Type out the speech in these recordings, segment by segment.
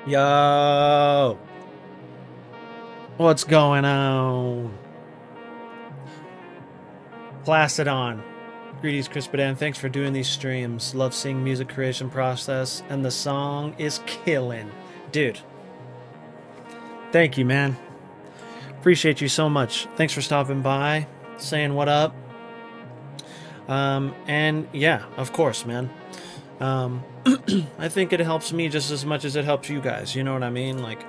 Yo, what's going on? Placidon. Greetings, Chris Badan. Thanks for doing these streams. Love seeing music creation process, and the song is killing. Dude, thank you, man. Appreciate you so much. Thanks for stopping by, saying what up. And yeah, of course, man. I think it helps me just as much as it helps you guys. You know what I mean? Like,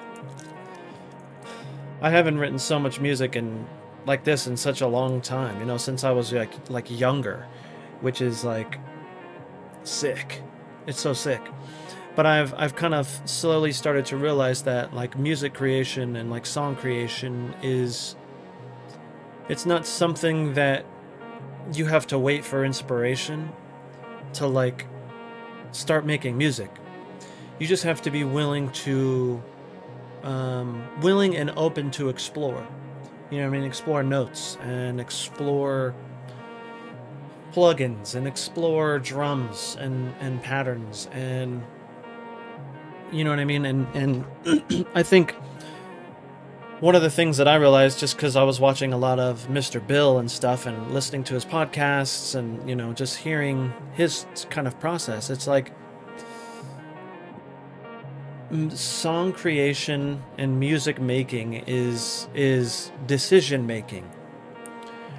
I haven't written so much music and like this in such a long time, you know, since I was like younger, which is like sick. It's so sick. But I've kind of slowly started to realize that like music creation and like song creation is it's not something that you have to wait for inspiration to like start making music. You just have to be willing and open to explore. You know what I mean? Explore notes and explore plugins and explore drums and patterns and you know what I mean? And I think one of the things that I realized just because I was watching a lot of Mr. Bill and stuff and listening to his podcasts and you know just hearing his kind of process, it's like song creation and music making is decision making,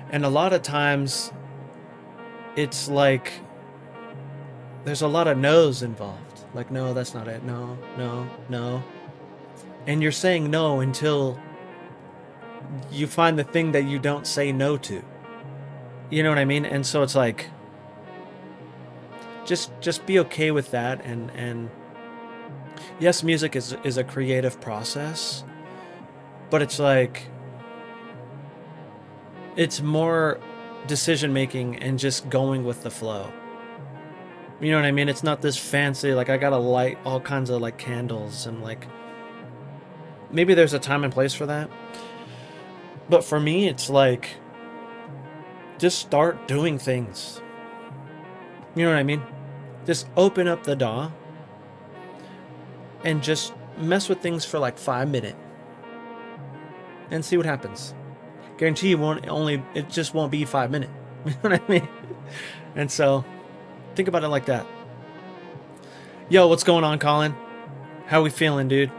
and a lot of times it's like there's a lot of no's involved, like no, that's not it, no, no, no, and you're saying no until you find the thing that you don't say no to, you know what I mean? And so it's like just be okay with that. And yes, music is a creative process, but it's like it's more decision making and just going with the flow. You know what I mean? It's not this fancy like I gotta light all kinds of like candles and like maybe there's a time and place for that. But for me it's like just start doing things. You know what I mean? Just open up the DAW and just mess with things for like 5 minutes and see what happens. Guarantee you it just won't be 5 minutes. You know what I mean? And so think about it like that. Yo, what's going on, Colin? How we feeling, dude?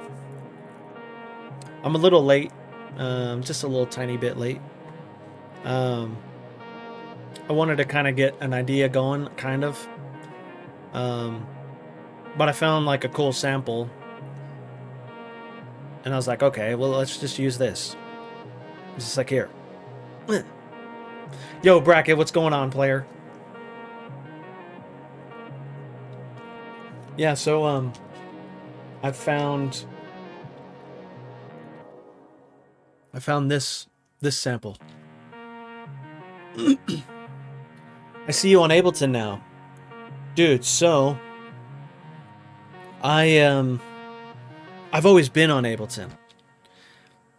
I'm a little late. Just a little tiny bit late. I wanted to kind of get an idea going, kind of. But I found like a cool sample. And I was like, okay, well, let's just use this. It's just like here. Yo, Bracket, what's going on, player? Yeah, so I found this sample. I see you on Ableton now. Dude, so I've always been on Ableton.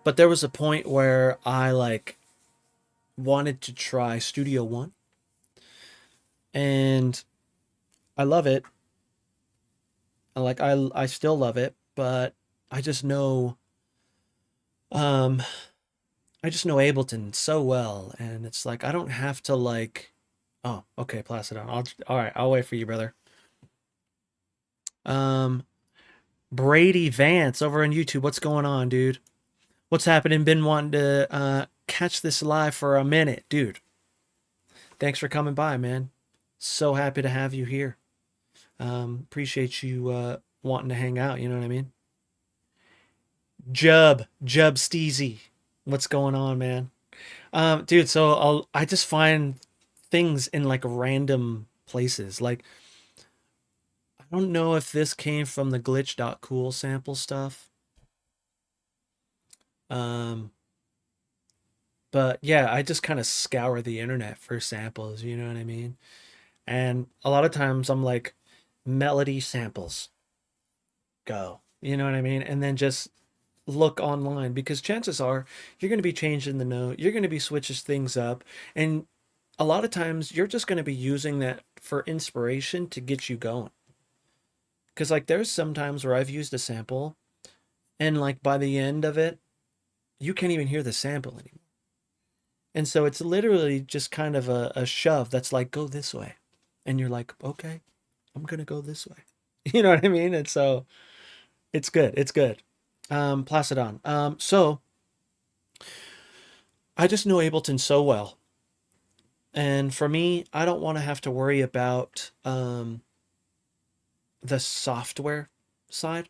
But there was a point where I like wanted to try Studio One. And I love it. I still love it, but I just know Ableton so well, and it's like I don't have to like oh, okay, Placidon. All right, I'll wait for you, brother. Brady Vance over on YouTube. What's going on, dude? What's happening? Been wanting to catch this live for a minute, dude. Thanks for coming by, man. So happy to have you here. Appreciate you wanting to hang out, you know what I mean? Jub Steezy. What's going on, man? Dude, so I just find things in like random places. Like I don't know if this came from the glitch.cool sample stuff. But yeah, I just kind of scour the internet for samples, you know what I mean? And a lot of times I'm like melody samples. Go. You know what I mean? And then just look online because chances are you're going to be changing the note, you're going to be switching things up, and a lot of times you're just going to be using that for inspiration to get you going. Because like there's some times where I've used a sample And like by the end of it, you can't even hear the sample anymore. And so it's literally just kind of a shove that's like, go this way. And you're like, okay, I'm gonna go this way. You know what I mean? And so it's good. It's good. Placidon. So I just know Ableton so well. And for me, I don't want to have to worry about the software side.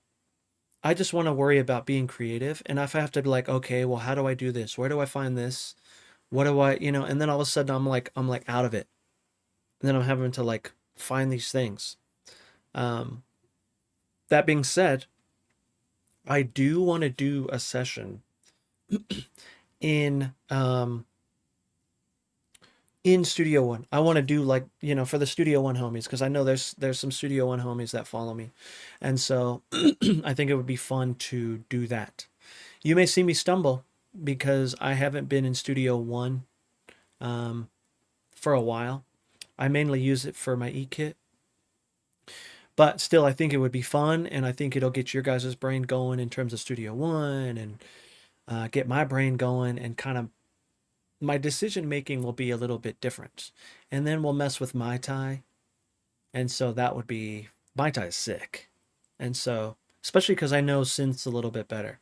I just want to worry about being creative. And if I have to be like, okay, well, how do I do this? Where do I find this? What do I, and then all of a sudden I'm like out of it. And then I'm having to like find these things. Um, that being said, I do want to do a session in in Studio One. I want to do like, for the Studio One homies, because I know there's some Studio One homies that follow me. And so I think it would be fun to do that. You may see me stumble because I haven't been in Studio One um, for a while. I mainly use it for my e-kit. But still, I think it would be fun, and I think it'll get your guys' brain going in terms of Studio One, and get my brain going, and kind of my decision making will be a little bit different. And then we'll mess with Mai Tai, and so that would be Mai Tai is sick, and so especially because I know synths a little bit better.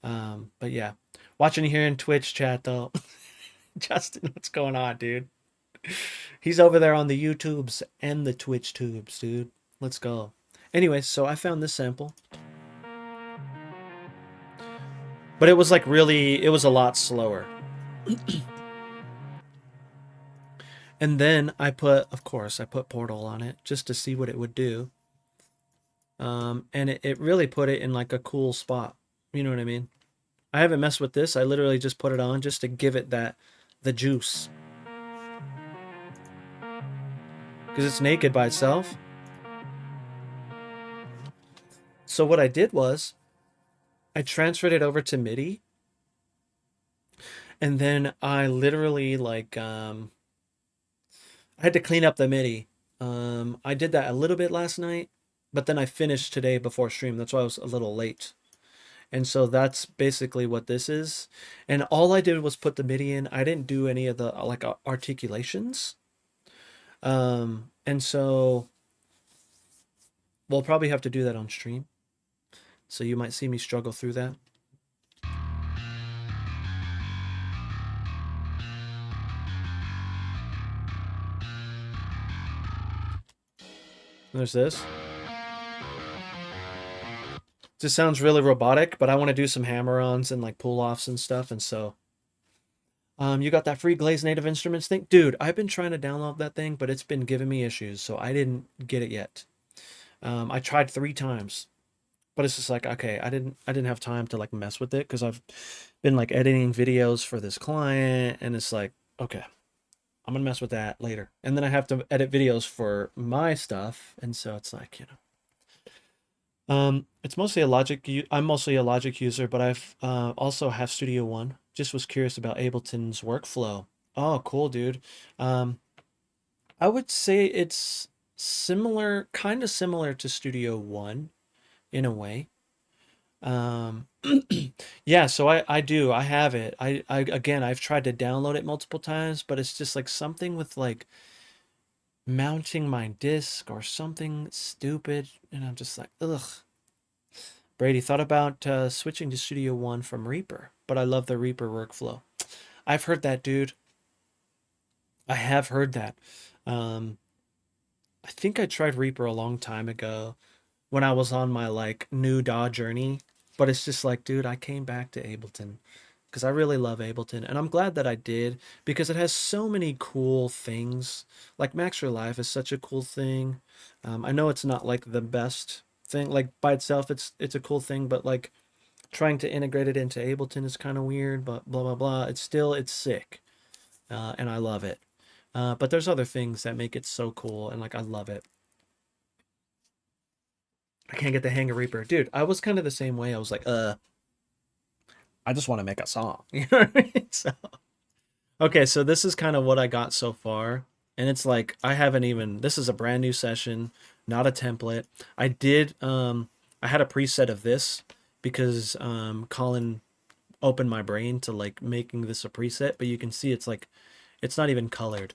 But yeah, watching here in Twitch chat though, Justin, what's going on, dude? He's over there on the YouTubes and the Twitch tubes, dude. Let's go. Anyway, so I found this sample, but it was like it was a lot slower. And then of course, I put Portal on it just to see what it would do. And it really put it in like a cool spot. You know what I mean? I haven't messed with this. I literally just put it on just to give it the juice. Because it's naked by itself. So what I did was I transferred it over to MIDI. And then I literally I had to clean up the MIDI. I did that a little bit last night, but then I finished today before stream. That's why I was a little late. And so that's basically what this is. And all I did was put the MIDI in. I didn't do any of the articulations. And so we'll probably have to do that on stream. So you might see me struggle through that. There's this. Just sounds really robotic, but I want to do some hammer-ons and like pull-offs and stuff, and so you got that free Glaze Native Instruments thing? Dude, I've been trying to download that thing, but it's been giving me issues, so I didn't get it yet. I tried 3 times, but it's just like, okay, I didn't have time to like mess with it because I've been like editing videos for this client, and it's like, okay, I'm gonna mess with that later. And then I have to edit videos for my stuff, and so it's like, it's mostly a Logic. I'm mostly a Logic user, but I've also have Studio One. Just was curious about Ableton's workflow. Oh, cool, dude. Um, I would say it's similar, kind of similar to Studio One in a way. Um, yeah, so I have it. I again, I've tried to download it multiple times, but it's just like something with like mounting my disc or something stupid, and I'm just like, ugh. Brady thought about switching to Studio One from Reaper, but I love the Reaper workflow. I've heard that, dude. I have heard that. Um, I think I tried Reaper a long time ago when I was on my like new DAW journey, but it's just like, dude, I came back to Ableton because I really love Ableton, and I'm glad that I did because it has so many cool things. Like Max for Live is such a cool thing. I know it's not like the best thing, like by itself, it's a cool thing, but like trying to integrate it into Ableton is kind of weird. But blah blah blah. It's sick, and I love it. But there's other things that make it so cool, and like I love it. I can't get the hang of Reaper, dude. I was kind of the same way. I was like, I just want to make a song. You know what I mean? So, okay, so this is kind of what I got so far. And it's like I haven't even this is a brand new session, not a template. I had a preset of this because Colin opened my brain to like making this a preset, but you can see it's like it's not even colored.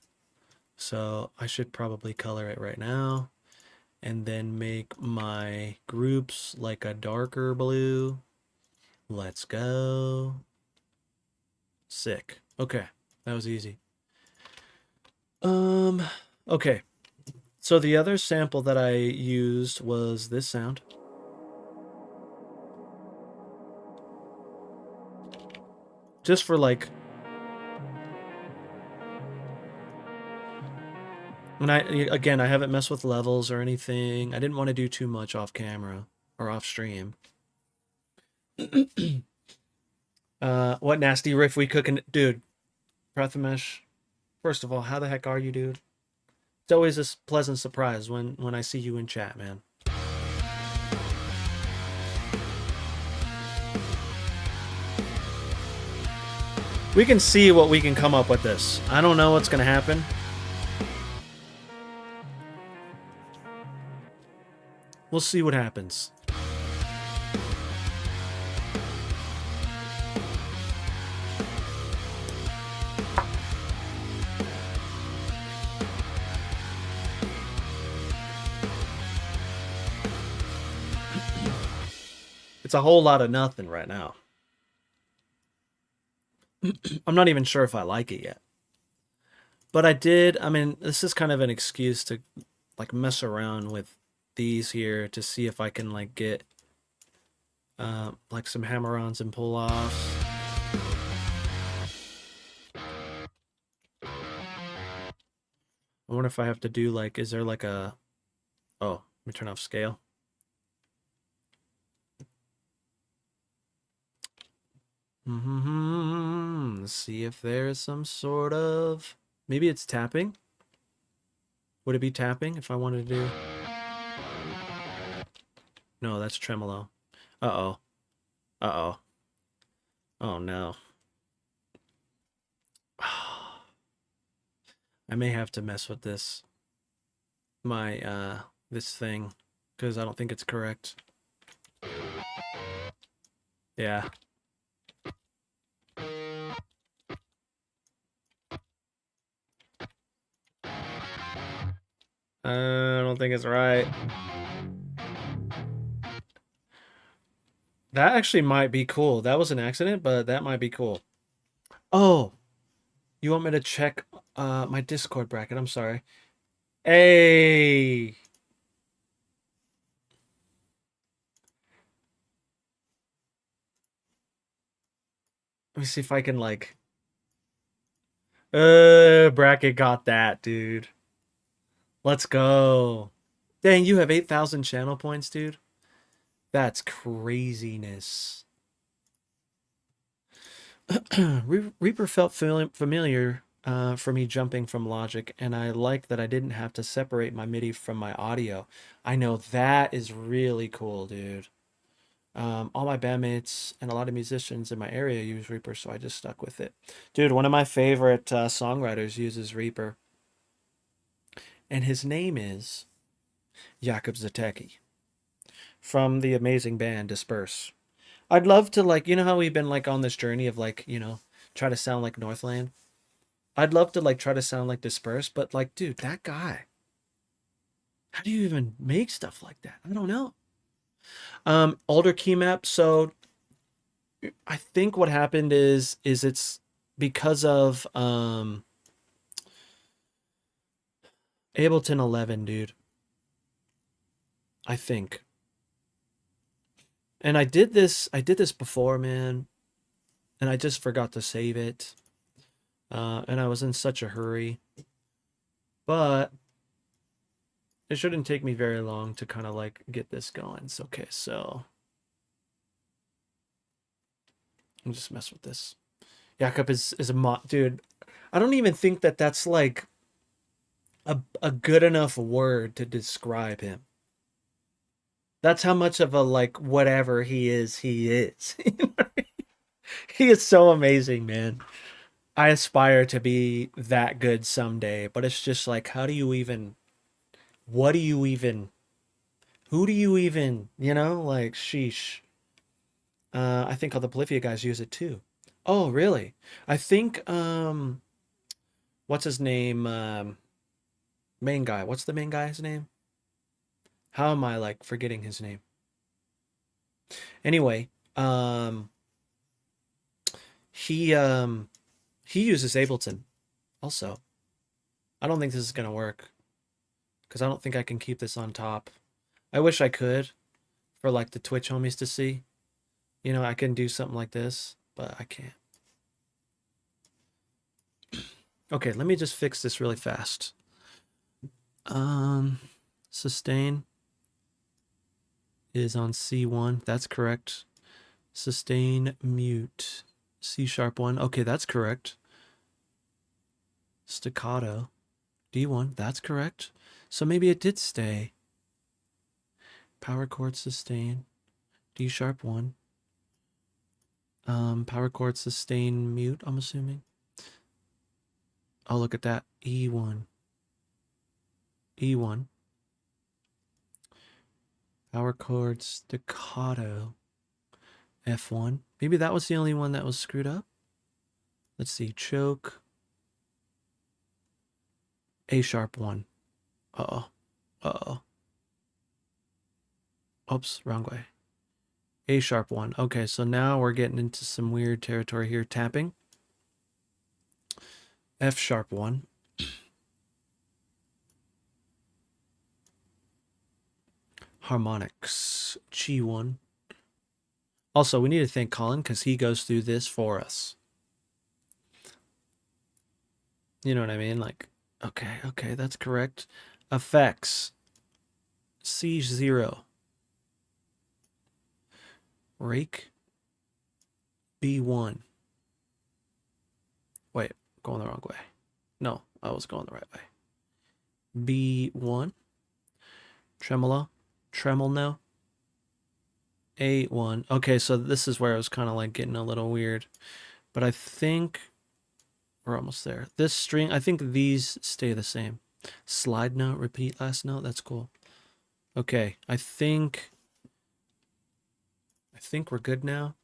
So I should probably color it right now and then make my groups like a darker blue. Let's go. Sick. Okay, that was easy. Um, okay. So the other sample that I used was this sound. Just for like, when again, I haven't messed with levels or anything. I didn't want to do too much off camera or off stream. What nasty riff we cooking, dude? Prathamesh, first of all, how the heck are you, dude? It's always a pleasant surprise when I see you in chat, man. We can see what we can come up with this. I don't know what's gonna happen. We'll see what happens. It's a whole lot of nothing right now. I'm not even sure if I like it yet. But I mean, this is kind of an excuse to like mess around with these here to see if I can like get like some hammer-ons and pull-offs. I wonder if I have to do like, is there like a, oh, let me turn off scale. Let's see if there's some sort of, maybe it's tapping. Would it be tapping if I wanted to do? No, that's tremolo. Uh-oh. Uh-oh. Oh no. I may have to mess with this. This thing, because I don't think it's correct. Yeah. I don't think it's right. That actually might be cool. That was an accident, but that might be cool. Oh, you want me to check my Discord bracket? I'm sorry. Hey. Let me see if I can like bracket got that, dude. Let's go. Dang, you have 8,000 channel points, dude. That's craziness. Reaper felt familiar for me jumping from Logic, and I like that I didn't have to separate my MIDI from my audio. I know that is really cool, dude. All my bandmates and a lot of musicians in my area use Reaper, so I just stuck with it. Dude, one of my favorite songwriters uses Reaper, and his name is Jakub Zatecki from the amazing band Disperse. I'd love to like, you know how we've been like on this journey of like, you know, try to sound like Northland. I'd love to like try to sound like Disperse, but like, dude, that guy. How do you even make stuff like that? I don't know. Older key map. So I think what happened is it's because of Ableton 11, dude. I think. And I did this before, man, and I just forgot to save it. And I was in such a hurry. But it shouldn't take me very long to kind of like get this going. It's okay, so I'll just mess with this. Jakob is a mod, dude. I don't even think that that's like a good enough word to describe him. That's how much of a like whatever he is, he is. He is so amazing, man. I aspire to be that good someday, but it's just like, how do you even, what do you even, who do you even, you know, like, sheesh. I think all the Polyphia guys use it too. Oh, really? I think what's his name? Main guy. What's the main guy's name? How am I like forgetting his name? Anyway, um he um he uses Ableton also. I don't think this is gonna work because I don't think I can keep this on top. I wish I could for like the Twitch homies to see. You know, I can do something like this, but I can't. Okay, let me just fix this really fast. Sustain is on C1. That's correct. Sustain mute. C#1. Okay, that's correct. Staccato. D1. That's correct. So maybe it did stay. Power chord sustain. D#1. Power chord sustain mute, I'm assuming. Oh, look at that. E1. E1. Power chord staccato. F1. Maybe that was the only one that was screwed up. Let's see. Choke. A#1. Uh-oh. Uh-oh. Oops, wrong way. A#1. Okay, so now we're getting into some weird territory here. Tapping. F#1. Harmonics. G1. Also, we need to thank Colin because he goes through this for us. You know what I mean? Like, okay, that's correct. Effects. C0. Rake. B1. Wait, going the wrong way. No, I was going the right way. B1. Tremolo. Tremolo. A1. Okay, so this is where I was kind of like getting a little weird. But I think we're almost there. This string, I think these stay the same. Slide note, repeat last note. That's cool. Okay, I think we're good now.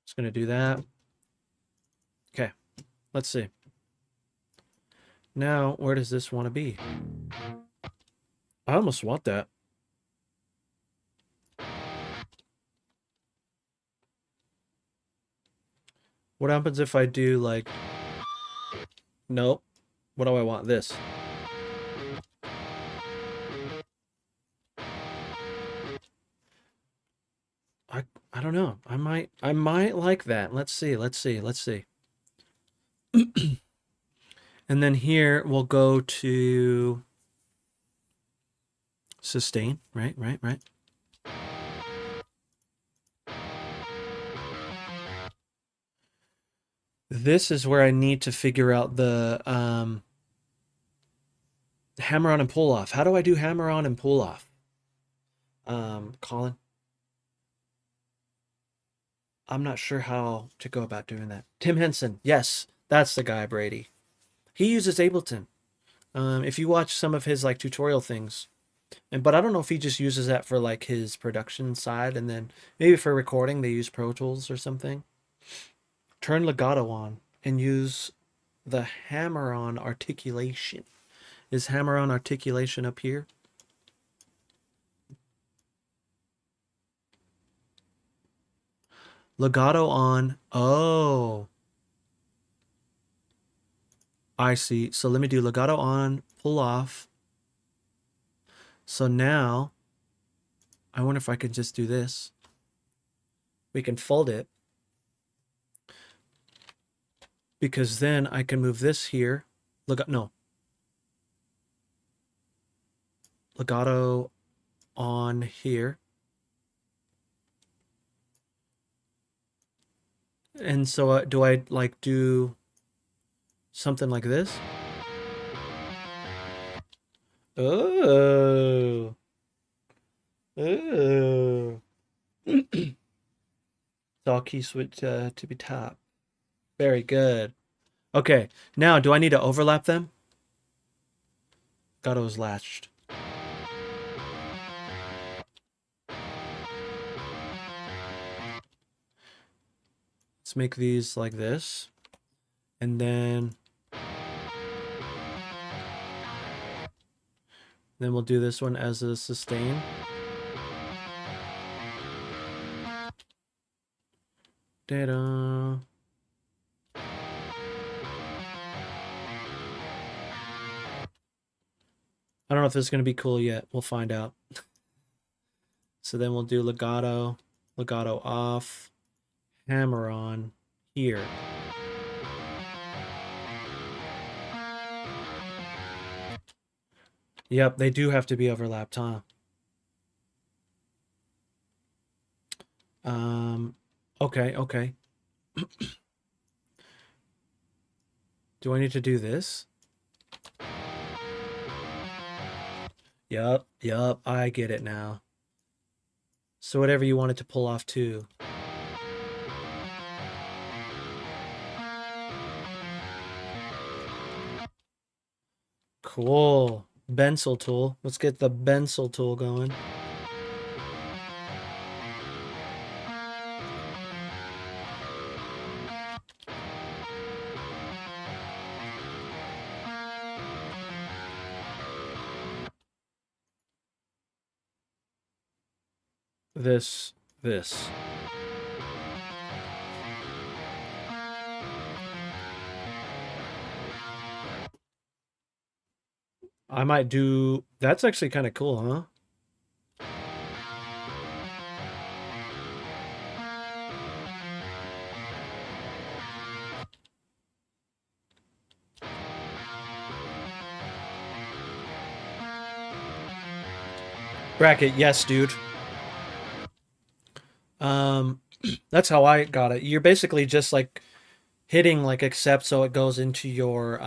Just gonna do that. Okay, let's see. Now, where does this want to be? I almost want that. What happens if I do like... Nope. What do I want? This. I don't know. I might like that. Let's see. And then here we'll go to sustain, right? This is where I need to figure out the hammer on and pull off. How do I do hammer on and pull off? Colin? I'm not sure how to go about doing that. Tim Henson. Yes, that's the guy, Brady. He uses Ableton. If you watch some of his like tutorial things, but I don't know if he just uses that for like his production side, and then maybe for recording they use Pro Tools or something. Turn legato on and use the hammer on articulation. Is hammer on articulation up here? Legato on. Oh. I see. So let me do legato on, pull off. So now, I wonder if I could just do this. We can fold it. Because then I can move this here. No. Legato on here. And so do I like do something like this? Oh. Oh. All key switch to be top. Very good. Okay, now do I need to overlap them? Gato's latched. Let's make these like this. And then we'll do this one as a sustain. Da-da. I don't know if this is going to be cool yet. We'll find out. So then we'll do legato, legato off, hammer on here. Yep, they do have to be overlapped, huh? Okay, okay. Do I need to do this? Yup, I get it now. So whatever you wanted to pull off too. Cool. Pencil tool. Let's get the pencil tool going. This. I might do... That's actually kind of cool, huh? Bracket, yes, dude. That's how I got it. You're basically just like hitting like accept so it goes into your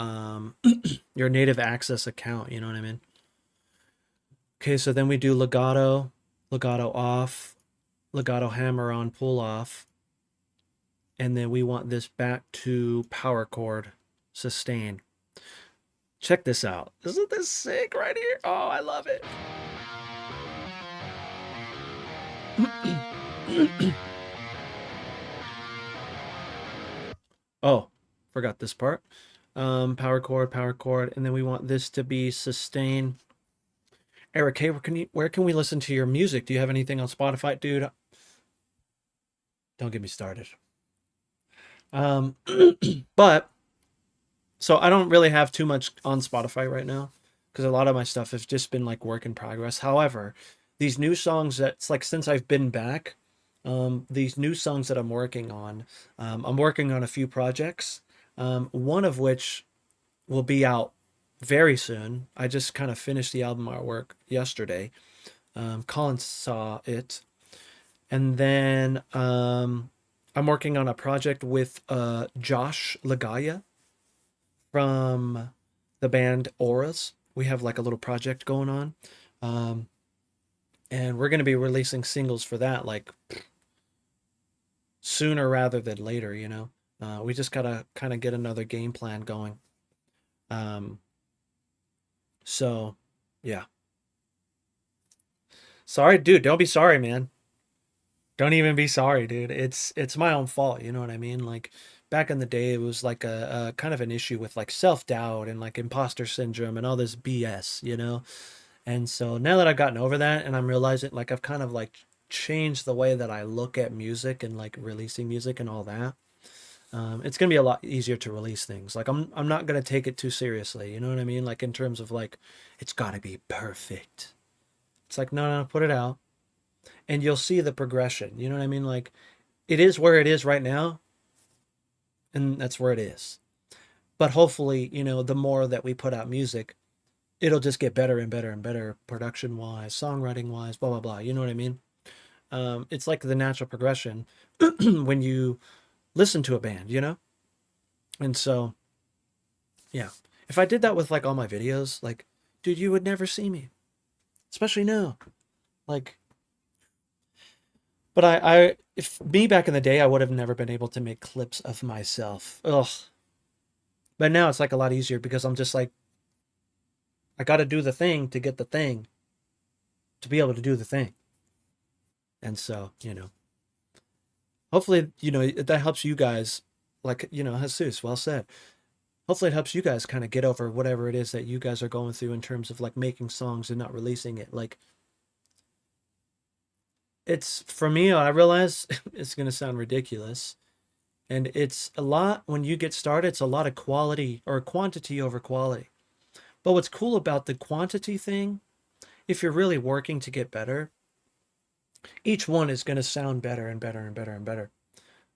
your native access account, you know what I mean? Okay, so then we do legato, legato off, legato hammer on, pull off. And then we want this back to power chord, sustain. Check this out. Isn't this sick right here? Oh, I love it. Oh, forgot this part. Power chord, and then we want this to be sustain. Eric, hey, where can we listen to your music? Do you have anything on Spotify, dude? Don't get me started. But so I don't really have too much on Spotify right now because a lot of my stuff has just been like work in progress. However, these new songs that's like since I've been back, these new songs that I'm working on a few projects, one of which will be out very soon. I just kind of finished the album artwork yesterday. Colin saw it. And then I'm working on a project with Josh Lagaya from the band Auras. We have like a little project going on. And we're going to be releasing singles for that like sooner rather than later, you know. We just got to kind of get another game plan going. So, yeah. Sorry, dude. Don't be sorry, man. Don't even be sorry, dude. It's my own fault. You know what I mean? Like back in the day, it was like a kind of an issue with like self doubt and like imposter syndrome and all this BS. You know. And so now that I've gotten over that, and I'm realizing like I've kind of like changed the way that I look at music and like releasing music and all that. It's gonna be a lot easier to release things. Like I'm not gonna take it too seriously. You know what I mean? Like in terms of like it's gotta be perfect. It's like no, put it out, and you'll see the progression. You know what I mean? Like it is where it is right now, and that's where it is. But hopefully, you know, the more that we put out music, it'll just get better and better and better, production wise, songwriting wise, blah blah blah. You know what I mean? It's like the natural progression when you listen to a band, you know? And so, yeah. If I did that with like all my videos, like, dude, you would never see me. Especially now. Like, but if me back in the day, I would have never been able to make clips of myself. Ugh. But now it's like a lot easier because I'm just like, I got to do the thing to get the thing to be able to do the thing. And so, hopefully, that helps you guys. Like, Jesus, well said. Hopefully, it helps you guys kind of get over whatever it is that you guys are going through in terms of like making songs and not releasing it. Like, it's for me, I realize it's going to sound ridiculous. And it's a lot when you get started, it's a lot of quality or quantity over quality. But what's cool about the quantity thing, if you're really working to get better, each one is going to sound better and better and better and better.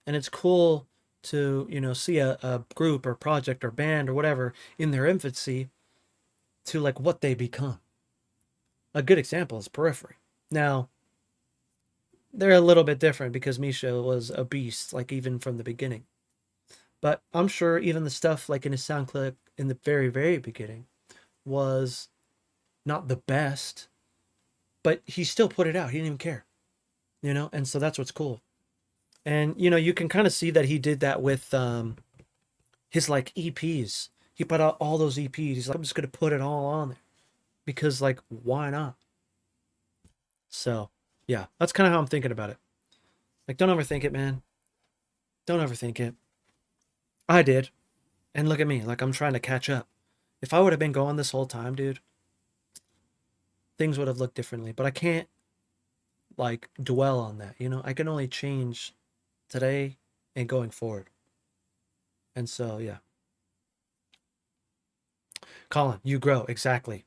And it's cool to, see a group or project or band or whatever in their infancy to like what they become. A good example is Periphery. Now, they're a little bit different because Misha was a beast, like even from the beginning. But I'm sure even the stuff like in his sound clip in the very, very beginning was not the best, but he still put it out. He didn't even care, and so that's what's cool. And you can kind of see that he did that with his like EPs. He put out all those EPs. He's like, I'm just gonna put it all on there because like why not? So yeah, that's kind of how I'm thinking about it. Like, don't overthink it, man. Don't overthink it. I did, and look at me. Like I'm trying to catch up. If I would have been going this whole time, dude, things would have looked differently. But I can't like dwell on that. I can only change today and going forward. And so yeah. Colin, you grow exactly.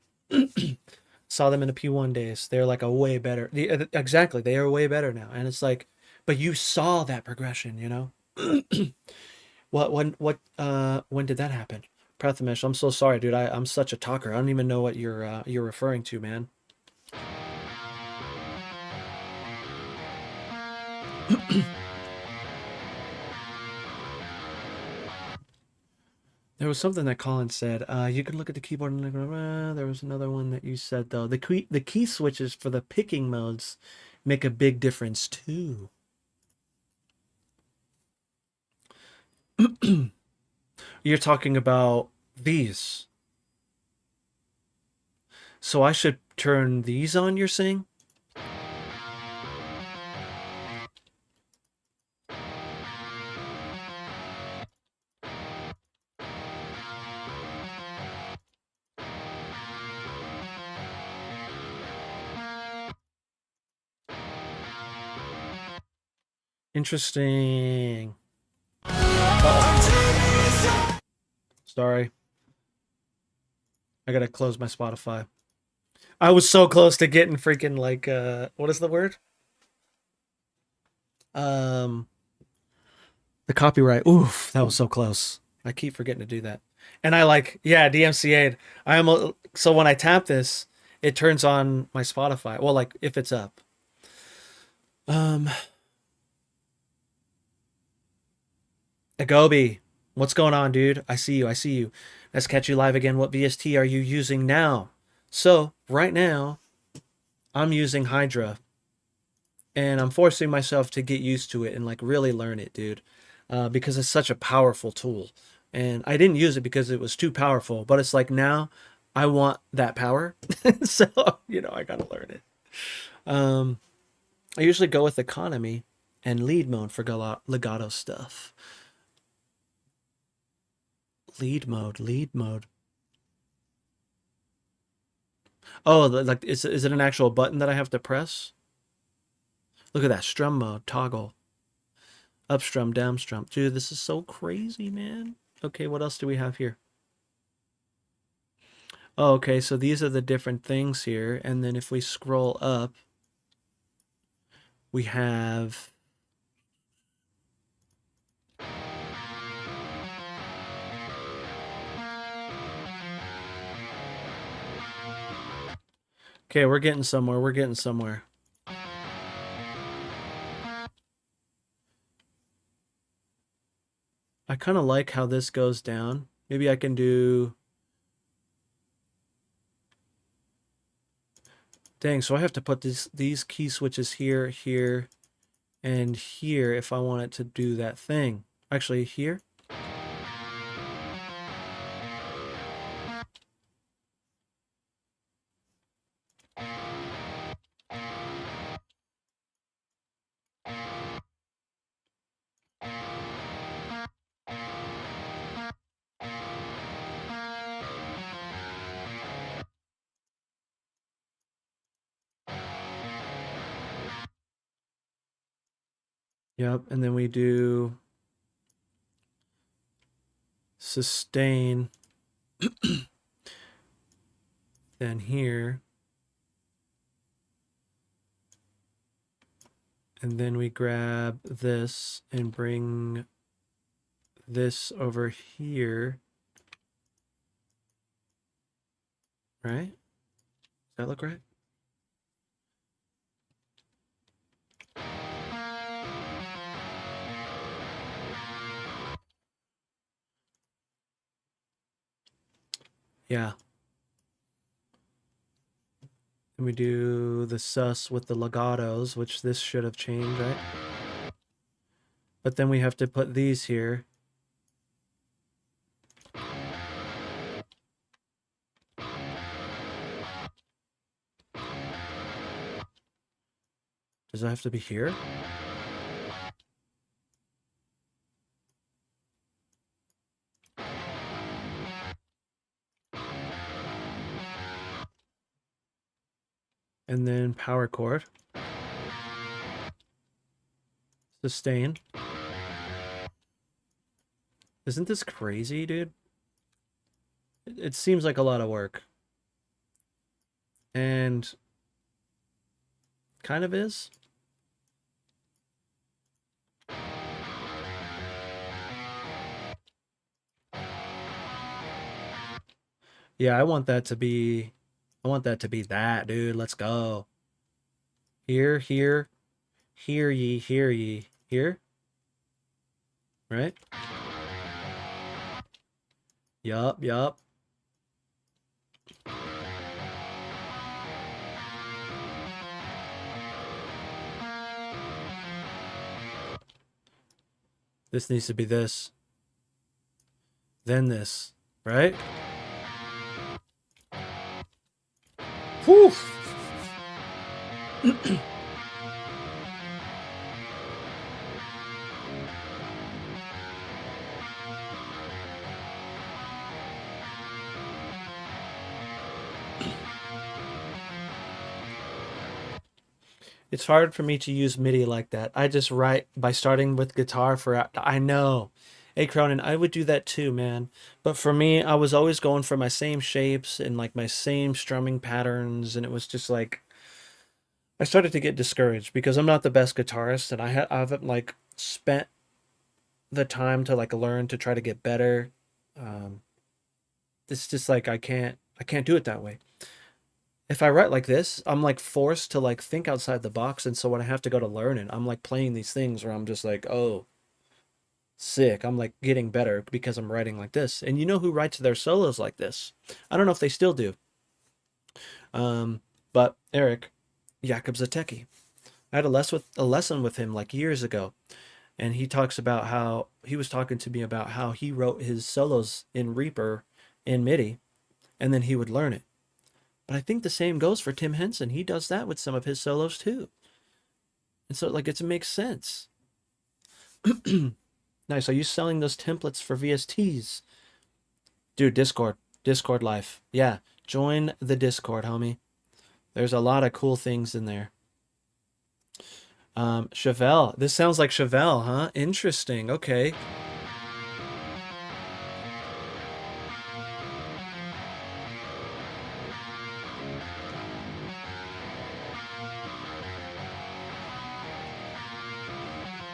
Saw them in the P1 days. They're like a way better. Exactly, they are way better now. And it's like, but you saw that progression. When did that happen? Prathamesh, I'm so sorry, dude. I'm such a talker. I don't even know what you're referring to, man. There was something that Colin said. You can look at the keyboard and there was another one that you said though. The key switches for the picking modes make a big difference too. You're talking about these. So I should turn these on, you're saying? Interesting. Uh-oh. Sorry. I gotta close my Spotify. I was so close to getting freaking like what is the word? Um the copyright. Oof, that was so close. I keep forgetting to do that. And I like, yeah, DMCA'd. So when I tap this, it turns on my Spotify. Well, like if it's up. Um Agobi, what's going on, dude? I see you. I see you. Let's catch you live again. What VST are you using now? So right now, I'm using Hydra, and I'm forcing myself to get used to it and like really learn it, dude, because it's such a powerful tool. And I didn't use it because it was too powerful, but it's like now I want that power, so I gotta learn it. Um, I usually go with economy and lead mode for legato stuff. Lead mode, lead mode. Oh, like is it an actual button that I have to press? Look at that strum mode toggle. Up strum, down strum. Dude, this is so crazy, man. Okay, what else do we have here? Oh, okay, so these are the different things here. And then if we scroll up, we have... Okay, we're getting somewhere. We're getting somewhere. I kind of like how this goes down. Maybe I can do... Dang, so I have to put these key switches here, here, and here if I want it to do that thing. Actually, here. Yep, and then we do sustain. Then here. And then we grab this and bring this over here. Right? Does that look right? Yeah. And we do the sus with the legatos, which this should have changed, right? But then we have to put these here. Does it have to be here? And then power chord. Sustain. Isn't this crazy, dude? It seems like a lot of work. And kind of is. Yeah, I want that to be that, dude. Let's go. Here, here, hear ye, hear ye. Here? Right? Yup, yup. This needs to be this. Then this, right? Whew! It's hard for me to use MIDI like that. I just write by starting with guitar for. I know. Hey, Cronin, I would do that too, man. But for me, I was always going for my same shapes and like my same strumming patterns, and it was just like I started to get discouraged because I'm not the best guitarist, and I haven't like spent the time to like learn to try to get better. Um, it's just like I can't do it that way. If I write like this, I'm like forced to like think outside the box, and so when I have to go to learn it, I'm like playing these things where I'm just like, oh, sick. I'm like getting better because I'm writing like this. And you know who writes their solos like this? I don't know if they still do. But Eric Jakob Zatecki. I had a lesson with him like years ago, and he talks about how he was talking to me about how he wrote his solos in Reaper in MIDI, and then he would learn it. But I think the same goes for Tim Henson. He does that with some of his solos too. And so like it makes sense. Nice. Are you selling those templates for VSTs? Dude, Discord life. Yeah. Join the Discord, homie. There's a lot of cool things in there. Chevelle. This sounds like Chevelle, huh? Interesting. Okay.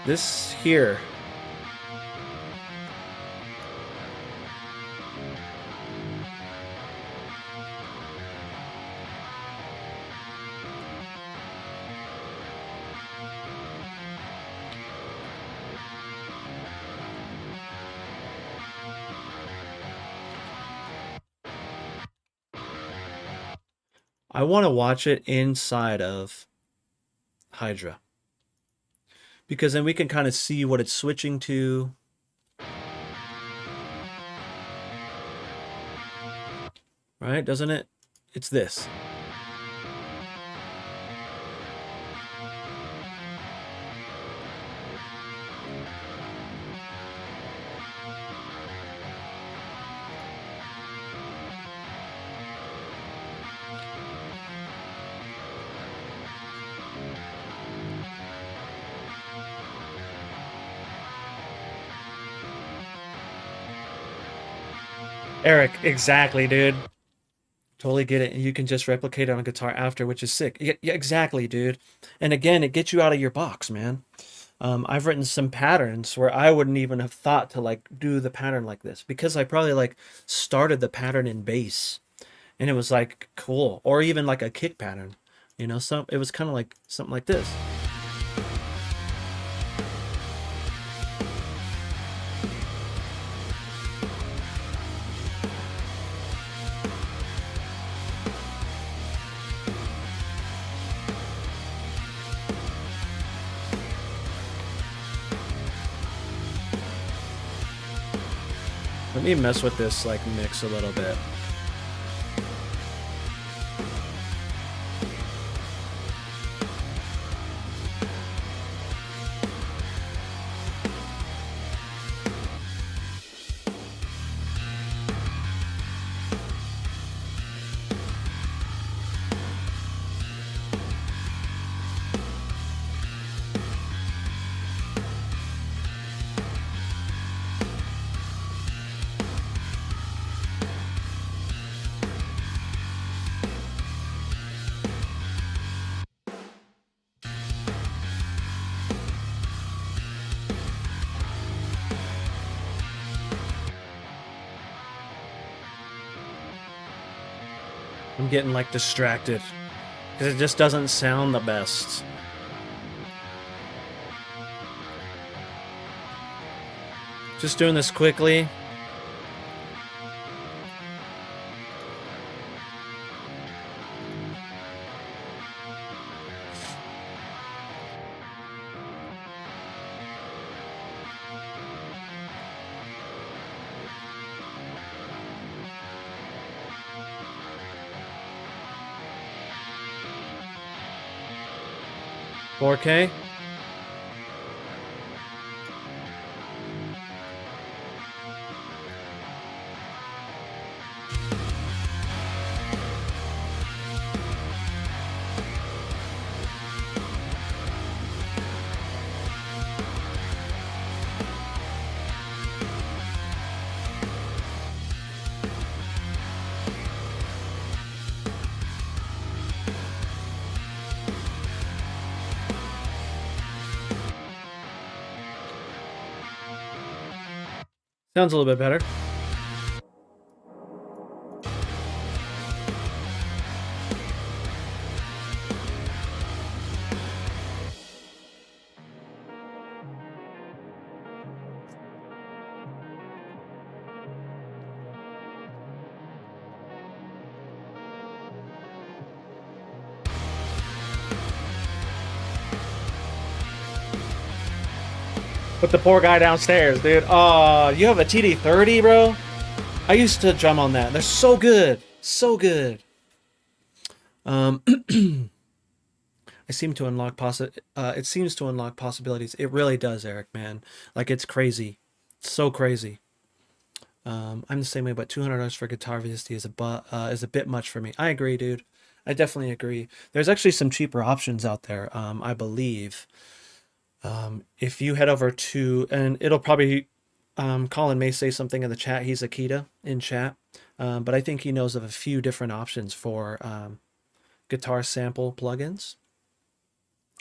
This here. I want to watch it inside of Hydra. Because then we can kind of see what it's switching to. Right? Doesn't it? It's this. Eric, exactly, dude. Totally get it. And you can just replicate it on a guitar after, which is sick. Yeah, yeah, exactly, dude. And again, it gets you out of your box, man. I've written some patterns where I wouldn't even have thought to like do the pattern like this because I probably like started the pattern in bass and it was like cool, or even like a kick pattern, you know. So it was kind of like something like this. Let me mess with this like mix a little bit. I'm getting like distracted because it just doesn't sound the best. Just doing this quickly. $4K. Sounds a little bit better. But the poor guy downstairs, dude. Oh, you have a TD-30, bro? I used to drum on that. They're so good. So good. It seems to unlock it seems to unlock possibilities. It really does, Eric, man. Like it's crazy. It's so crazy. I'm the same way, but $200 for guitar VST is a bit much for me. I agree, dude. I definitely agree. There's actually some cheaper options out there, I believe. If you head over to, and it'll probably, Colin may say something in the chat. He's Akita in chat, but I think he knows of a few different options for guitar sample plugins.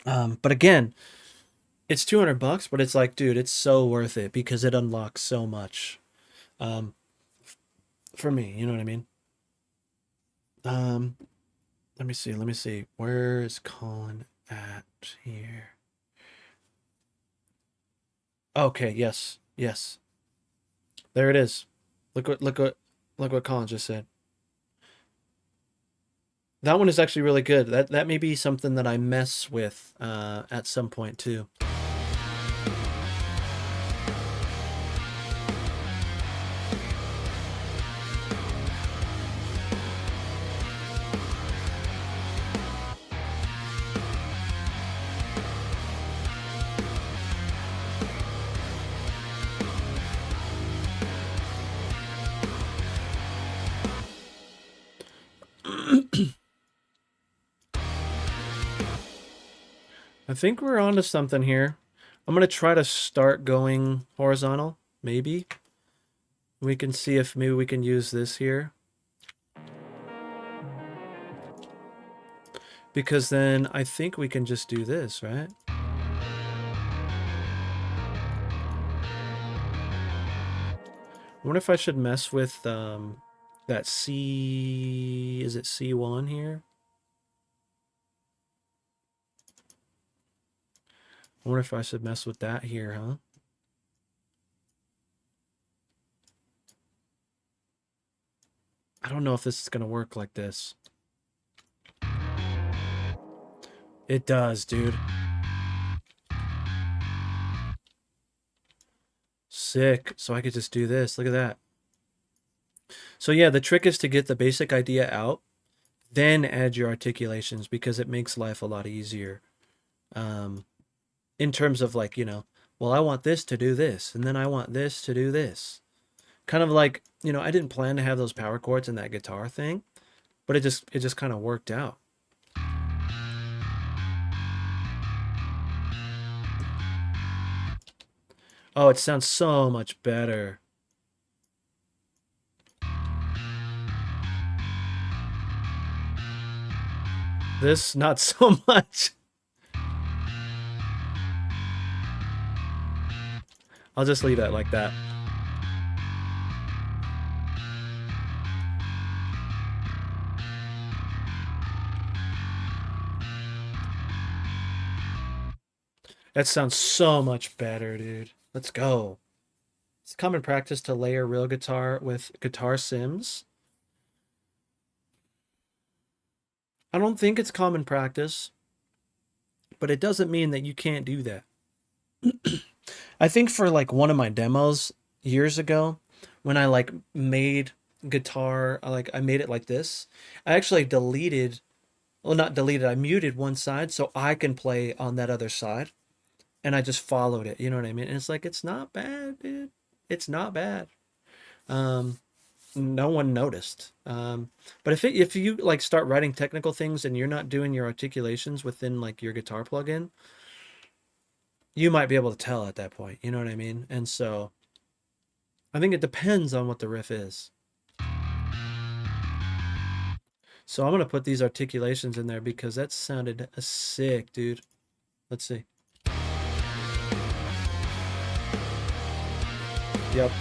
But again, it's $200, but it's like, dude, it's so worth it because it unlocks so much. Um, for me, you know what I mean? Um, let me see. Let me see. Where is Colin at here? Okay, yes, yes. There it is. Look what Colin just said. That one is actually really good. That may be something that I mess with at some point too. I think we're onto something here. I'm gonna try to start going horizontal, maybe. We can see if maybe we can use this here. Because then I think we can just do this, right? I wonder if I should mess with that C... Is it C1 here? I wonder if I should mess with that here, huh? I don't know if this is going to work like this. It does, dude. Sick. So I could just do this. Look at that. So yeah, the trick is to get the basic idea out, then add your articulations because it makes life a lot easier. In terms of like, you know, well, I want this to do this, and then I want this to do this. Kind of like, you know, I didn't plan to have those power chords in that guitar thing, but it just kind of worked out. Oh, it sounds so much better. This, not so much. I'll just leave that like that. That sounds so much better, dude. Let's go. It's common practice to layer real guitar with guitar sims. I don't think it's common practice, but it doesn't mean that you can't do that. I think for like one of my demos years ago, when I like made guitar, I made it like this. I actually deleted, well, not deleted, I muted one side so I can play on that other side. And I just followed it, you know what I mean? And it's like, it's not bad, dude. It's not bad. No one noticed. But if you like start writing technical things and you're not doing your articulations within like your guitar plugin, you might be able to tell at that point, you know what I mean? And so I think it depends on what the riff is. So I'm going to put these articulations in there because that sounded sick, dude. Let's see. Yep.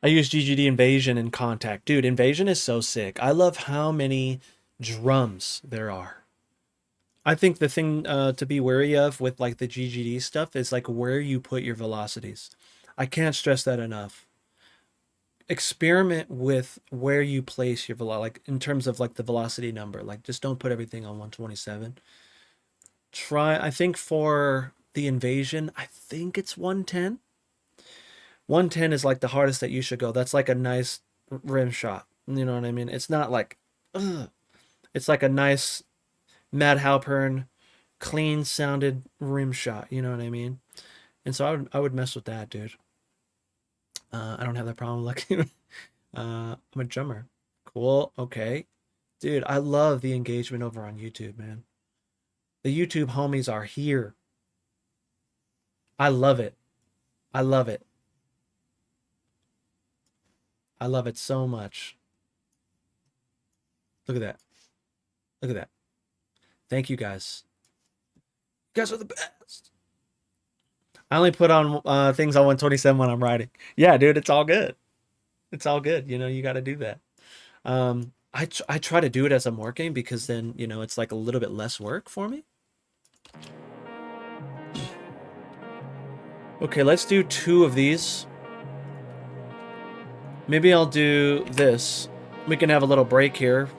I use GGD Invasion in Contact. Dude, Invasion is so sick. I love how many drums there are. I think the thing to be wary of with like the GGD stuff is like where you put your velocities. I can't stress that enough. Experiment with where you place your velocity, like in terms of like the velocity number. Like just don't put everything on 127. I think for the Invasion, I think it's 110. 110 is like the hardest that you should go. That's like a nice rim shot. You know what I mean? It's not like, ugh. It's like a nice Matt Halpern, clean sounded rim shot. You know what I mean? And so I would mess with that, dude. I don't have that problem. Lucky, I'm a drummer. Cool. Okay, dude. I love the engagement over on YouTube, man. The YouTube homies are here. I love it. I love it. I love it so much. Look at that. Look at that. Thank you guys. You guys are the best. I only put on things on 127 when I'm writing. Yeah, dude, it's all good. It's all good. You know, you got to do that. I try to do it as I'm working because then, you know, it's like a little bit less work for me. Okay, let's do 2 of these. Maybe I'll do this. We can have a little break here.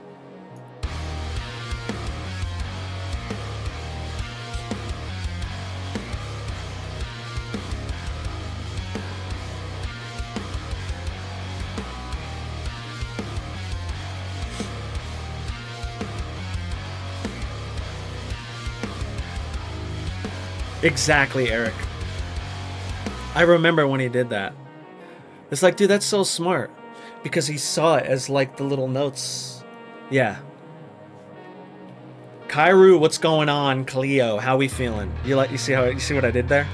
Exactly, Eric. I remember when he did that. It's like, dude, that's so smart. because he saw it as like the little notes. Yeah. Kairu, what's going on? Cleo, how we feeling? You see what I did there?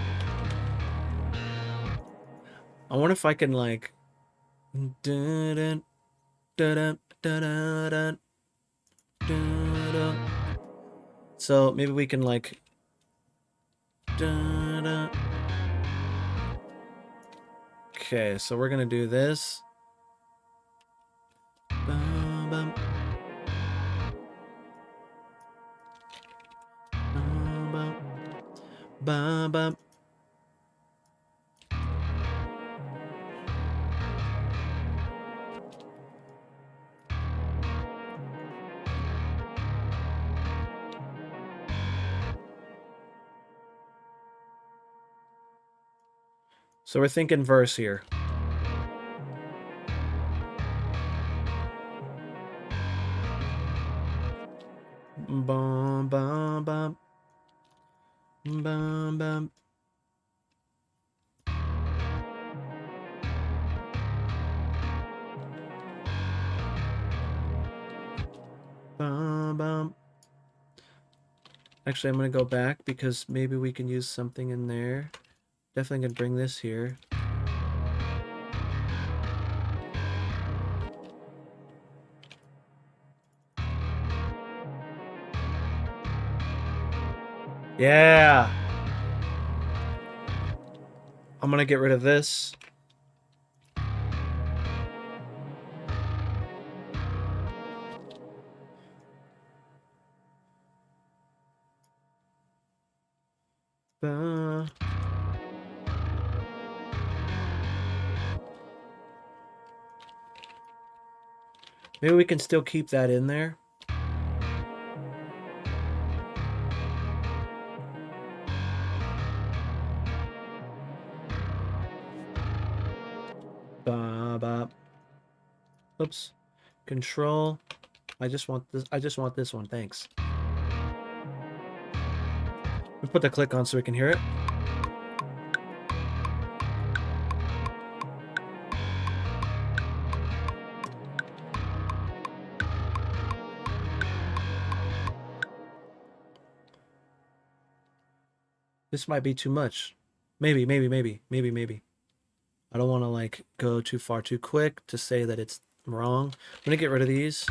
I wonder if I can like dun, dun, dun, dun, dun. So maybe we can like dun, dun. Okay, so we're gonna do this. Bum, bum, bum, bum, bum. So we're thinking verse here. Bum, bum, bum, bum, bum. Bum, bum. Actually, I'm going to go back because maybe we can use something in there. Definitely going to bring this here. Yeah. I'm going to get rid of this. Maybe we can still keep that in there. Oops. Control. I just want this one. Thanks. We put the click on so we can hear it. This might be too much. Maybe. I don't want to like go too far too quick to say that it's wrong. I'm gonna get rid of these.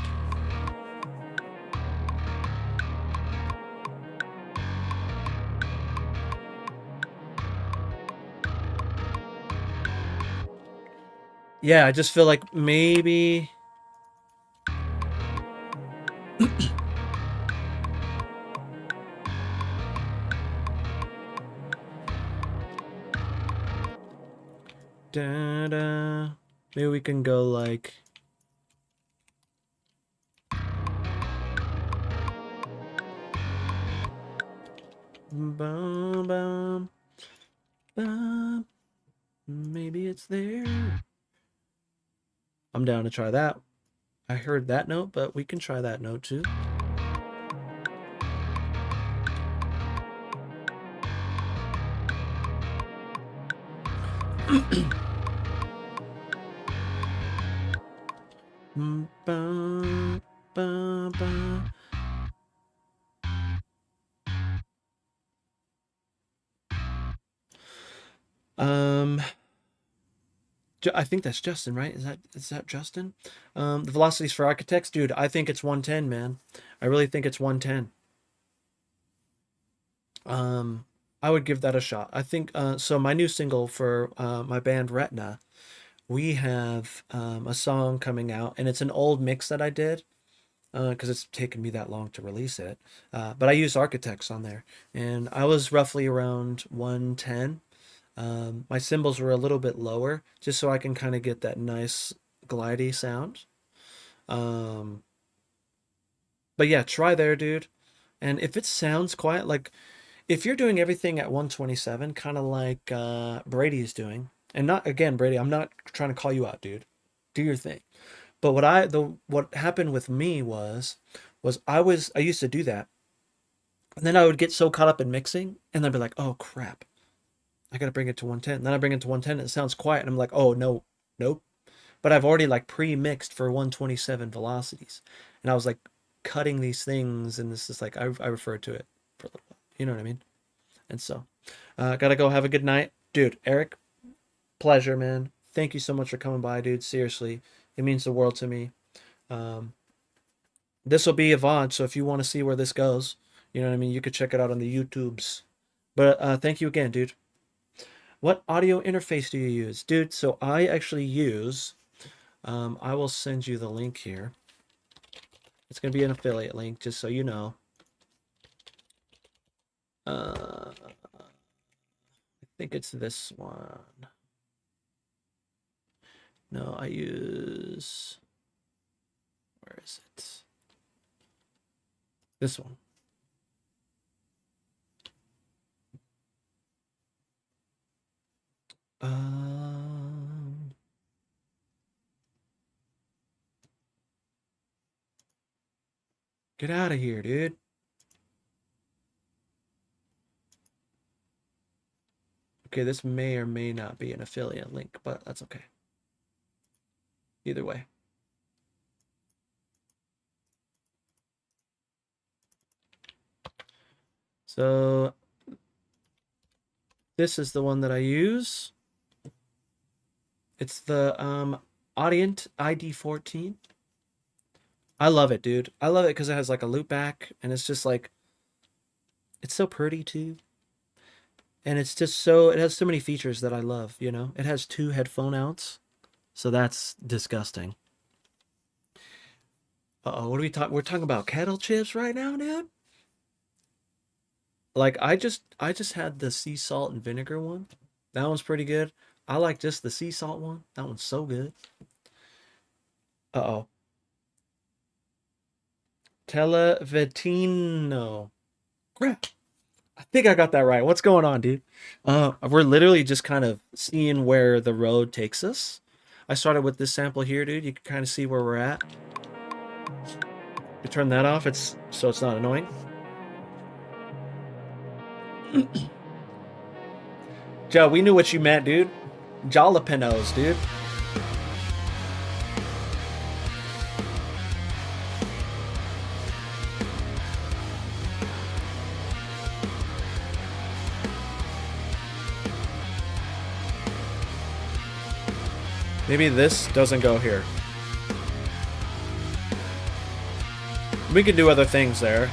Yeah, I just feel like maybe da, da. Maybe we can go like bum, bum, bum. Maybe it's there. I'm down to try that. I heard that note, but we can try that note too. Ba, ba, ba. Um, I think that's Justin, right? Is that Justin? The velocities for architects, dude. I think it's 110, man. I really think it's 110. Um, I would give that a shot. I think so. My new single for my band Retina, we have a song coming out, and it's an old mix that I did because it's taken me that long to release it. But I used architects on there, and I was roughly around 110. My cymbals were a little bit lower, just so I can kind of get that nice glidey sound. Um, but yeah, try there, dude. And if it sounds quiet, like if you're doing everything at 127, kind of like Brady's doing, and not again, Brady, I'm not trying to call you out, dude. Do your thing. But what happened with me was I used to do that, and then I would get so caught up in mixing, and then be like, oh crap, I gotta bring it to 110. Then I bring it to 110, and it sounds quiet, and I'm like, oh no, nope. but I've already like pre-mixed for 127 velocities, and I was like cutting these things, and this is like I refer to it for a little while. You know what I mean? And so, gotta go. Have a good night, dude. Eric, pleasure, man. Thank you so much for coming by, dude. Seriously, it means the world to me. Um, this will be a VOD, so if you want to see where this goes, you know what I mean, you could check it out on the YouTubes. But thank you again, dude. What audio interface do you use, dude? So I actually use. I will send you the link here. It's gonna be an affiliate link, just so you know. I think it's this one. No, I use. Where is it? This one. Get out of here, dude. Okay, this may or may not be an affiliate link, but that's okay. Either way. So this is the one that I use. It's the Audient ID14. I love it, dude. I love it because it has like a loop back, and it's just like, it's so pretty too. And it's just so, it has so many features that I love, you know? It has 2 headphone outs, so that's disgusting. Uh-oh, what are we talking? We're talking about kettle chips right now, dude? Like, I just had the sea salt and vinegar one. That one's pretty good. I like just the sea salt one. That one's so good. Uh-oh. Televetino. Crap. I think I got that right. What's going on, dude? We're literally just kind of seeing where the road takes us. I started with this sample here, dude. You can kind of see where we're at. You turn that off, so it's not annoying. Joe, we knew what you meant, dude. Jalapenos, dude. Maybe this doesn't go here. We could do other things there.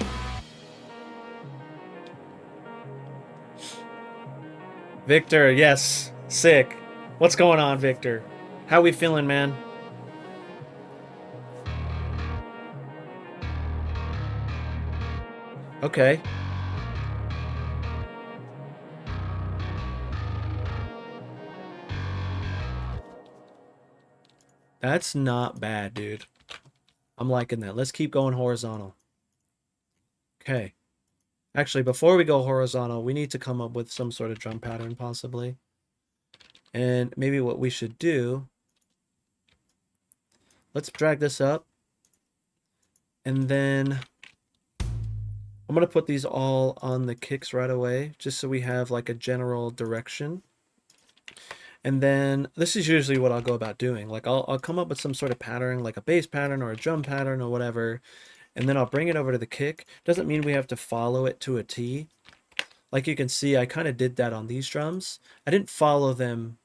Victor, yes. Sick. What's going on, Victor? How we feeling, man? Okay. That's not bad, dude. I'm liking that. Let's keep going horizontal. Okay. Actually, before we go horizontal, we need to come up with some sort of drum pattern, possibly. And maybe what we should do... Let's drag this up. And then... I'm going to put these all on the kicks right away, just so we have like a general direction. And then this is usually what I'll go about doing. Like I'll come up with some sort of pattern, like a bass pattern or a drum pattern or whatever. And then I'll bring it over to the kick. Doesn't mean we have to follow it to a T. Like you can see, I kind of did that on these drums. I didn't follow them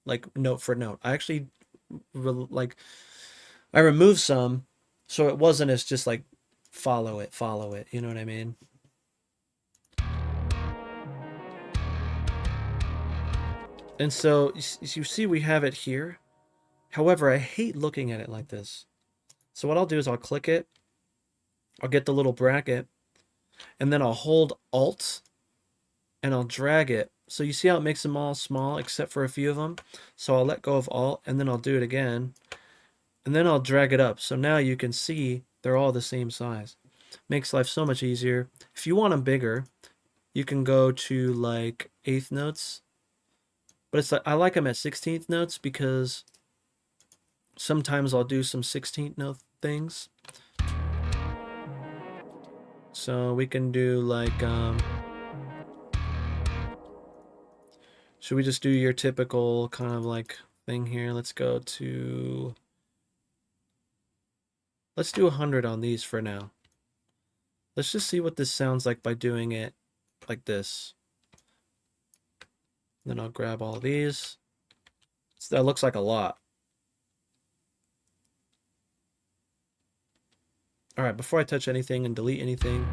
like note for note. I actually I removed some, so it wasn't as just like follow it. You know what I mean? And so you see we have it here. However, I hate looking at it like this. So what I'll do is I'll click it. I'll get the little bracket. And then I'll hold Alt. And I'll drag it. So you see how it makes them all small except for a few of them? So I'll let go of Alt. And then I'll do it again. And then I'll drag it up. So now you can see they're all the same size. Makes life so much easier. If you want them bigger, you can go to like 1/8 notes. But it's like, I like them at 16th notes because sometimes I'll do some 16th note things. So we can do like, should we just do your typical kind of like thing here. Let's go to... Let's do 100 on these for now. Let's just see what this sounds like by doing it like this. Then I'll grab all these. So that looks like a lot. All right, before I touch anything and delete anything.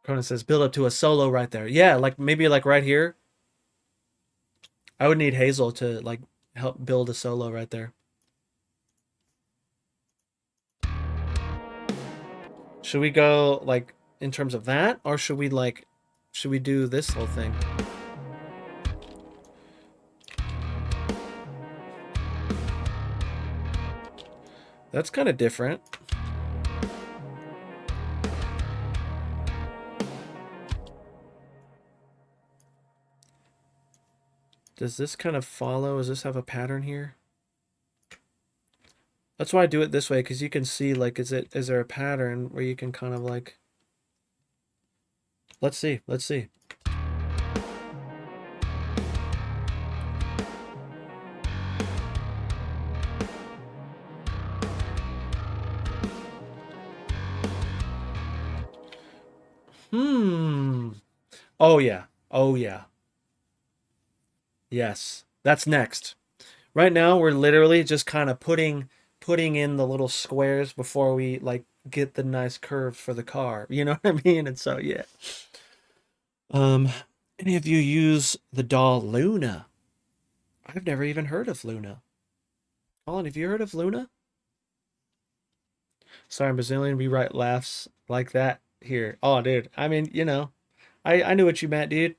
Conan says, build up to a solo right there. Yeah, like maybe like right here. I would need Hazel to like help build a solo right there. Should we go like in terms of that, or should we do this whole thing? That's kind of different. Does this kind of follow? Does this have a pattern here? That's why I do it this way, because you can see like is there a pattern where you can kind of like... Let's see. Oh yeah. Yes, that's next. Right now, we're literally just kind of putting in the little squares before we like get the nice curve for the car. You know what I mean? And so yeah. Any of you use the doll Luna? I've never even heard of Luna. Colin, have you heard of Luna? Sorry, I'm Brazilian. We write laughs like that here. Oh, dude. I mean, you know, I knew what you meant, dude.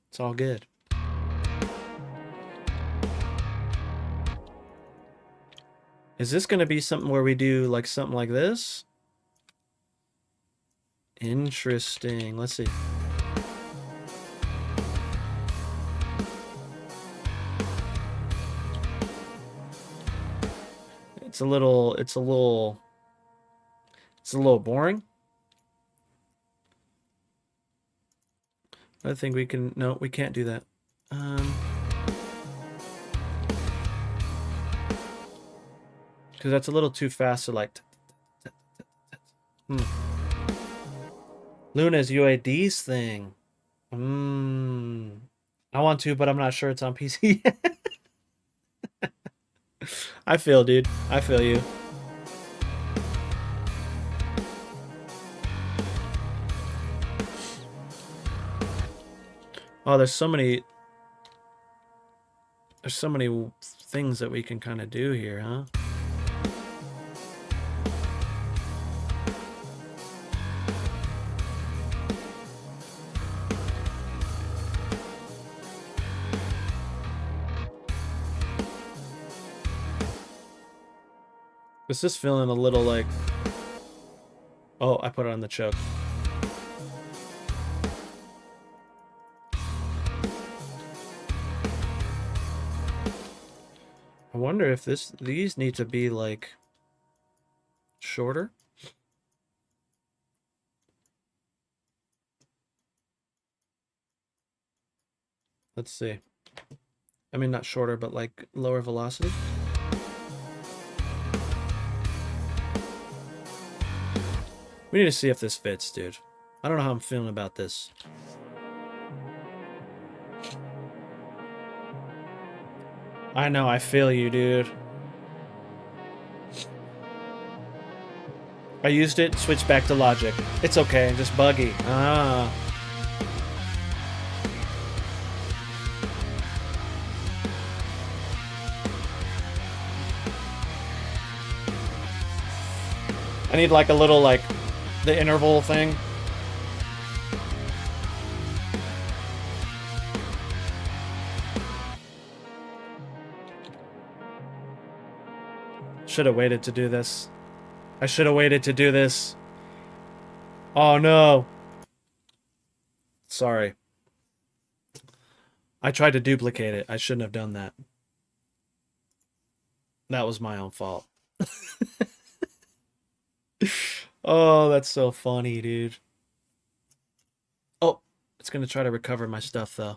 It's all good. Is this going to be something where we do like something like this? Interesting. Let's see. It's a little boring. I think we can, no, we can't do that. Because that's a little too fast to like... Luna's UAD's thing. I want to, but I'm not sure it's on PC. I feel, dude. I feel you. Oh, there's so many things that we can kind of do here, huh? It's just feeling a little like... Oh, I put it on the choke. I wonder if these need to be like shorter. Let's see. I mean, not shorter, but like lower velocity. We need to see if this fits, dude. I don't know how I'm feeling about this. I know, I feel you, dude. I used it, switched back to Logic. It's okay, just buggy. Ah. I need like a little like the interval thing. Should have waited to do this. I should have waited to do this. Oh no. Sorry. I tried to duplicate it. I shouldn't have done that. That was my own fault. Oh, that's so funny, dude. Oh, it's gonna try to recover my stuff though.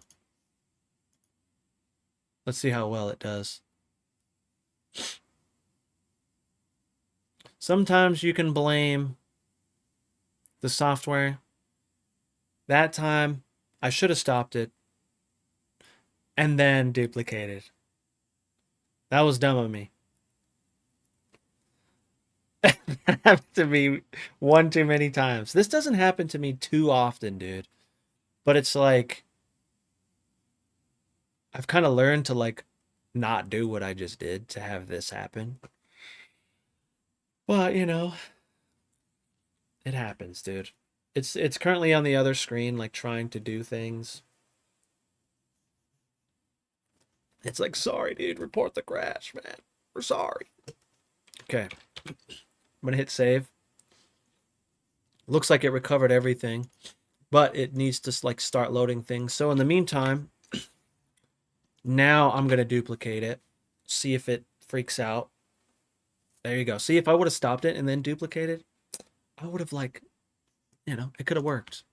Let's see how well it does. Sometimes you can blame the software. That time, I should have stopped it and then duplicated. That was dumb of me. That happened to me one too many times. This doesn't happen to me too often, dude. But it's like I've kind of learned to like not do what I just did to have this happen. But, you know, it happens, dude. It's currently on the other screen like trying to do things. It's like, sorry, dude, report the crash, man. We're sorry. Okay. I'm gonna hit save. Looks like it recovered everything, but it needs to like start loading things. So in the meantime, now I'm gonna duplicate it, see if it freaks out. There you go. See, if I would have stopped it and then duplicated, I would have like, you know, it could have worked.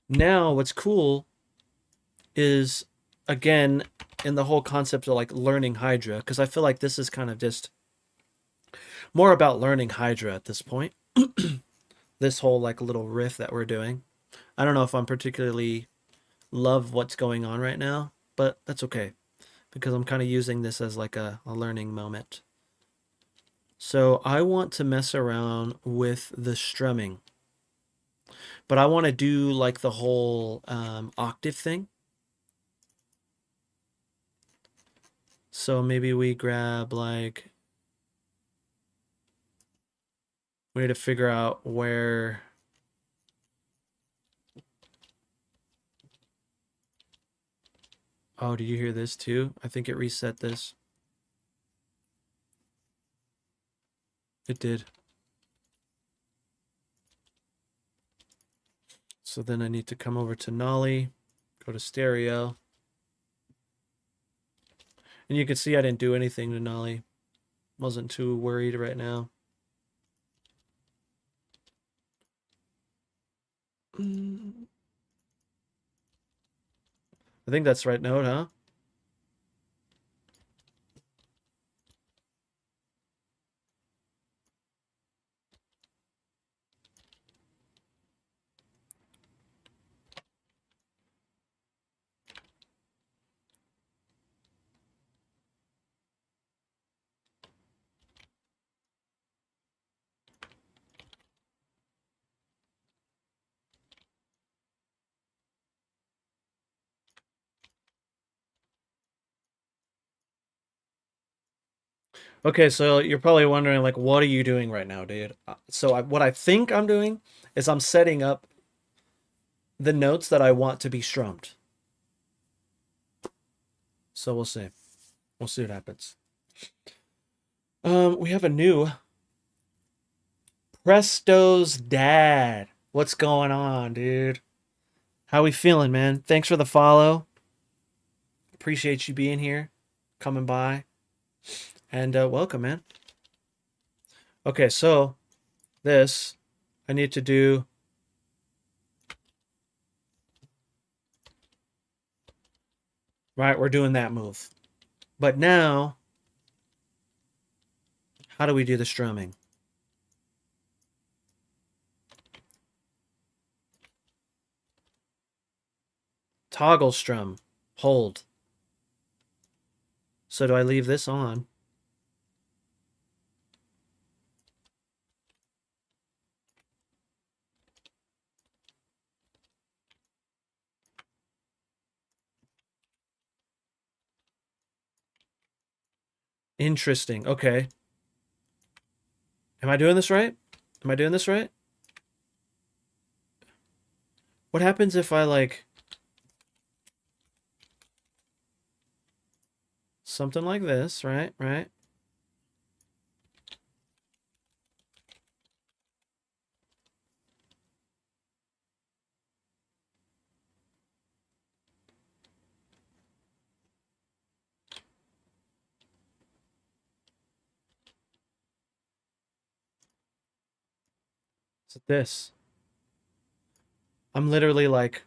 Now what's cool is, again, in the whole concept of like learning Hydra, because I feel like this is kind of just more about learning Hydra at this point. This whole like little riff that we're doing. I don't know if I'm particularly love what's going on right now, but that's okay because I'm kind of using this as like a learning moment. So I want to mess around with the strumming, but I want to do like the whole octave thing. So maybe we grab like, we need to figure out where. Oh, do you hear this too? I think it reset this. It did. So then I need to come over to Nolly, go to stereo. And you can see I didn't do anything to Nolly. Wasn't too worried right now. I think that's the right note, huh? Okay, so you're probably wondering, like, what are you doing right now, dude? So what I think I'm doing is I'm setting up the notes that I want to be strummed. So we'll see. We'll see what happens. We have a new Presto's dad. What's going on, dude? How we feeling, man? Thanks for the follow. Appreciate you being here, coming by, and welcome, man. Okay, so this I need to do. Right, we're doing that move. But now, how do we do the strumming? Toggle strum, hold. So do I leave this on? Interesting. Okay. Am I doing this right? Am I doing this right? What happens if I like something like this, right? Right. So this. I'm literally like,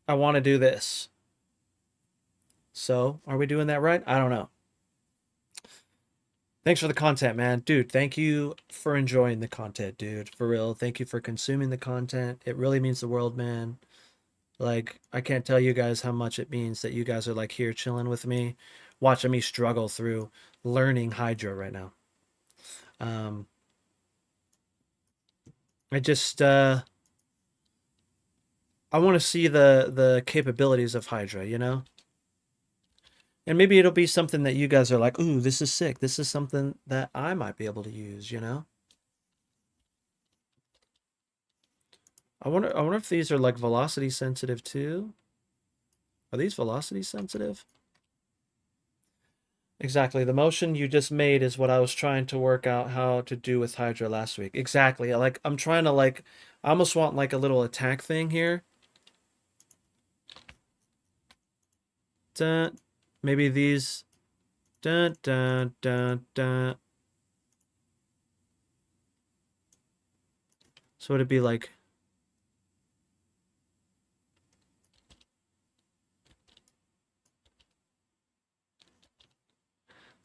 I want to do this. So, are we doing that right? I don't know. Thanks for the content, man. Dude, thank you for enjoying the content, dude. For real. Thank you for consuming the content. It really means the world, man. Like, I can't tell you guys how much it means that you guys are like here chilling with me, watching me struggle through learning Hydra right now. Um, I just I want to see the capabilities of Hydra, you know? And maybe it'll be something that you guys are like, "Ooh, this is sick. This is something that I might be able to use," you know? I wonder if these are like velocity sensitive too. Are these velocity sensitive? Exactly. The motion you just made is what I was trying to work out how to do with Hydra last week. Exactly. Like I'm trying to like I almost want like a little attack thing here. Dun, maybe these dun dun dun dun. So it'd be like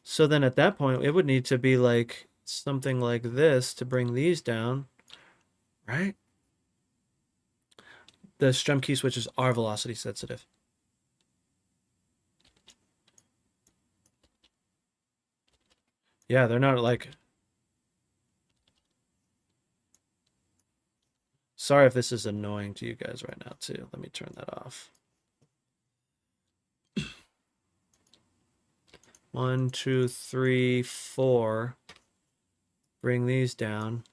so then at that point it would need to be like something like this to bring these down, right? The strum key switches are velocity sensitive. Yeah, they're not like. Sorry if this is annoying to you guys right now, too. Let me turn that off. 1, 2, 3, 4. Bring these down.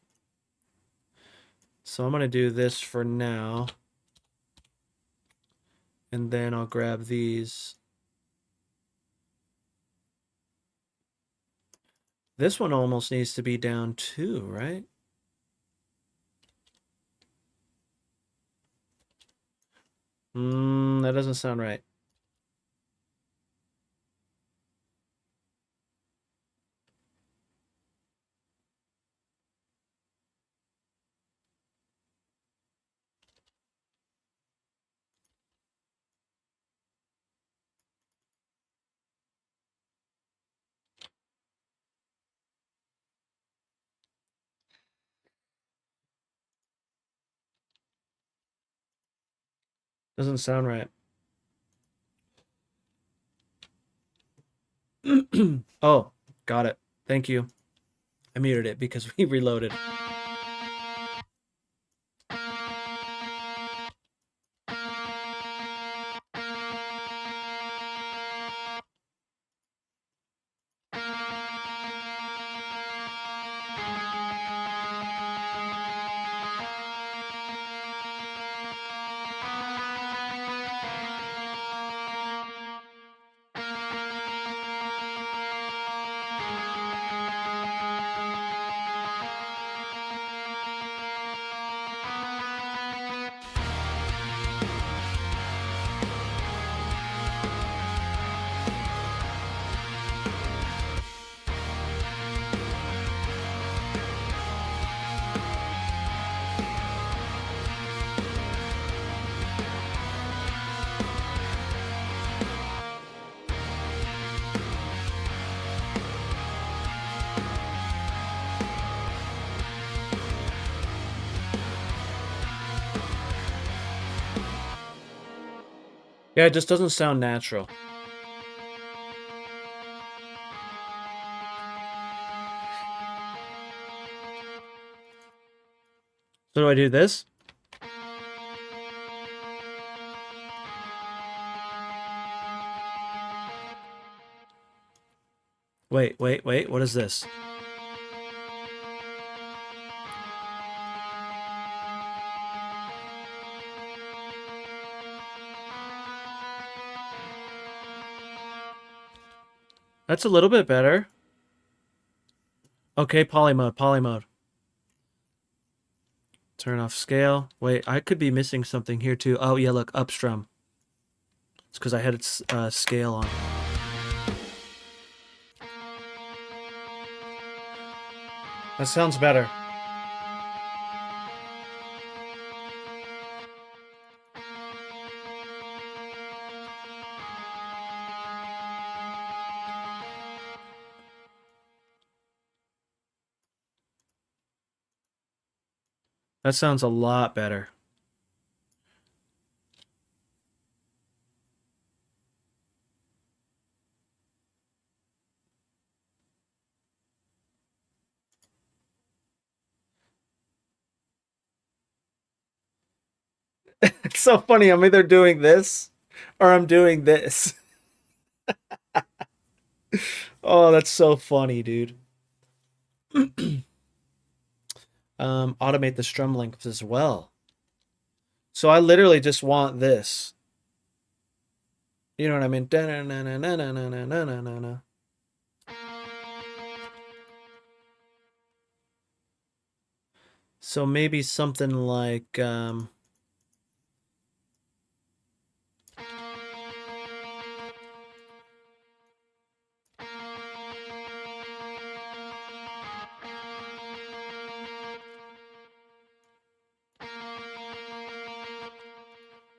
So I'm going to do this for now. And then I'll grab these. This one almost needs to be down too, right? That doesn't sound right. Doesn't sound right. Oh, got it. Thank you. I muted it because we reloaded. Yeah, it just doesn't sound natural. So do I do this? Wait, wait, wait. What is this? That's a little bit better. Okay, poly mode, poly mode. Turn off scale. Wait, I could be missing something here too. Oh yeah, look, upstrum. It's because I had its scale on. That sounds better. That sounds a lot better. It's so funny. I'm either doing this or I'm doing this. Oh, that's so funny, dude. Automate the strum length as well. So I literally just want this. You know what I mean? So maybe something like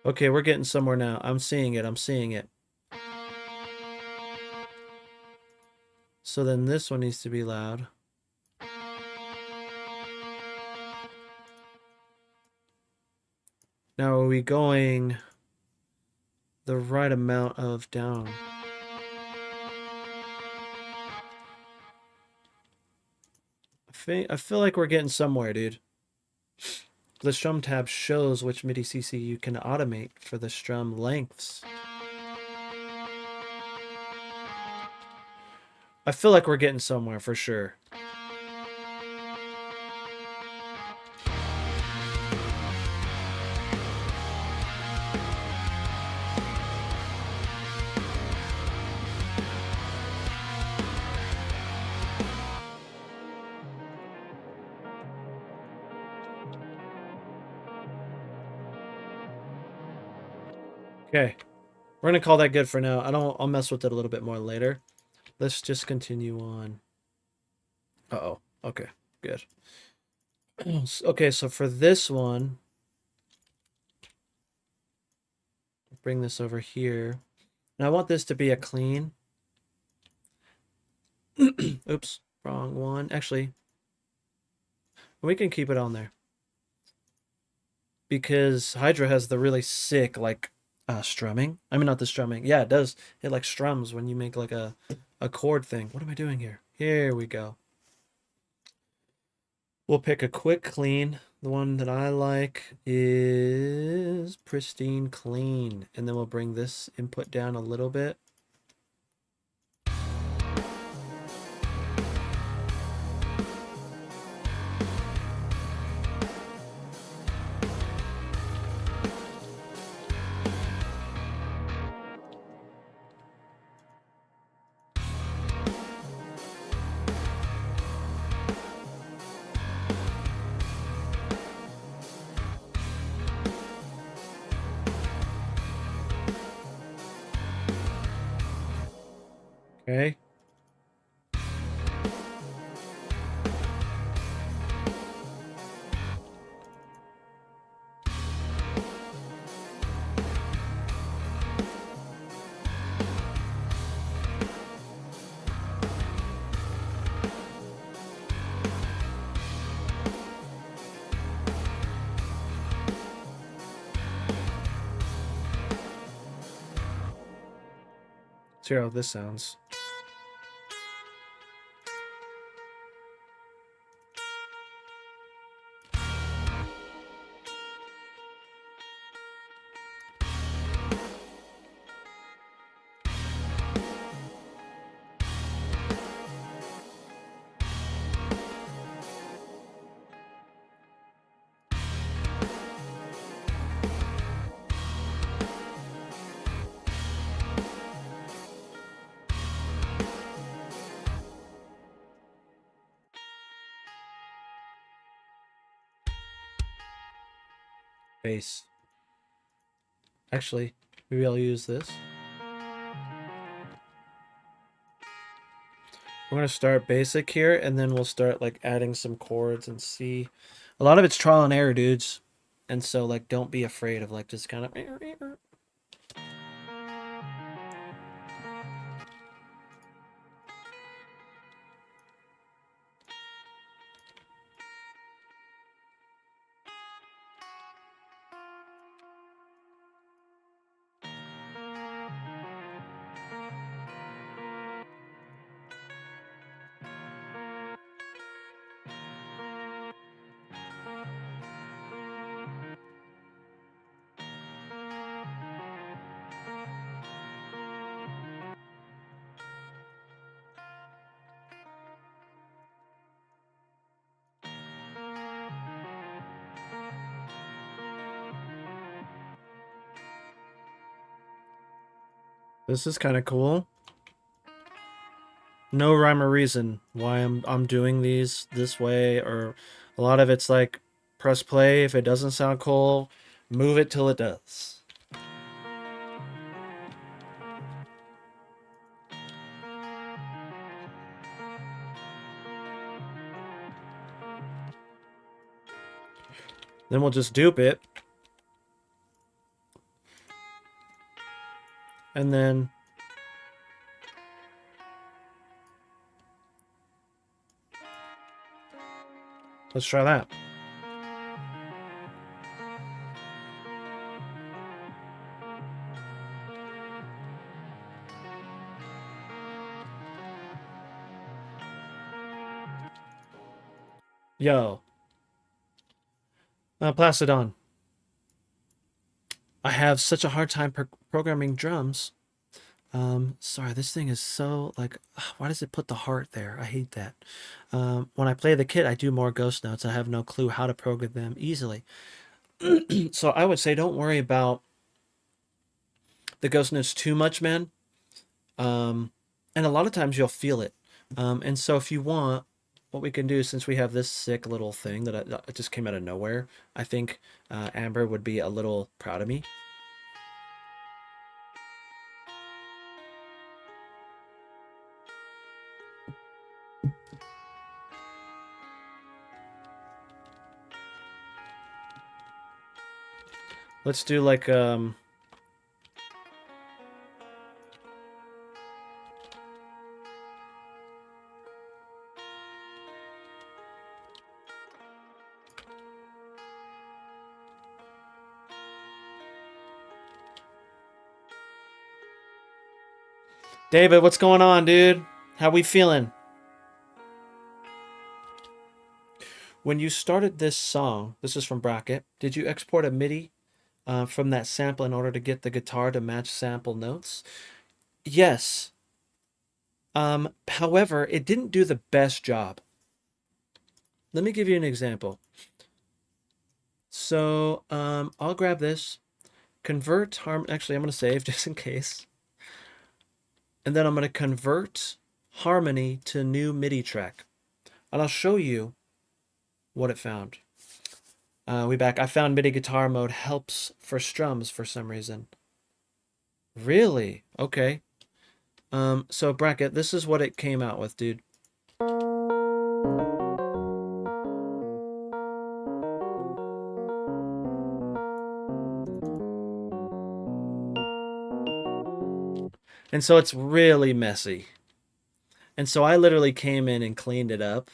okay, we're getting somewhere now. I'm seeing it. I'm seeing it. So then this one needs to be loud. Now are we going the right amount of down? I feel like we're getting somewhere, dude. The strum tab shows which MIDI CC you can automate for the strum lengths. I feel like we're getting somewhere for sure. Okay. We're gonna call that good for now. I'll mess with it a little bit more later. Let's just continue on. Uh-oh. Okay, good. Okay, so for this one, bring this over here. And I want this to be a clean. Oops, wrong one. Actually, we can keep it on there. Because Hydra has the really sick, like, strumming. I mean, not the strumming. Yeah, it does. It, like, strums when you make, like, a chord thing. What am I doing here? Here we go. We'll pick a quick clean. The one that I like is pristine clean. And then we'll bring this input down a little bit. Okay. Let's hear how this sounds. Bass. Actually, maybe I'll use this. We're going to start basic here, and then we'll start, like, adding some chords and see. A lot of it's trial and error, dudes. And so, like, don't be afraid of, like, just kind of... This is kind of cool. No rhyme or reason why I'm doing these this way, or a lot of it's like press play if it doesn't sound cool, move it till it does. Then we'll just dupe it. And then let's try that. Yo, Placidon. I have such a hard time programming drums. Sorry, this thing is so like, why does it put the heart there? I hate that. When I play the kit, I do more ghost notes. I have no clue how to program them easily. So I would say don't worry about the ghost notes too much, man. And a lot of times you'll feel it. And so if you want, what we can do, since we have this sick little thing that just came out of nowhere, I think Amber would be a little proud of me. Let's do like David, what's going on, dude? How we feeling? When you started this song, this is from Bracket, did you export a MIDI from that sample in order to get the guitar to match sample notes? Yes. However, it didn't do the best job. Let me give you an example. So, I'll grab this, convert actually, I'm going to save just in case. And then I'm going to convert harmony to new MIDI track. And I'll show you what it found. We back. I found MIDI guitar mode helps for strums for some reason. Really? Okay. So Bracket, this is what it came out with, dude. And so it's really messy. And so I literally came in and cleaned it up.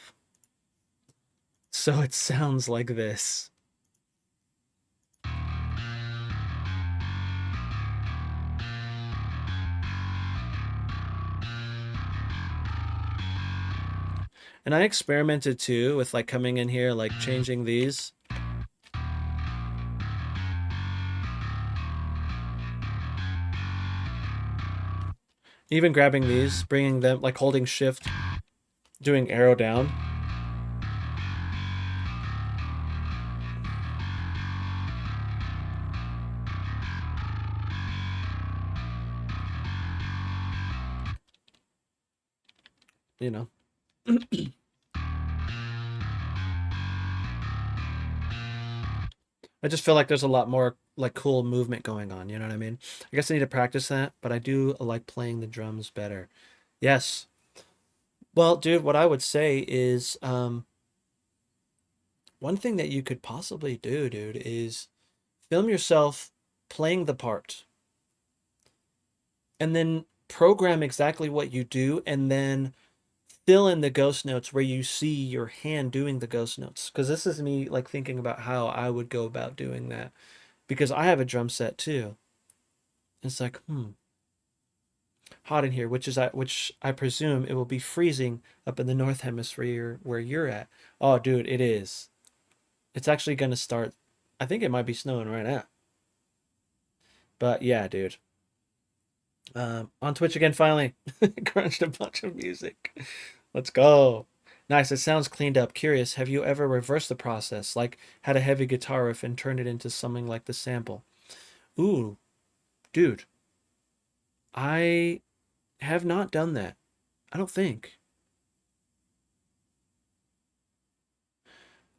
So it sounds like this. And I experimented too with like coming in here, like changing these. Even grabbing these, bringing them, like holding shift, doing arrow down. You know. I just feel like there's a lot more like cool movement going on, you know what I mean? I guess I need to practice that, but I do like playing the drums better. Yes. Well, dude, what I would say is one thing that you could possibly do, dude, is film yourself playing the part and then program exactly what you do and then fill in the ghost notes where you see your hand doing the ghost notes. Because this is me like thinking about how I would go about doing that. Because I have a drum set too. It's like, hot in here, which I presume it will be freezing up in the north hemisphere where you're at. Oh, dude, it is. It's actually gonna start. I think it might be snowing right now. But yeah, dude. On Twitch again finally. Crunched a bunch of music. Let's go. Nice. It sounds cleaned up. Curious, have you ever reversed the process, like had a heavy guitar riff and turned it into something like the sample? Ooh, dude. I have not done that. I don't think.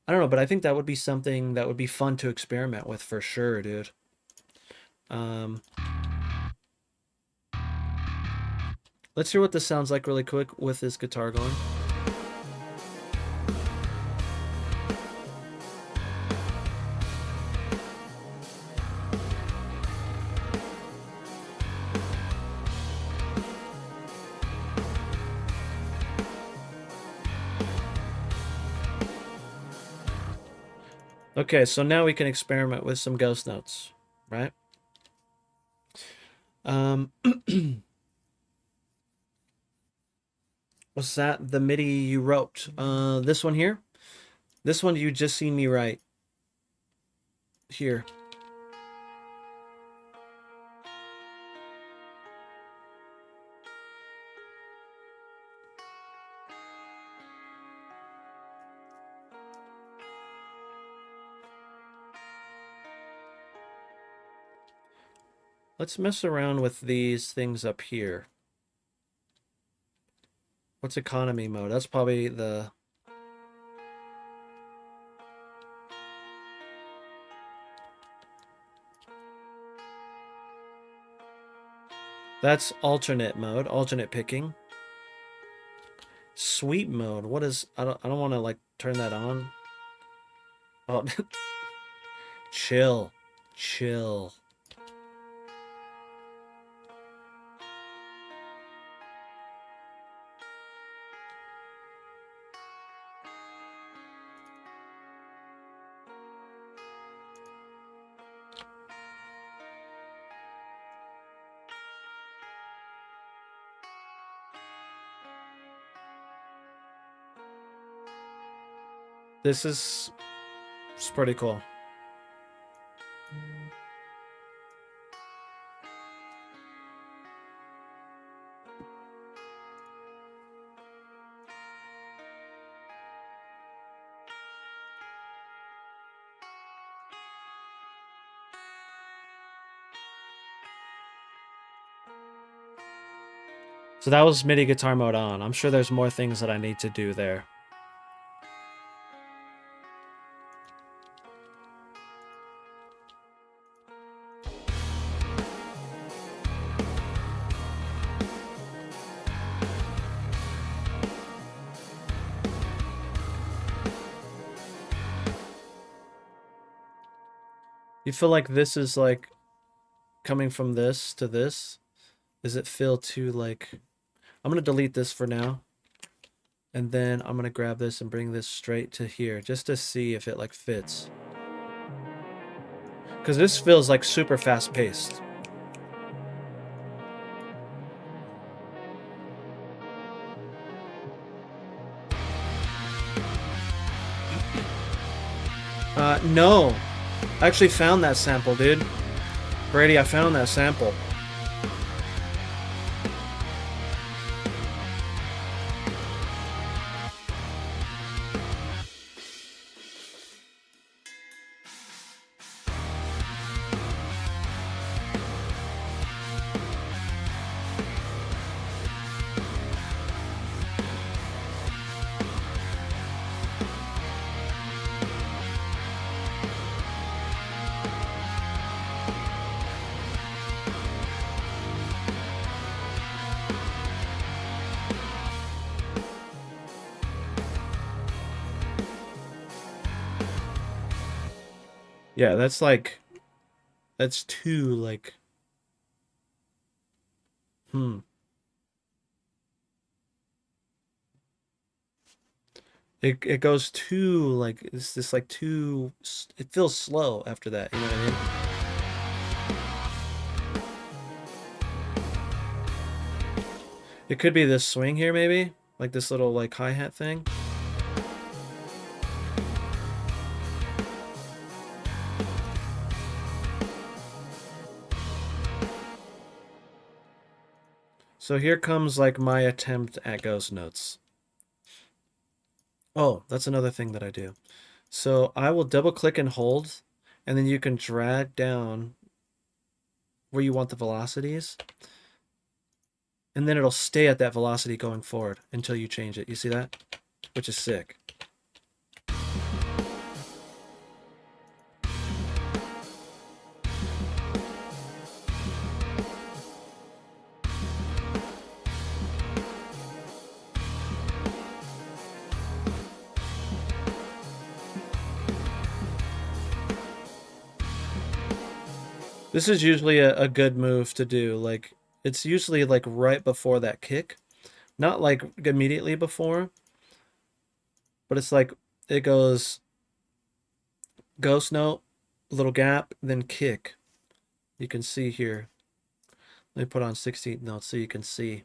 I don't know, but I think that would be something that would be fun to experiment with for sure, dude. Um, let's hear what this sounds like really quick with this guitar going. Okay, so now we can experiment with some ghost notes, right? Was that the MIDI you wrote? This one here? This one you just seen me write. Here. Let's mess around with these things up here. What's economy mode? That's probably the... That's alternate mode, alternate picking. Sweep mode. What is... I don't want to, like, turn that on. Oh, chill. Chill. This is... It's pretty cool. So that was MIDI guitar mode on. I'm sure there's more things that I need to do there. You feel like this is like coming from this to this? Does it feel too like... I'm going to delete this for now. And then I'm going to grab this and bring this straight to here just to see if it like fits. Because this feels like super fast paced. No. I actually found that sample, dude. Brady, I found that sample. Yeah, that's like... That's too like... It goes too like... It's just like too... It feels slow after that, you know what I mean? It could be this swing here, maybe? Like this little like hi-hat thing. So here comes like my attempt at ghost notes. Oh, that's another thing that I do. So I will double click and hold, and then you can drag down where you want the velocities. And then it'll stay at that velocity going forward until you change it. You see that? Which is sick. This is usually a good move to do. Like, it's usually like right before that kick. Not like immediately before, but it's like it goes ghost note, little gap, then kick. You can see here. Let me put on 16th notes so you can see.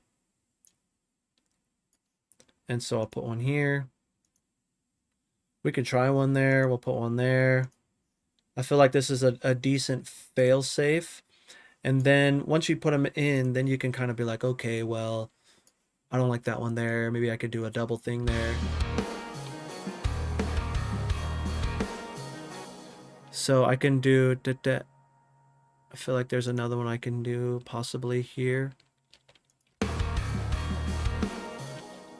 And so I'll put one here. We can try one there. We'll put one there. I feel like this is a decent fail safe. And then once you put them in, then you can kind of be like, okay, well, I don't like that one there. Maybe I could do a double thing there. So I can do, I feel like there's another one I can do possibly here.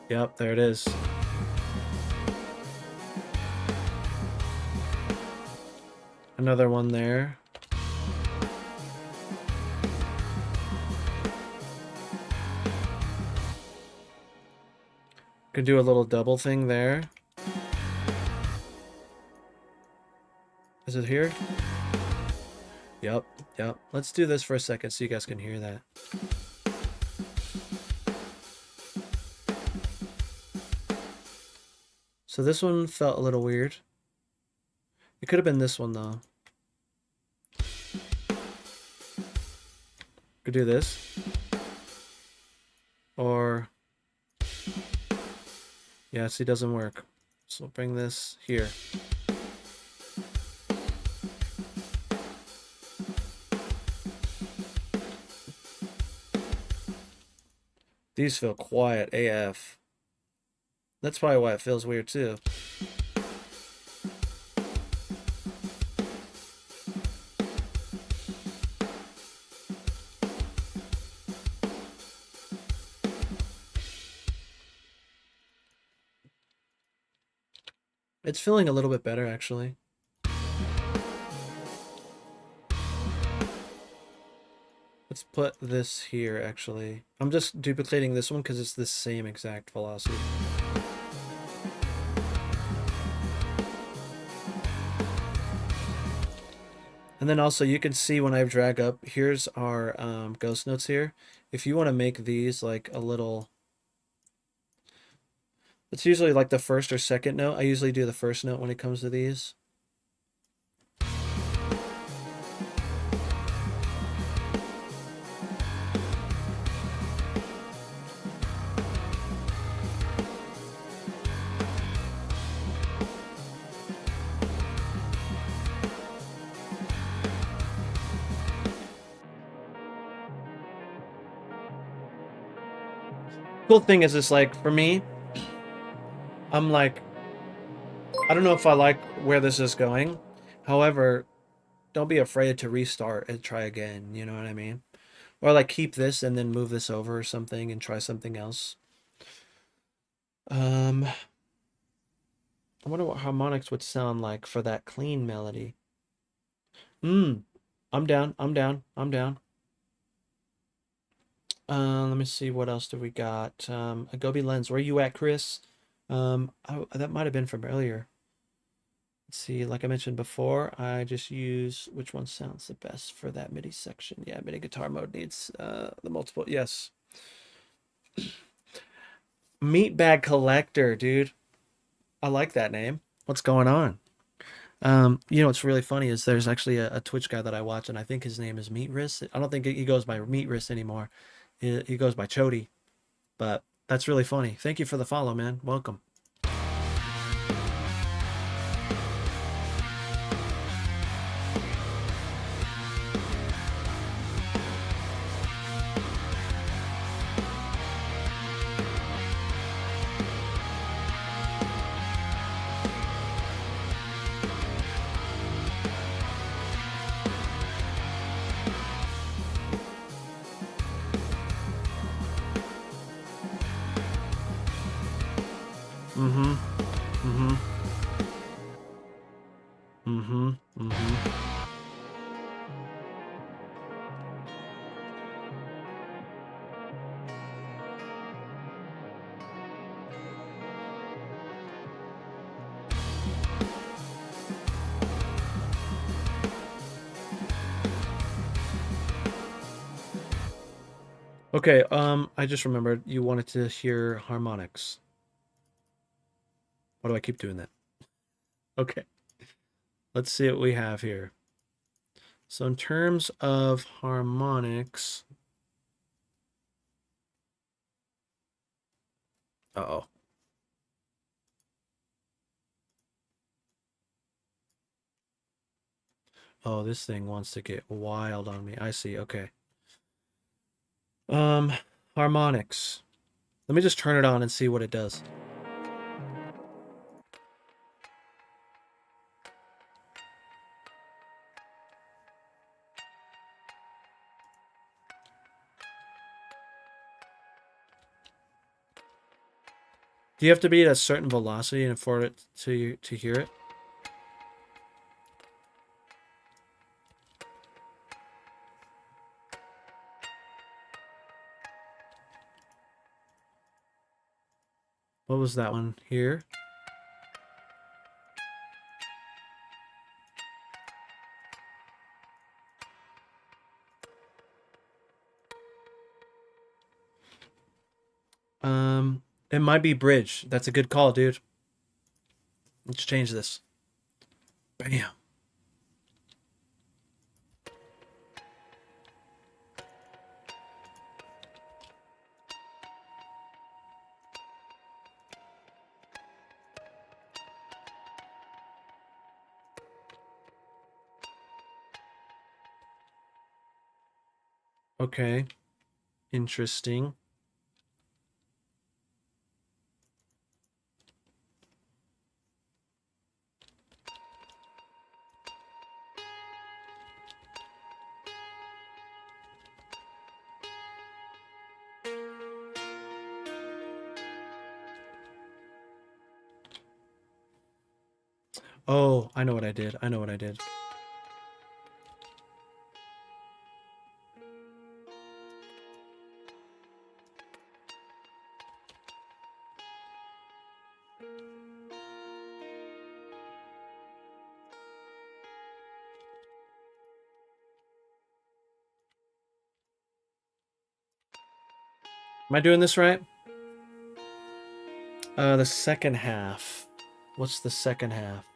Yep, there it is. Another one there. Could do a little double thing there. Is it here? Yep, yep. Let's do this for a second so you guys can hear that. So this one felt a little weird. It could have been this one though. Could do this. Or yeah, see, it doesn't work. So we'll bring this here. These feel quiet AF. That's probably why it feels weird too. It's feeling a little bit better, actually. Let's put this here, actually. I'm just duplicating this one because it's the same exact velocity. And then also you can see when I drag up, here's our ghost notes here. If you want to make these like a little... It's usually like the first or second note. I usually do the first note when it comes to these. Cool thing is, it's like, for me, I'm like, I don't know if I like where this is going. However, don't be afraid to restart and try again. You know what I mean? Or like keep this and then move this over or something and try something else. I wonder what harmonics would sound like for that clean melody. I'm down. I'm down. I'm down. Let me see, what else do we got? Adobe Lens. Where you at, Chris? That might have been from earlier. Let's see, like I mentioned before, I just use which one sounds the best for that MIDI section. Yeah, MIDI guitar mode needs the multiple. Yes. Meat Bag Collector, dude. I like that name. What's going on? You know what's really funny is there's actually a Twitch guy that I watch, and I think his name is Meat Wrist. I don't think he goes by Meat Wrist anymore. He goes by Chody. But that's really funny. Thank you for the follow, man. Welcome. Mm-hmm. Mm-hmm. Mm-hmm. Mm-hmm. Okay, I just remembered you wanted to hear harmonics. Why do I keep doing that? Okay, let's see what we have here. So in terms of harmonics, uh-oh. Oh, this thing wants to get wild on me. I see. Okay. Um, harmonics. Let me just turn it on and see what it does. Do you have to be at a certain velocity for it to hear it? What was that one here? It might be bridge. That's a good call, dude. Let's change this. Bam. Okay. Interesting. Oh, I know what I did. I know what I did. Am I doing this right? The second half. What's the second half?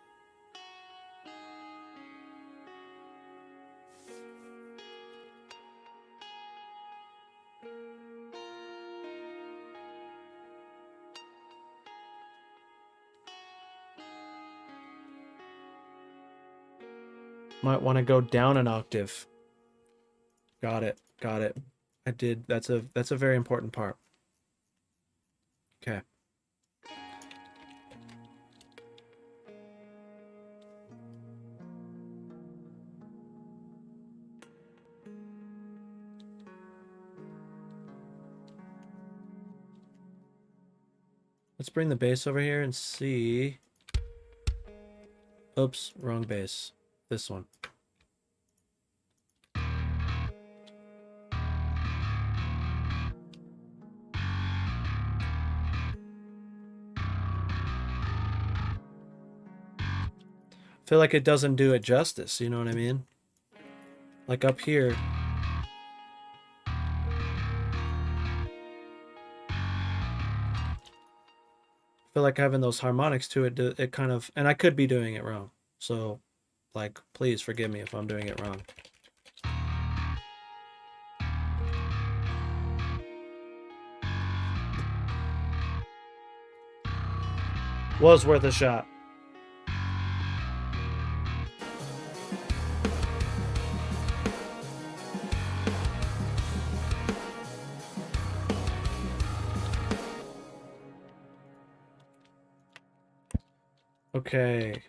Might want to go down an octave. Got it. Got it. I did. That's a very important part. Okay. Let's bring the bass over here and see. Oops, wrong bass. This one. I feel like it doesn't do it justice, you know what I mean? Like up here. I feel like having those harmonics to it, it kind of, and I could be doing it wrong. So, like, please forgive me if I'm doing it wrong. Was worth a shot. Okay.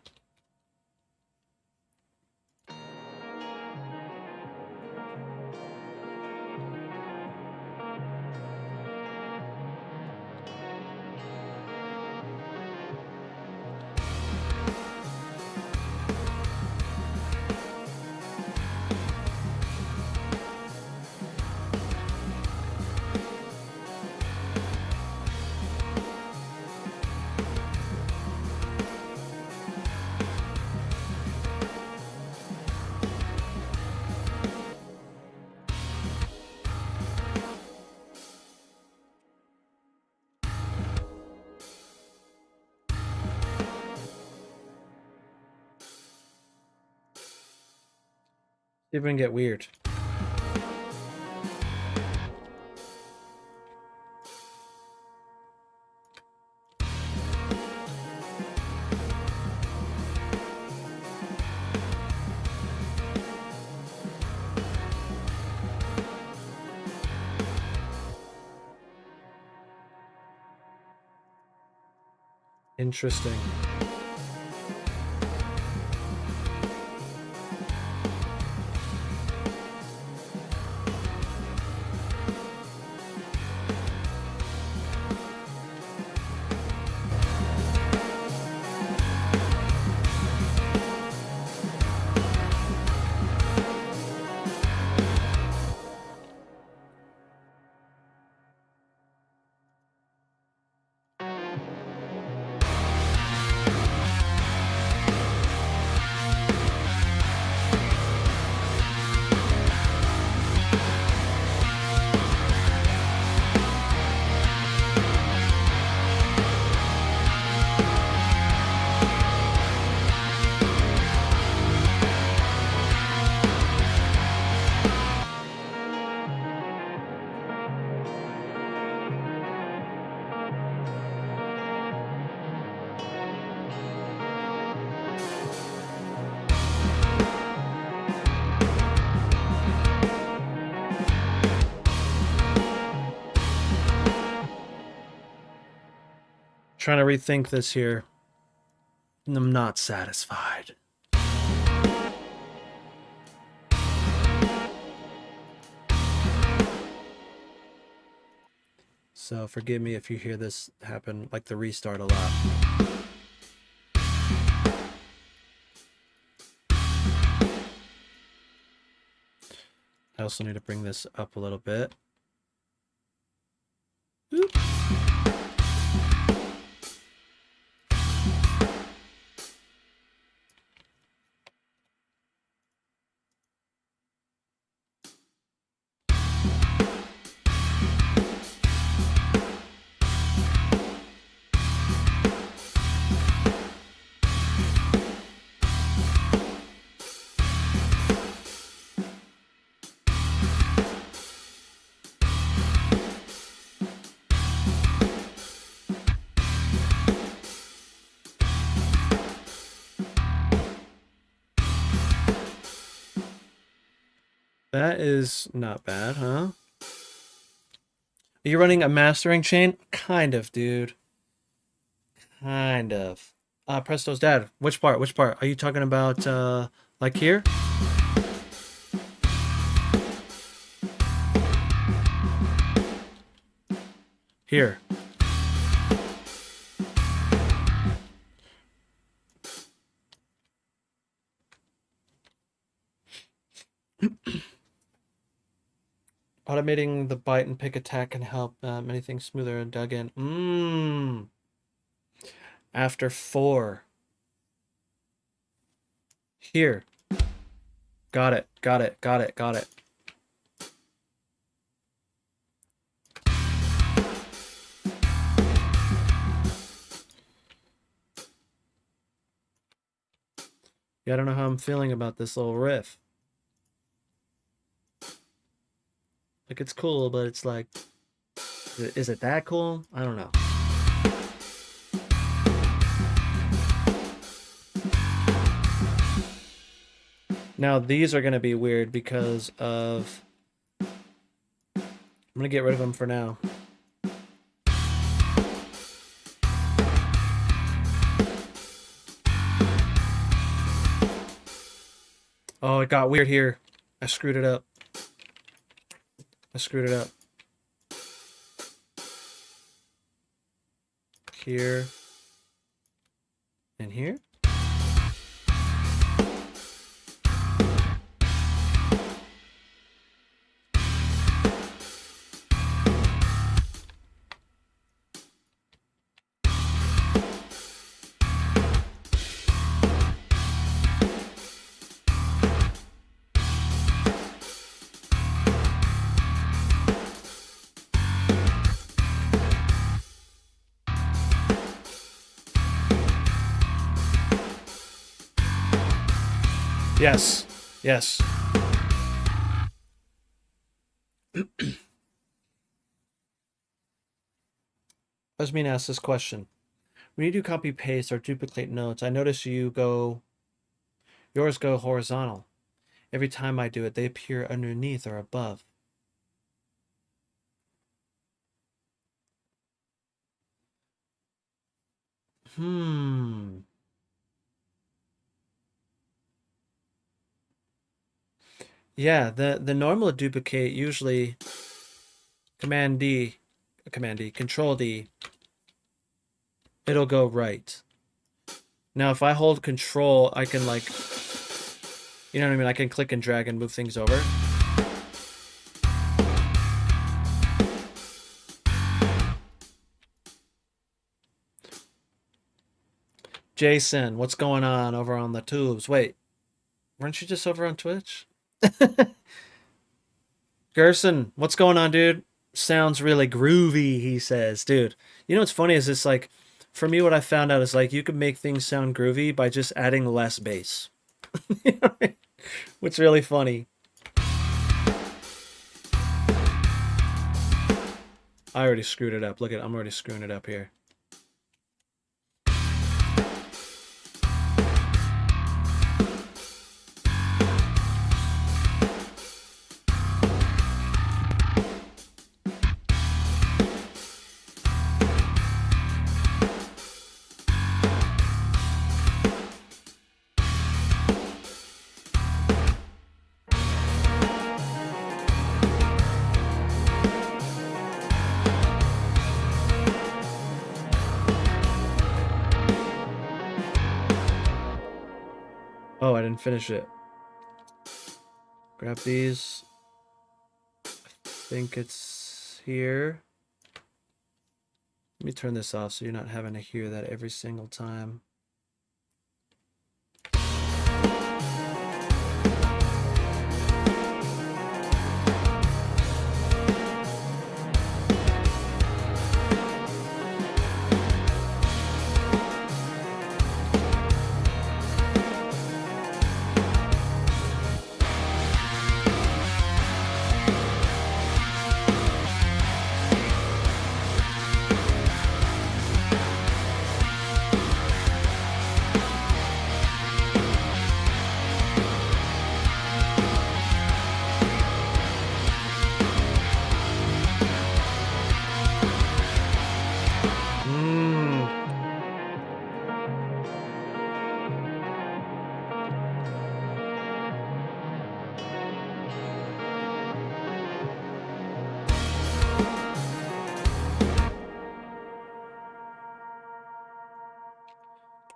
Even get weird. Interesting. Trying to rethink this here. I'm not satisfied. So forgive me if you hear this happen, like the restart a lot. I also need to bring this up a little bit. Oop. That is not bad, huh? Are you running a mastering chain? Kind of, dude. Kind of. Presto's dad. Which part? Which part? Are you talking about, like here? Here. Automating the bite and pick attack can help many things smoother and dug in. After 4. Here. Got it. Got it. Got it. Got it. Yeah, I don't know how I'm feeling about this little riff. Like, it's cool, but it's like, is it that cool? I don't know. Now, these are going to be weird because of... I'm going to get rid of them for now. Oh, it got weird here. I screwed it up. Here. And here. Yes. Yes. I just mean to ask this question. When you do copy paste or duplicate notes, I notice yours go horizontal. Every time I do it, they appear underneath or above. Hmm. Yeah, the normal duplicate usually Command D, Control D, it'll go right. Now if I hold Control, I can like, you know what I mean? I can click and drag and move things over. Jason, what's going on over on the tubes? Wait, weren't you just over on Twitch? Gerson, what's going on, dude? Sounds really groovy, he says. Dude, you know what's funny is it's like, for me, what I found out is like you can make things sound groovy by just adding less bass. You know what I mean? What's really funny. I already screwed it up. Look at I'm already screwing it up here. Oh, I didn't finish it. Grab these. I think it's here. Let me turn this off so you're not having to hear that every single time.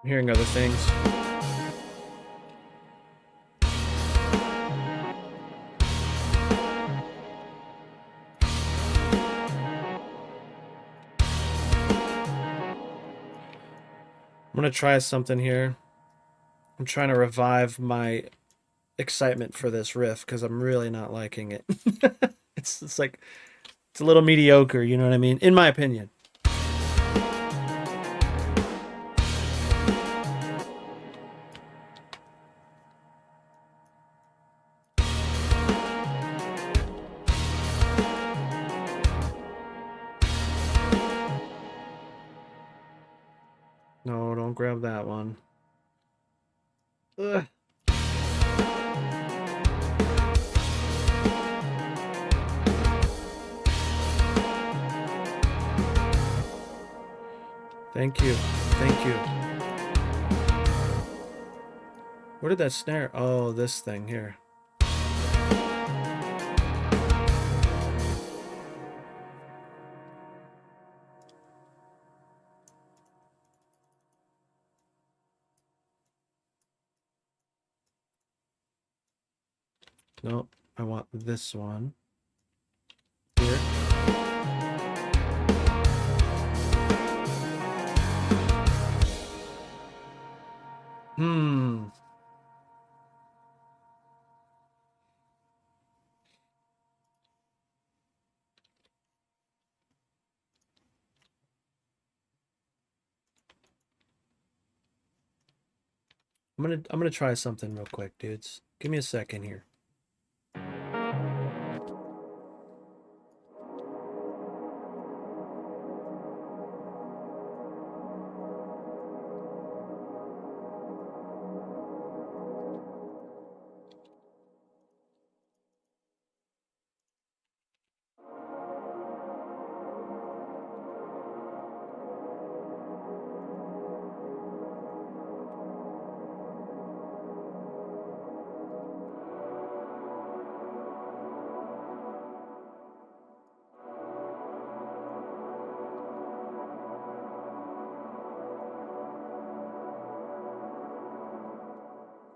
I'm hearing other things. I'm gonna try something here. I'm trying to revive my excitement for this riff because I'm really not liking it. It's like it's a little mediocre, you know what I mean? In my opinion. No, don't grab that one. Ugh. Thank you. Thank you. Where did that snare? Oh, this thing here. Nope. I want this one. Here. Hmm. I'm gonna try something real quick, dudes. Give me a second here.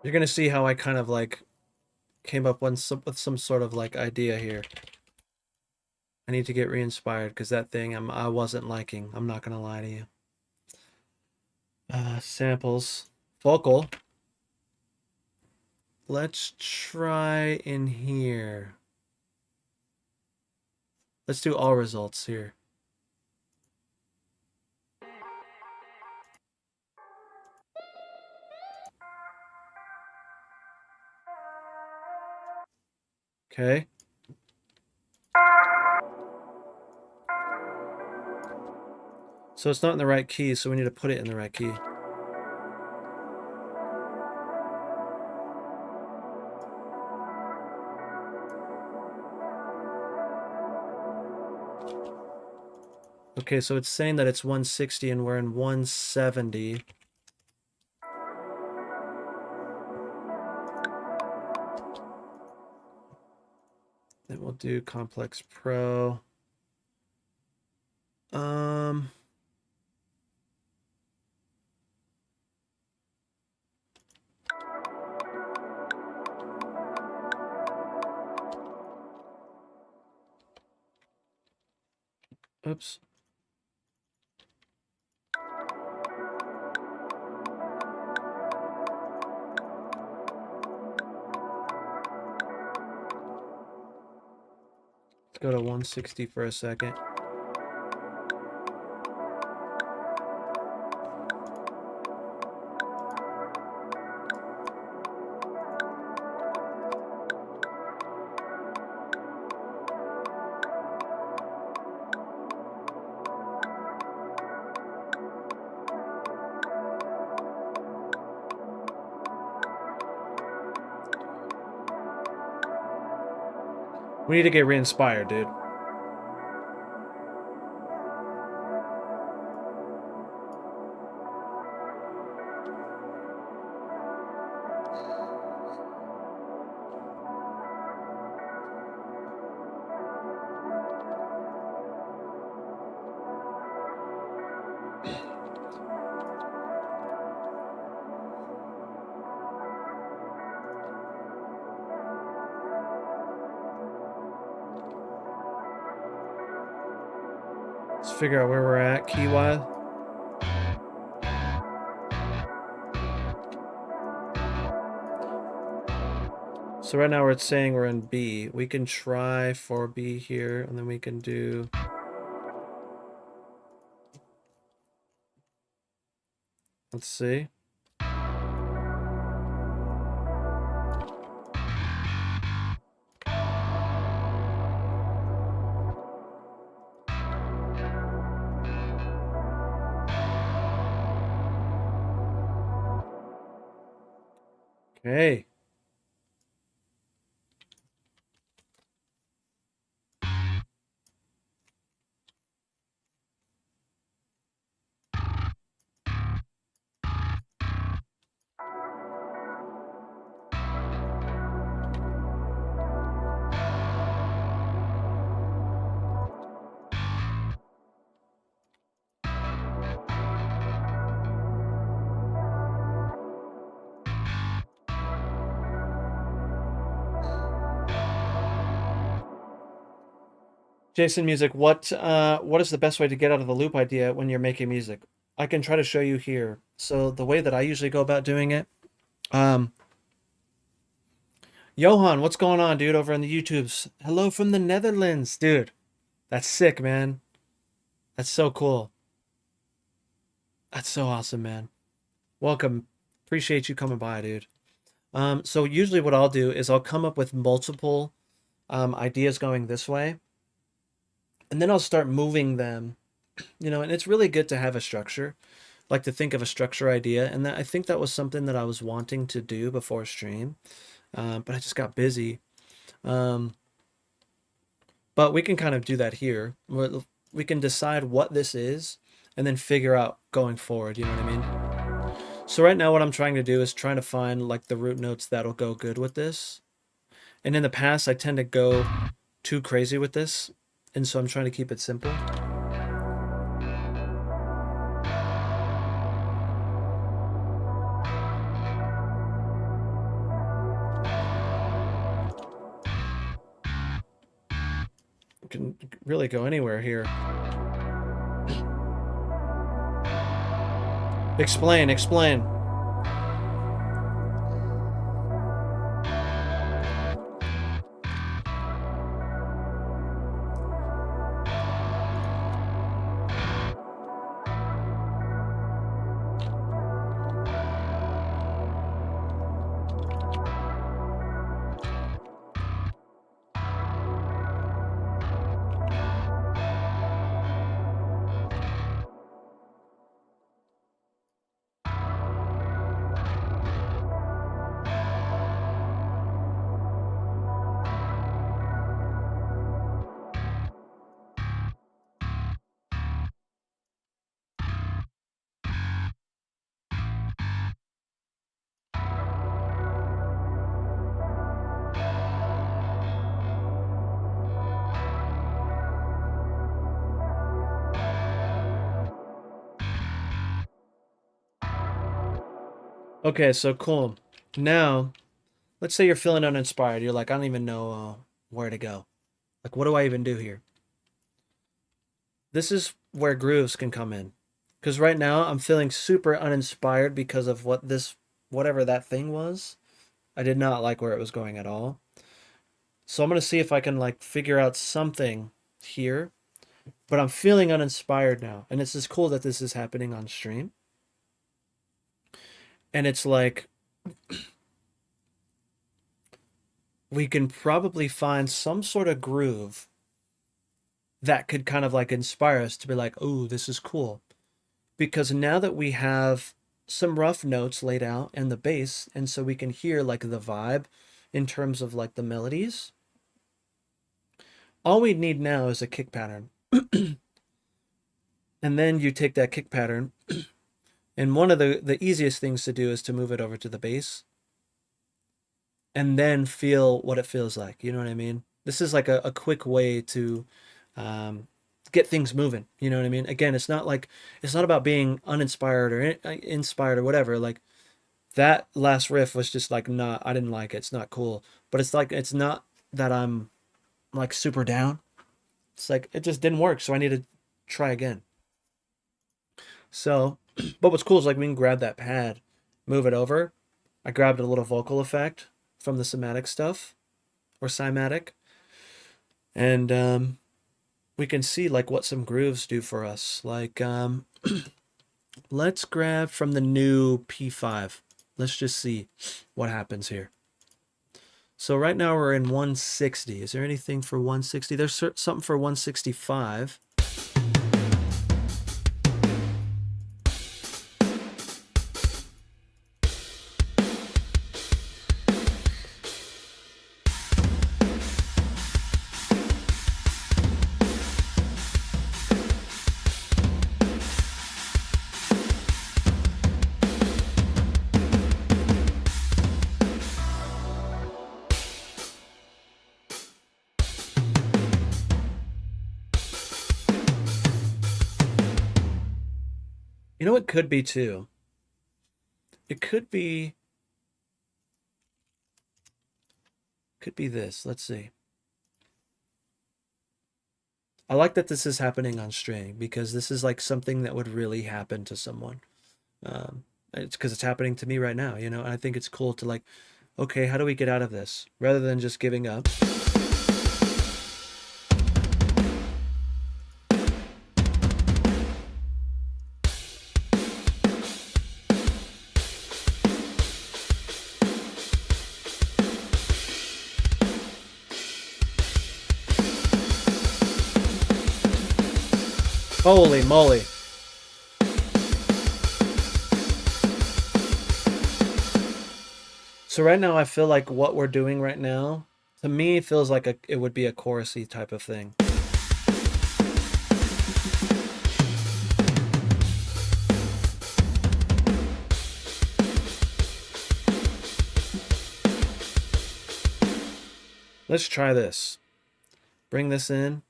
You're gonna see how I kind of like came up with some sort of like idea here. I need to get re-inspired because that thing I wasn't liking. I'm not gonna lie to you. Samples, vocal. Let's try in here. Let's do all results here. Okay. So it's not in the right key, so we need to put it in the right key. Okay, so it's saying that it's 160 and we're in 170. Then we'll do Complex Pro. Oops. Let's go to 160 for a second. We need to get re-inspired, dude. Let's figure out where we're at key-wise. So right now it's saying we're in B. We can try for B here, and then we can do... Let's see. Okay. Jason Music, what is the best way to get out of the loop idea when you're making music? I can try to show you here. So the way that I usually go about doing it, Johan, what's going on, dude, over on the YouTubes? Hello from the Netherlands, dude. That's sick, man. That's so cool. That's so awesome, man. Welcome. Appreciate you coming by, dude. So usually what I'll do is I'll come up with multiple ideas going this way, and then I'll start moving them, and it's really good to have a structure, like to think of a structure idea. And I think that was something that I was wanting to do before stream, but I just got busy. But we can kind of do that here. We can decide what this is and then figure out going forward, you know what I mean? So right now what I'm trying to do is trying to find like the root notes that'll go good with this. And in the past, I tend to go too crazy with this. And so I'm trying to keep it simple. really go anywhere here. Explain, explain. Okay, so cool. Now, let's say you're feeling uninspired. You're like, I don't even know where to go. Like, what do I even do here? This is where grooves can come in. Because right now I'm feeling super uninspired because of whatever that thing was. I did not like where it was going at all. So I'm going to see if I can like figure out something here. But I'm feeling uninspired now. And it's just cool that this is happening on stream. And it's like, we can probably find some sort of groove that could kind of like inspire us to be like, oh, this is cool. Because now that we have some rough notes laid out and the bass, and so we can hear like the vibe in terms of like the melodies, all we need now is a kick pattern. And then you take that kick pattern, and one of the easiest things to do is to move it over to the bass and then feel what it feels like. You know what I mean? This is like a quick way to get things moving. You know what I mean? Again, it's not about being uninspired or inspired or whatever. Like that last riff was just like, not, I didn't like it. It's not cool. But it's like, it's not that I'm like super down. It's like, it just didn't work. So I need to try again. So, but what's cool is like we can grab that pad, move it over. I grabbed a little vocal effect from the somatic stuff or cymatic. And we can see like what some grooves do for us. Like, let's grab from the new P5. Let's just see what happens here. So right now we're in 160. Is there anything for 160? There's something for 165. You know what could be too? It could be this. Let's see. I like that this is happening on string because this is like something that would really happen to someone. It's because it's happening to me right now, you know, and I think it's cool to like, okay, how do we get out of this? Rather than just giving up. Holy moly. So right now I feel like what we're doing right now, to me, feels like it would be a chorusy type of thing. Let's try this. Bring this in.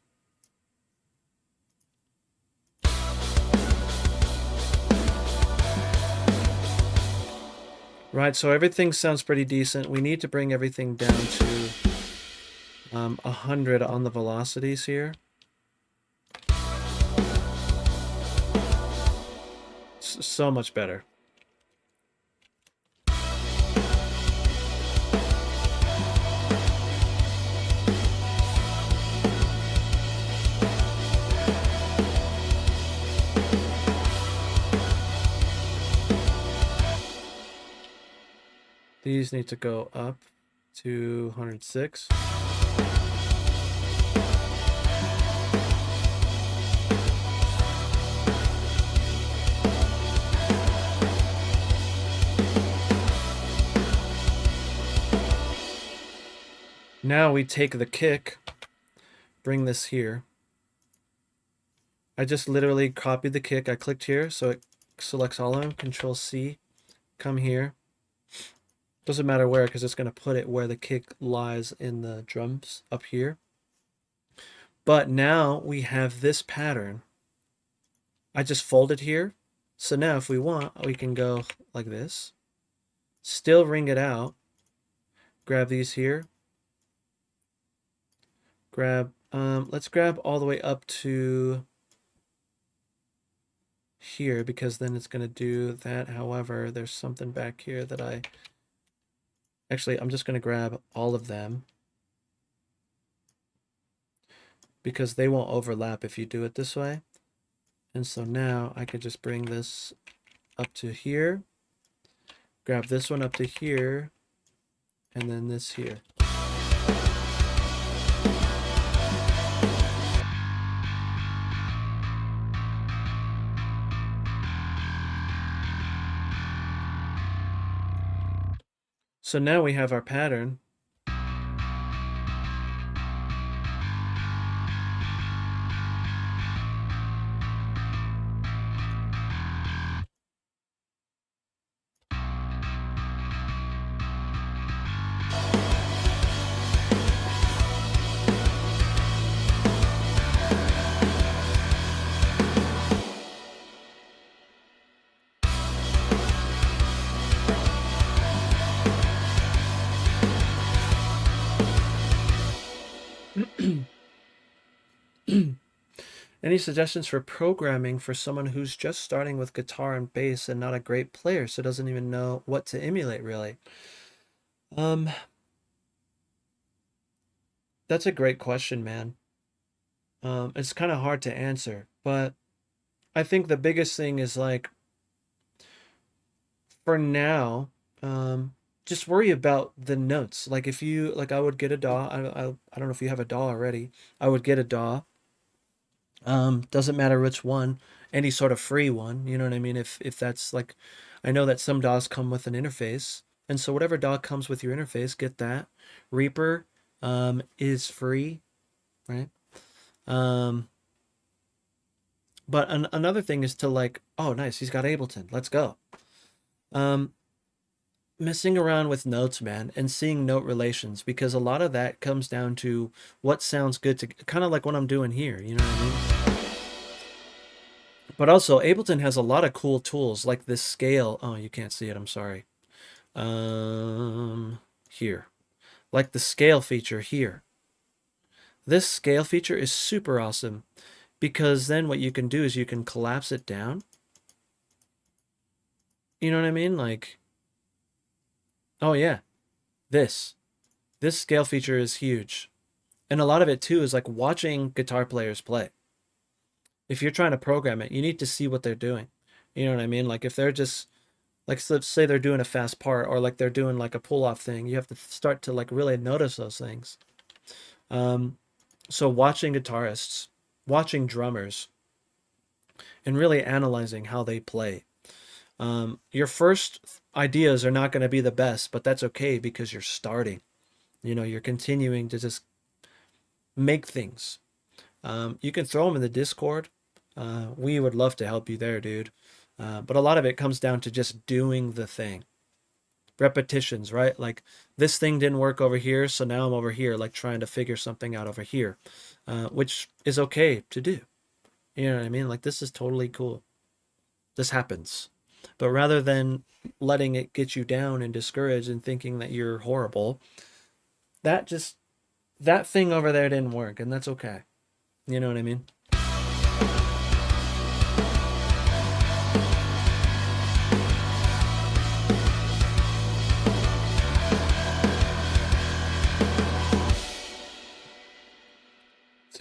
Right, so everything sounds pretty decent. We need to bring everything down to 100 on the velocities here. So much better. These need to go up to 106. Now we take the kick, bring this here. I just literally copied the kick. I clicked here, so it selects all of them. Control C, come here. Doesn't matter where, because it's going to put it where the kick lies in the drums, up here. But now we have this pattern. I just fold it here. So now if we want, we can go like this. Still ring it out. Grab these here. Grab, let's grab all the way up to here, because then it's going to do that. However, there's something back here that actually, I'm just going to grab all of them, because they won't overlap if you do it this way. And so now I could just bring this up to here, grab this one up to here, and then this here. So now we have our pattern. Any suggestions for programming for someone who's just starting with guitar and bass and not a great player, so doesn't even know what to emulate really? That's a great question, man. It's kind of hard to answer, but I think the biggest thing is like, for now, just worry about the notes. Like if you, like I would get a DAW. I don't know if you have a DAW already. I would get a DAW. Doesn't matter which one, any sort of free one, you know what I mean? If that's like, I know that some DAWs come with an interface, and so whatever DAW comes with your interface, get that. Reaper is free, right? But another thing is to like, oh nice, he's got Ableton, let's go. Messing around with notes, man, and seeing note relations, because a lot of that comes down to what sounds good to, kind of like what I'm doing here, you know what I mean? But also Ableton has a lot of cool tools like this scale. Oh, you can't see it, I'm sorry. Here, like the scale feature here. This scale feature is super awesome, because then what you can do is you can collapse it down. You know what I mean? Like, oh yeah, this scale feature is huge. And a lot of it too is like watching guitar players play. If you're trying to program it, you need to see what they're doing. You know what I mean? Like if they're just, like let's say they're doing a fast part, or like they're doing like a pull-off thing, you have to start to like really notice those things. So watching guitarists, watching drummers, and really analyzing how they play. Your first ideas are not going to be the best, but that's okay, because you're starting. You know, you're continuing to just make things. You can throw them in the Discord. We would love to help you there, dude. But a lot of it comes down to just doing the thing. Repetitions, right? Like this thing didn't work over here, so now I'm over here, like trying to figure something out over here, which is okay to do. You know what I mean? Like this is totally cool. This happens. But rather than letting it get you down and discouraged and thinking that you're horrible, that thing over there didn't work, and that's okay. You know what I mean?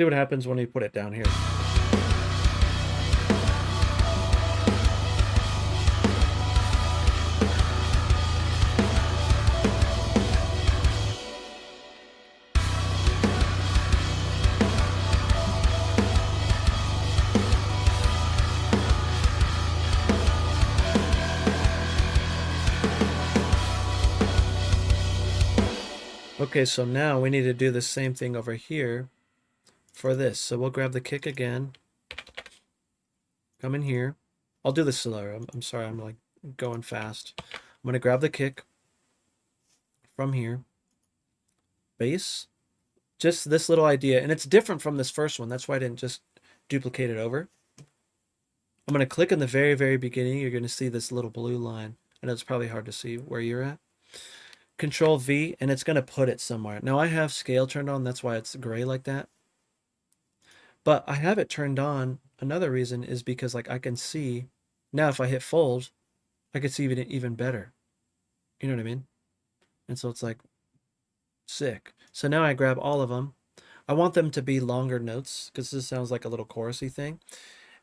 See what happens when we put it down here. Okay, so now we need to do the same thing over here for this. So we'll grab the kick again. Come in here. I'll do this slower. I'm sorry, I'm like going fast. I'm going to grab the kick from here. Bass. Just this little idea. And it's different from this first one. That's why I didn't just duplicate it over. I'm going to click in the very, very beginning. You're going to see this little blue line. I know it's probably hard to see where you're at. Control V, and it's going to put it somewhere. Now I have scale turned on. That's why it's gray like that. But I have it turned on. Another reason is because like I can see now if I hit fold, I can see it even better. You know what I mean? And so it's like sick. So now I grab all of them. I want them to be longer notes because this sounds like a little chorusy thing.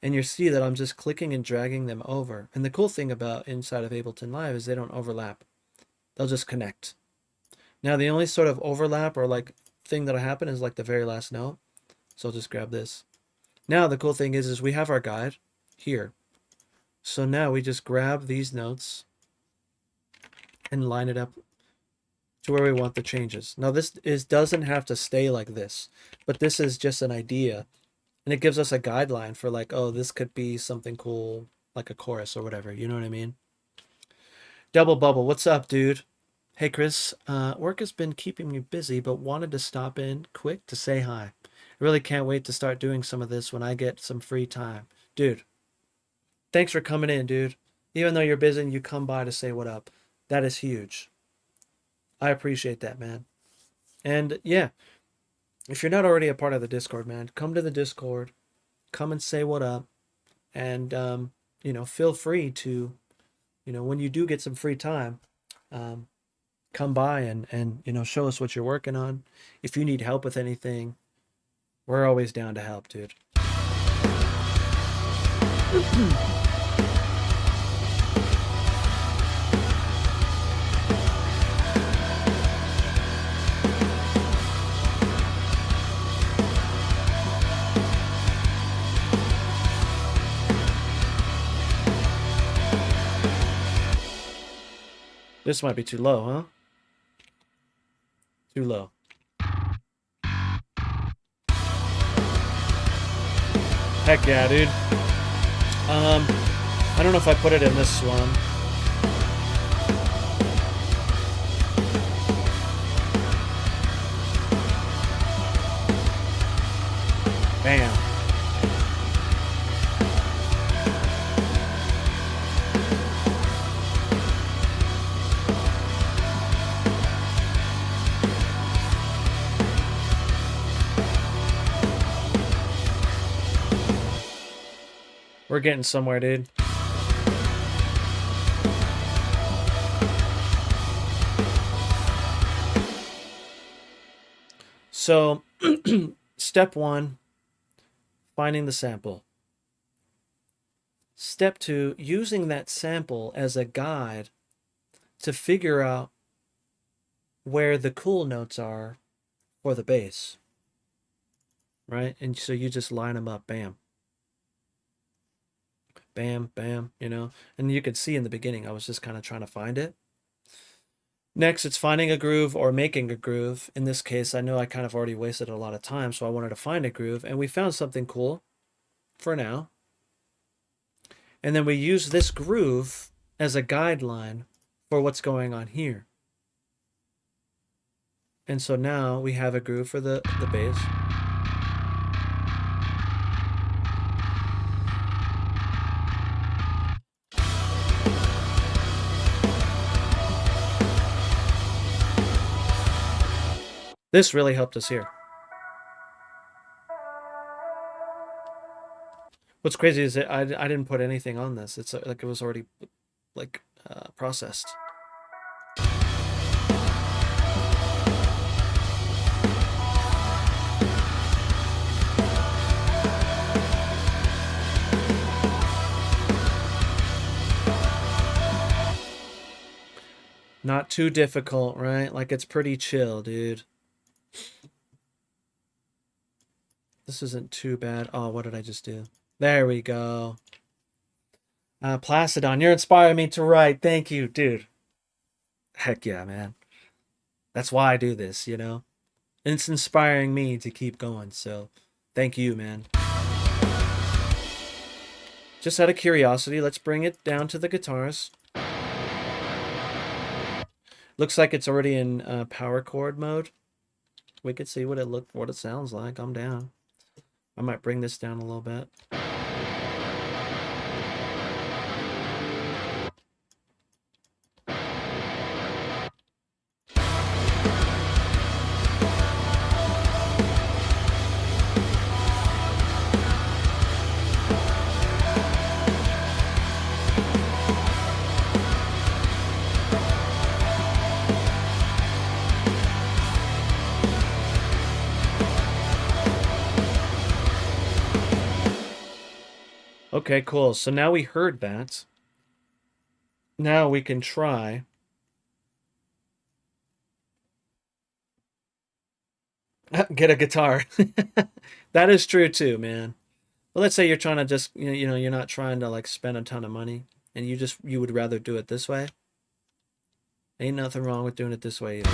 And you see that I'm just clicking and dragging them over. And the cool thing about inside of Ableton Live is they don't overlap. They'll just connect. Now the only sort of overlap or like thing that'll happen is like the very last note. So I'll just grab this. Now the cool thing is we have our guide here. So now we just grab these notes and line it up to where we want the changes. Now this doesn't have to stay like this, but this is just an idea. And it gives us a guideline for like, oh, this could be something cool, like a chorus or whatever. You know what I mean? Double Bubble, what's up, dude? Hey, Chris. Work has been keeping me busy, but wanted to stop in quick to say hi. I really can't wait to start doing some of this when I get some free time. Dude, thanks for coming in, dude. Even though you're busy and you come by to say what up. That is huge. I appreciate that, man. And yeah, if you're not already a part of the Discord, man, come to the Discord. Come and say what up. And, you know, feel free to, you know, when you do get some free time, come by and you know, show us what you're working on. If you need help with anything, we're always down to help, dude. This might be too low, huh? Too low. Heck yeah, dude. I don't know if I put it in this one. Bam. We're getting somewhere, dude. So, step 1, finding the sample. Step 2, using that sample as a guide to figure out where the cool notes are for the bass. Right? And so you just line them up, bam. Bam, bam, you know. And you could see in the beginning, I was just kind of trying to find it. Next, it's finding a groove or making a groove. In this case, I know I kind of already wasted a lot of time, so I wanted to find a groove. And we found something cool for now. And then we use this groove as a guideline for what's going on here. And so now we have a groove for the bass. This really helped us here. What's crazy is that I didn't put anything on this. It's like it was already like processed. Not too difficult, right? Like it's pretty chill, dude. This isn't too bad. Oh, what did I just do? There we go. Placidon, you're inspiring me to write. Thank you, dude. Heck yeah, man. That's why I do this, you know? And it's inspiring me to keep going, so thank you, man. Just out of curiosity, let's bring it down to the guitars. Looks like it's already in power chord mode. We could see what it sounds like. I'm down. I might bring this down a little bit. Okay, cool. So now we heard that. Now we can try. Get a guitar. That is true too, man. Well, let's say you're trying to just, you're not trying to like spend a ton of money and you would rather do it this way. Ain't nothing wrong with doing it this way either.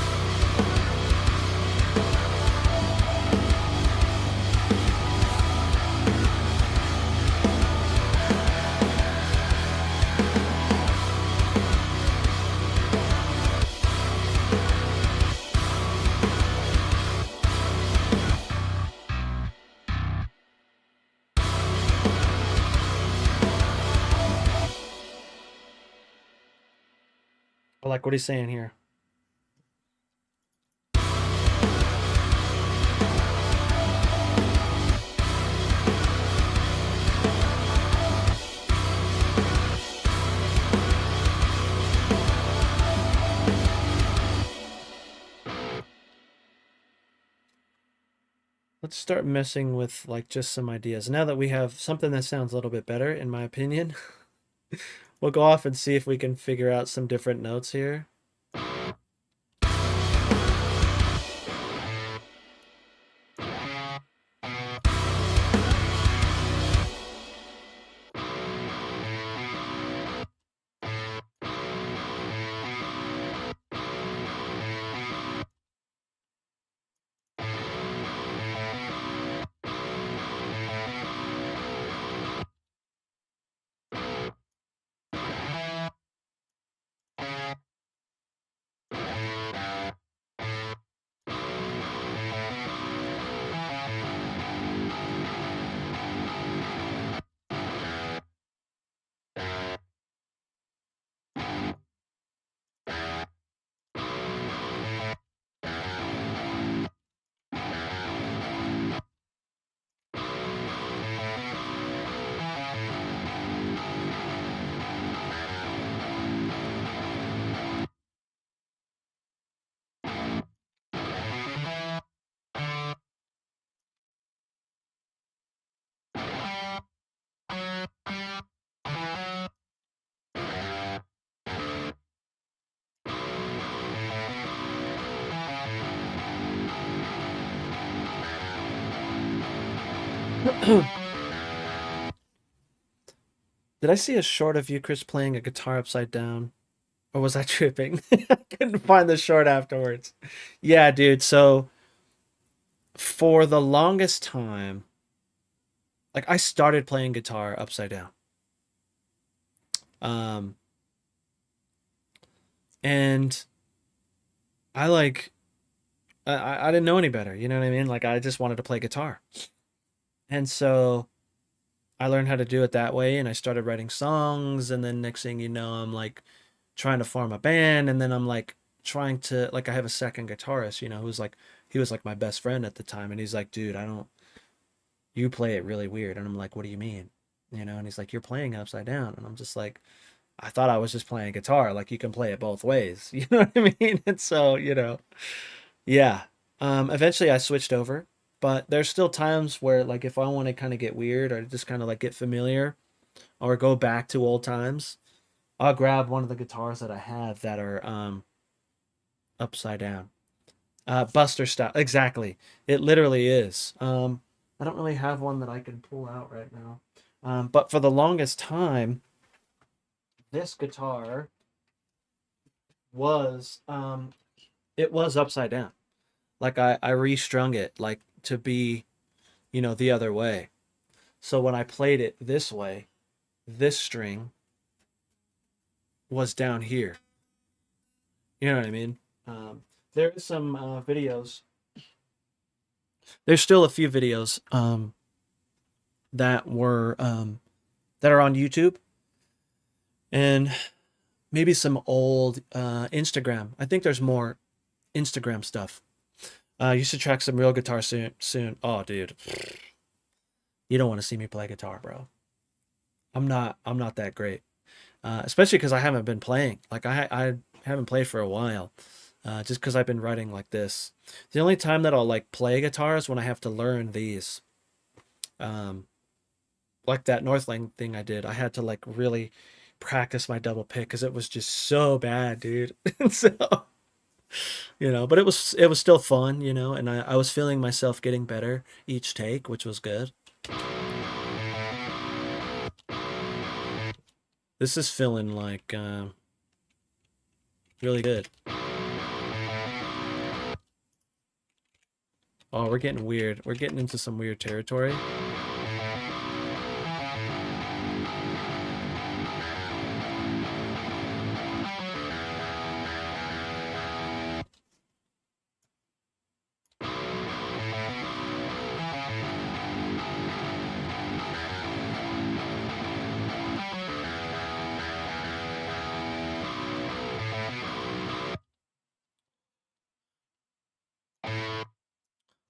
But like, what he's saying here. Let's start messing with like just some ideas. Now that we have something that sounds a little bit better, in my opinion, we'll go off and see if we can figure out some different notes here. Did I see a short of you, Chris, playing a guitar upside down? Or was I tripping? I couldn't find the short afterwards. Yeah, dude. So for the longest time, like I started playing guitar upside down. Um, and I like I didn't know any better, you know what I mean? Like I just wanted to play guitar. And so I learned how to do it that way and I started writing songs and then next thing you know, I'm like trying to form a band and then I'm like trying to like I have a second guitarist, who's like he was like my best friend at the time and he's like, "Dude, I don't you play it really weird." And I'm like, "What do you mean?" And he's like, "You're playing upside down." And I'm just like, "I thought I was just playing guitar. Like you can play it both ways." You know what I mean? And so, yeah. Eventually I switched over, but there's still times where like if I want to kind of get weird or just kind of like get familiar or go back to old times, I'll grab one of the guitars that I have that are upside down. Buster style. Exactly. It literally is. I don't really have one that I can pull out right now. But for the longest time, this guitar was it was upside down. Like I restrung it like to be, the other way. So when I played it this way, this string was down here. You know what I mean? There is some videos. There's still a few videos that were that are on YouTube and maybe some old Instagram. I think there's more Instagram stuff. You should track some real guitar soon. Soon. Oh, dude, you don't want to see me play guitar, bro. I'm not that great. Especially because I haven't been playing. Like I haven't played for a while. Just because I've been writing like this. The only time that I'll like play guitar is when I have to learn these. Um, like that Northling thing I did. I had to like really practice my double pick because it was just so bad, dude. So but it was still fun, and I was feeling myself getting better each take, which was good. This is feeling like really good. Oh, we're getting weird. We're getting into some weird territory.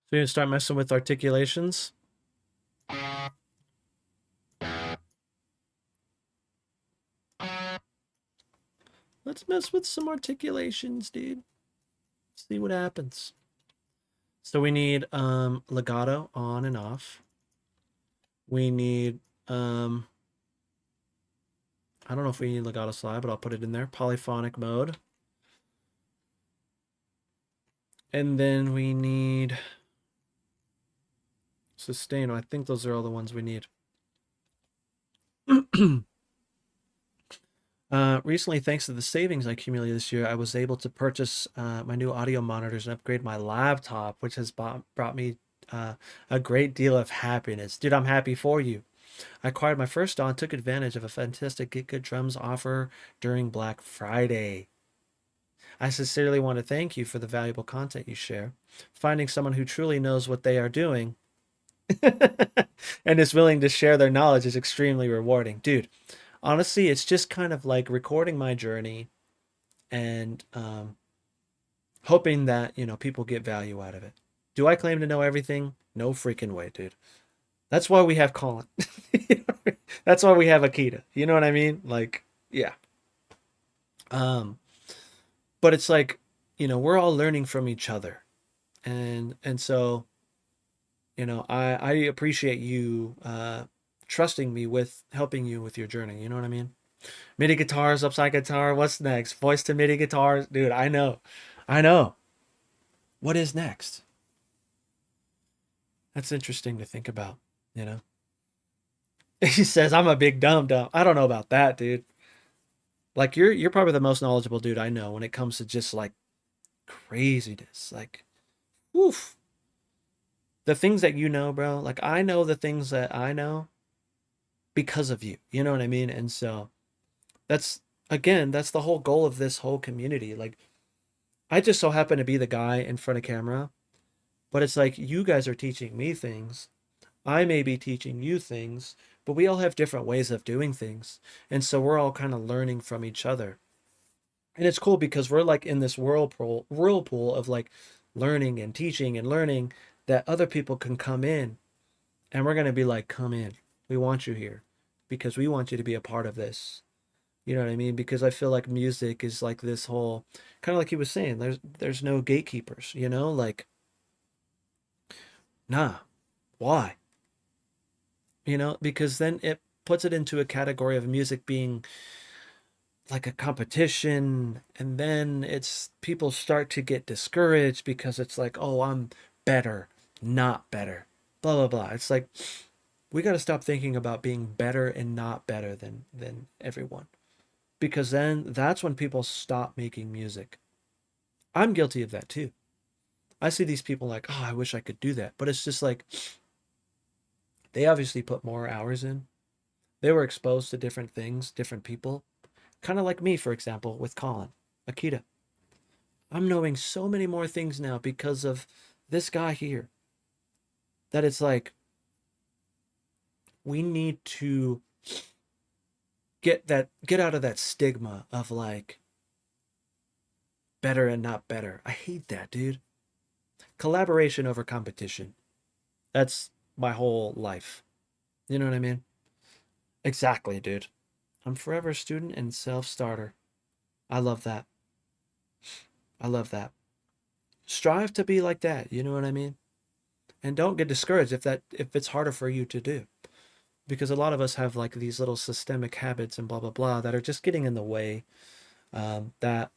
So you're gonna start messing with articulations. Let's mess with some articulations, dude. See what happens. So we need legato on and off. We need I don't know if we need legato slide, but I'll put it in there. Polyphonic mode. And then we need sustain. I think those are all the ones we need. Recently, thanks to the savings I accumulated this year, I was able to purchase my new audio monitors and upgrade my laptop, which has brought me a great deal of happiness. Dude, I'm happy for you. I acquired my first DAW and took advantage of a fantastic Get Good Drums offer during Black Friday. I sincerely want to thank you for the valuable content you share. Finding someone who truly knows what they are doing and is willing to share their knowledge is extremely rewarding. Dude, honestly, it's just kind of like recording my journey and hoping that, people get value out of it. Do I claim to know everything? No freaking way, dude. That's why we have Colin. That's why we have Akita. You know what I mean? Like, yeah. Um, but it's like, we're all learning from each other. And so, I appreciate you trusting me with helping you with your journey. You know what I mean? MIDI guitars, upside guitar, what's next? Voice to MIDI guitars. Dude, I know. I know. What is next? That's interesting to think about, you know? He says I'm a big dumb dumb. I don't know about that, dude. Like you're probably the most knowledgeable dude I know when it comes to just like craziness. Like, woof. The things that you know, bro. Like I know the things that I know because of you. You know what I mean? And so that's again, that's the whole goal of this whole community. Like I just so happen to be the guy in front of camera, but it's like you guys are teaching me things. I may be teaching you things, but we all have different ways of doing things. And so we're all kind of learning from each other. And it's cool because we're like in this whirlpool of like learning and teaching and learning that other people can come in and we're going to be like, come in. We want you here because we want you to be a part of this. You know what I mean? Because I feel like music is like this whole kind of like he was saying, there's no gatekeepers, like nah. Why? Because then it puts it into a category of music being like a competition, and then it's people start to get discouraged because it's like, oh, I'm better, not better, blah blah blah. It's like we got to stop thinking about being better and not better than everyone, because then that's when people stop making music. I'm guilty of that too. I see these people like, oh, I wish I could do that, but it's just like they obviously put more hours in. They were exposed to different things, different people, kind of like me, for example, with Colin Akita. I'm knowing so many more things now because of this guy here, that it's like we need to get out of that stigma of like better and not better. I hate that, dude. Collaboration over competition. That's my whole life. You know what I mean? Exactly, dude. I'm forever a student and self-starter. I love that. I love that. Strive to be like that, you know what I mean? And don't get discouraged if it's harder for you to do. Because a lot of us have like these little systemic habits and blah blah blah that are just getting in the way. That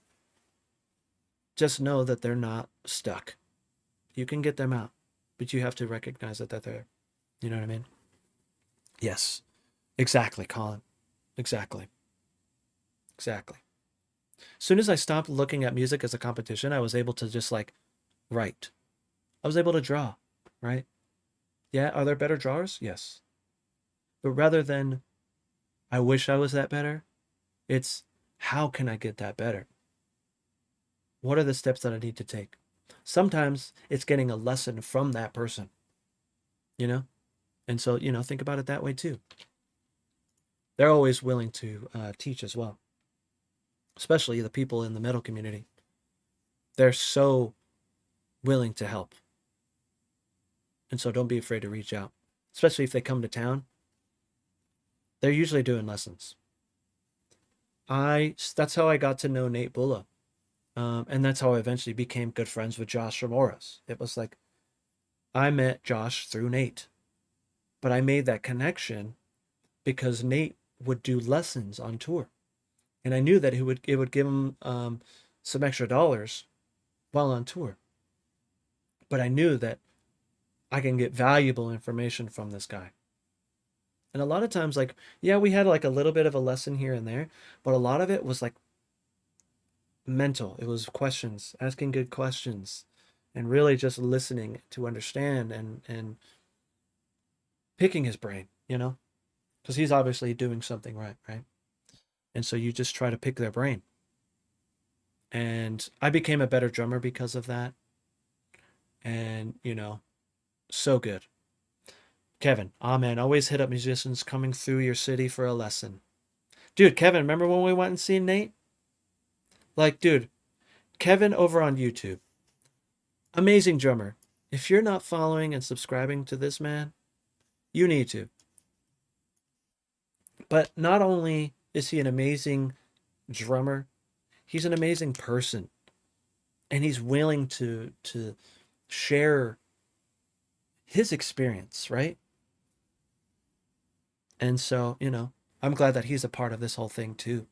just know that they're not stuck. You can get them out, but you have to recognize that they're there. You know what I mean? Yes, exactly, Colin. Exactly, exactly. As soon as I stopped looking at music as a competition, I was able to just like write. I was able to draw, right? Yeah, are there better drawers? Yes. But rather than I wish I was that better, it's how can I get that better? What are the steps that I need to take? Sometimes it's getting a lesson from that person, you know? And so, think about it that way too. They're always willing to teach as well, especially the people in the metal community. They're so willing to help. And so don't be afraid to reach out, especially if they come to town. They're usually doing lessons. That's how I got to know Nate Bulla. And that's how I eventually became good friends with Josh Ramoras. It was like I met Josh through Nate, but I made that connection because Nate would do lessons on tour, and I knew that it would give him some extra dollars while on tour. But I knew that I can get valuable information from this guy. And a lot of times, like, yeah, we had like a little bit of a lesson here and there, but a lot of it was like mental. It was questions, asking good questions, and really just listening to understand and picking his brain, because he's obviously doing something right, right? And so you just try to pick their brain. And I became a better drummer because of that. And, so good. Kevin, ah man, always hit up musicians coming through your city for a lesson. Dude, Kevin, remember when we went and seen Nate? Like, dude, Kevin over on YouTube. Amazing drummer. If you're not following and subscribing to this man, you need to. But not only is he an amazing drummer, he's an amazing person. And he's willing to share his experience, right? And so, I'm glad that he's a part of this whole thing too.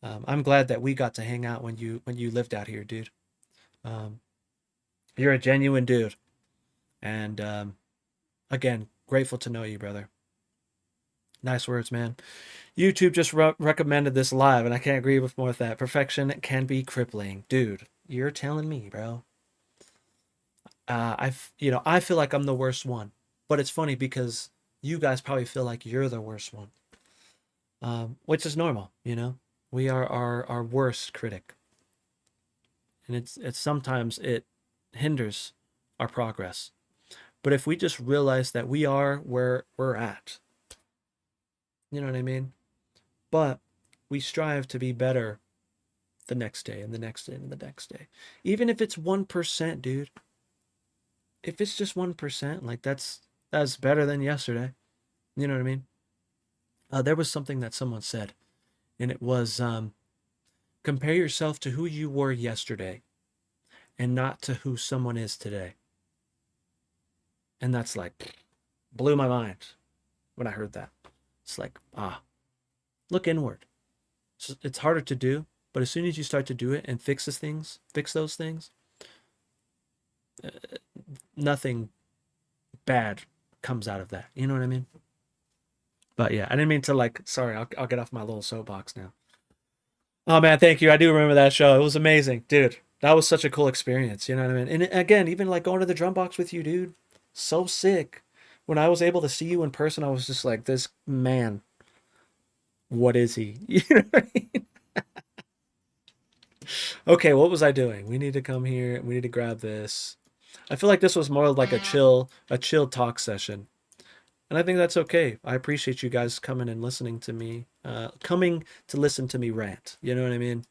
I'm glad that we got to hang out when you lived out here, dude. Um, you're a genuine dude, and again, grateful to know you, brother. Nice words, man. YouTube just recommended this live, and I can't agree with more with that. Perfection can be crippling, dude. You're telling me, bro. I feel like I'm the worst one, but it's funny because you guys probably feel like you're the worst one, which is normal. We are our worst critic, and it's sometimes it hinders our progress. But if we just realize that we are where we're at, you know what I mean? But we strive to be better the next day and the next day and the next day. Even if it's 1%, dude. If it's just 1%, like that's better than yesterday. You know what I mean? There was something that someone said, and it was compare yourself to who you were yesterday and not to who someone is today. And that's like blew my mind when I heard that. It's like, look inward. It's harder to do, but as soon as you start to do it and fix those things, uh, nothing bad comes out of that. You know what I mean? But yeah, I didn't mean to like. Sorry, I'll get off my little soapbox now. Oh man, thank you. I do remember that show. It was amazing, dude. That was such a cool experience. You know what I mean? And again, even like going to the drum box with you, dude, so sick. When I was able to see you in person, I was just like, this man, what is he? You know what I mean? Okay, what was I doing? We need to come here. We need to grab this. I feel like this was more like a chill talk session. And I think that's okay. I appreciate you guys coming and listening to me, coming to listen to me rant. You know what I mean?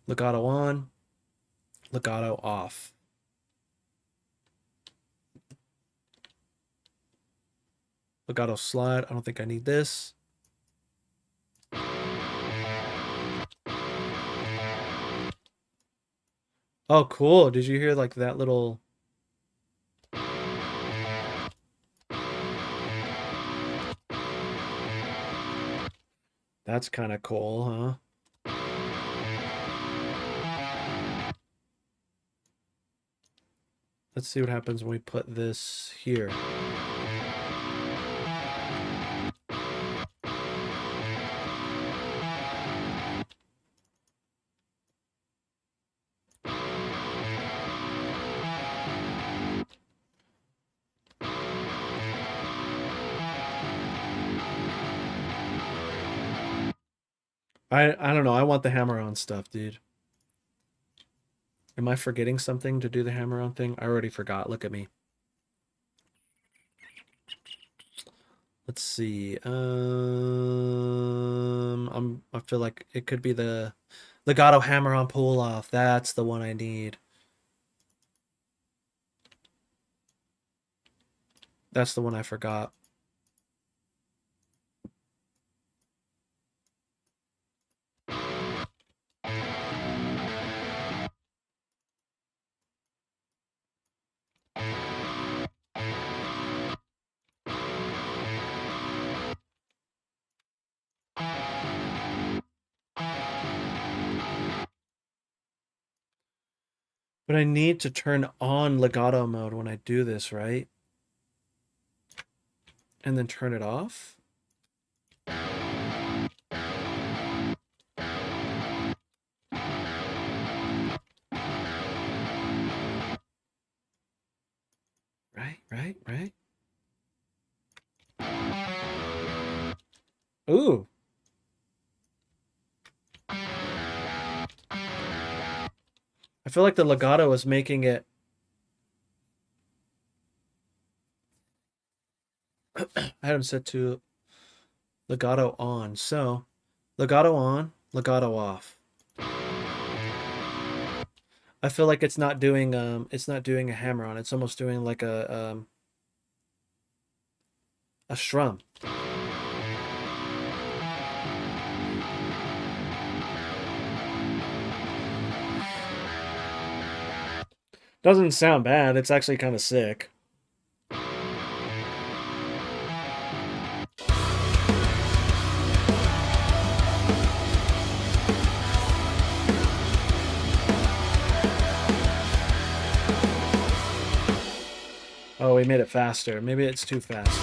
Legato on, legato off. Legato slide. I don't think I need this. Oh, cool. Did you hear like that little... That's kind of cool, huh? Let's see what happens when we put this here. I don't know. I want the hammer on stuff, dude. Am I forgetting something to do the hammer on thing? I already forgot. Look at me. Let's see. I feel like it could be the legato hammer on pull off. That's the one I need. That's the one I forgot. But I need to turn on legato mode when I do this, right? And then turn it off. Right. Ooh. I feel like the legato is making it... I had him set to legato on. So, legato on, legato off. I feel like it's not doing a hammer on. It's almost doing like a strum. Doesn't sound bad. It's actually kind of sick. Oh, we made it faster. Maybe it's too fast.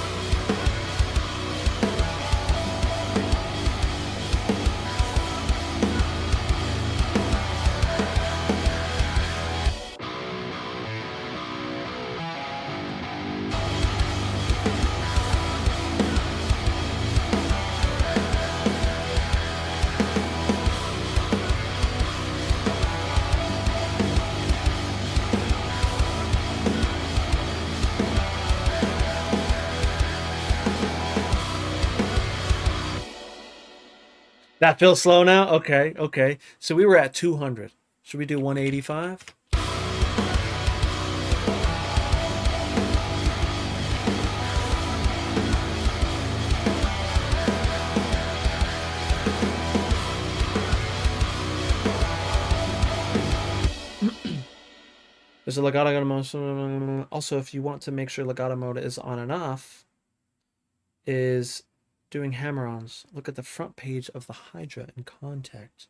That feels slow now? Okay. So we were at 200. Should we do 185? There's a legato mode. Also, if you want to make sure legato mode is on and off, is doing hammer-ons. Look at the front page of the Hydra in contact.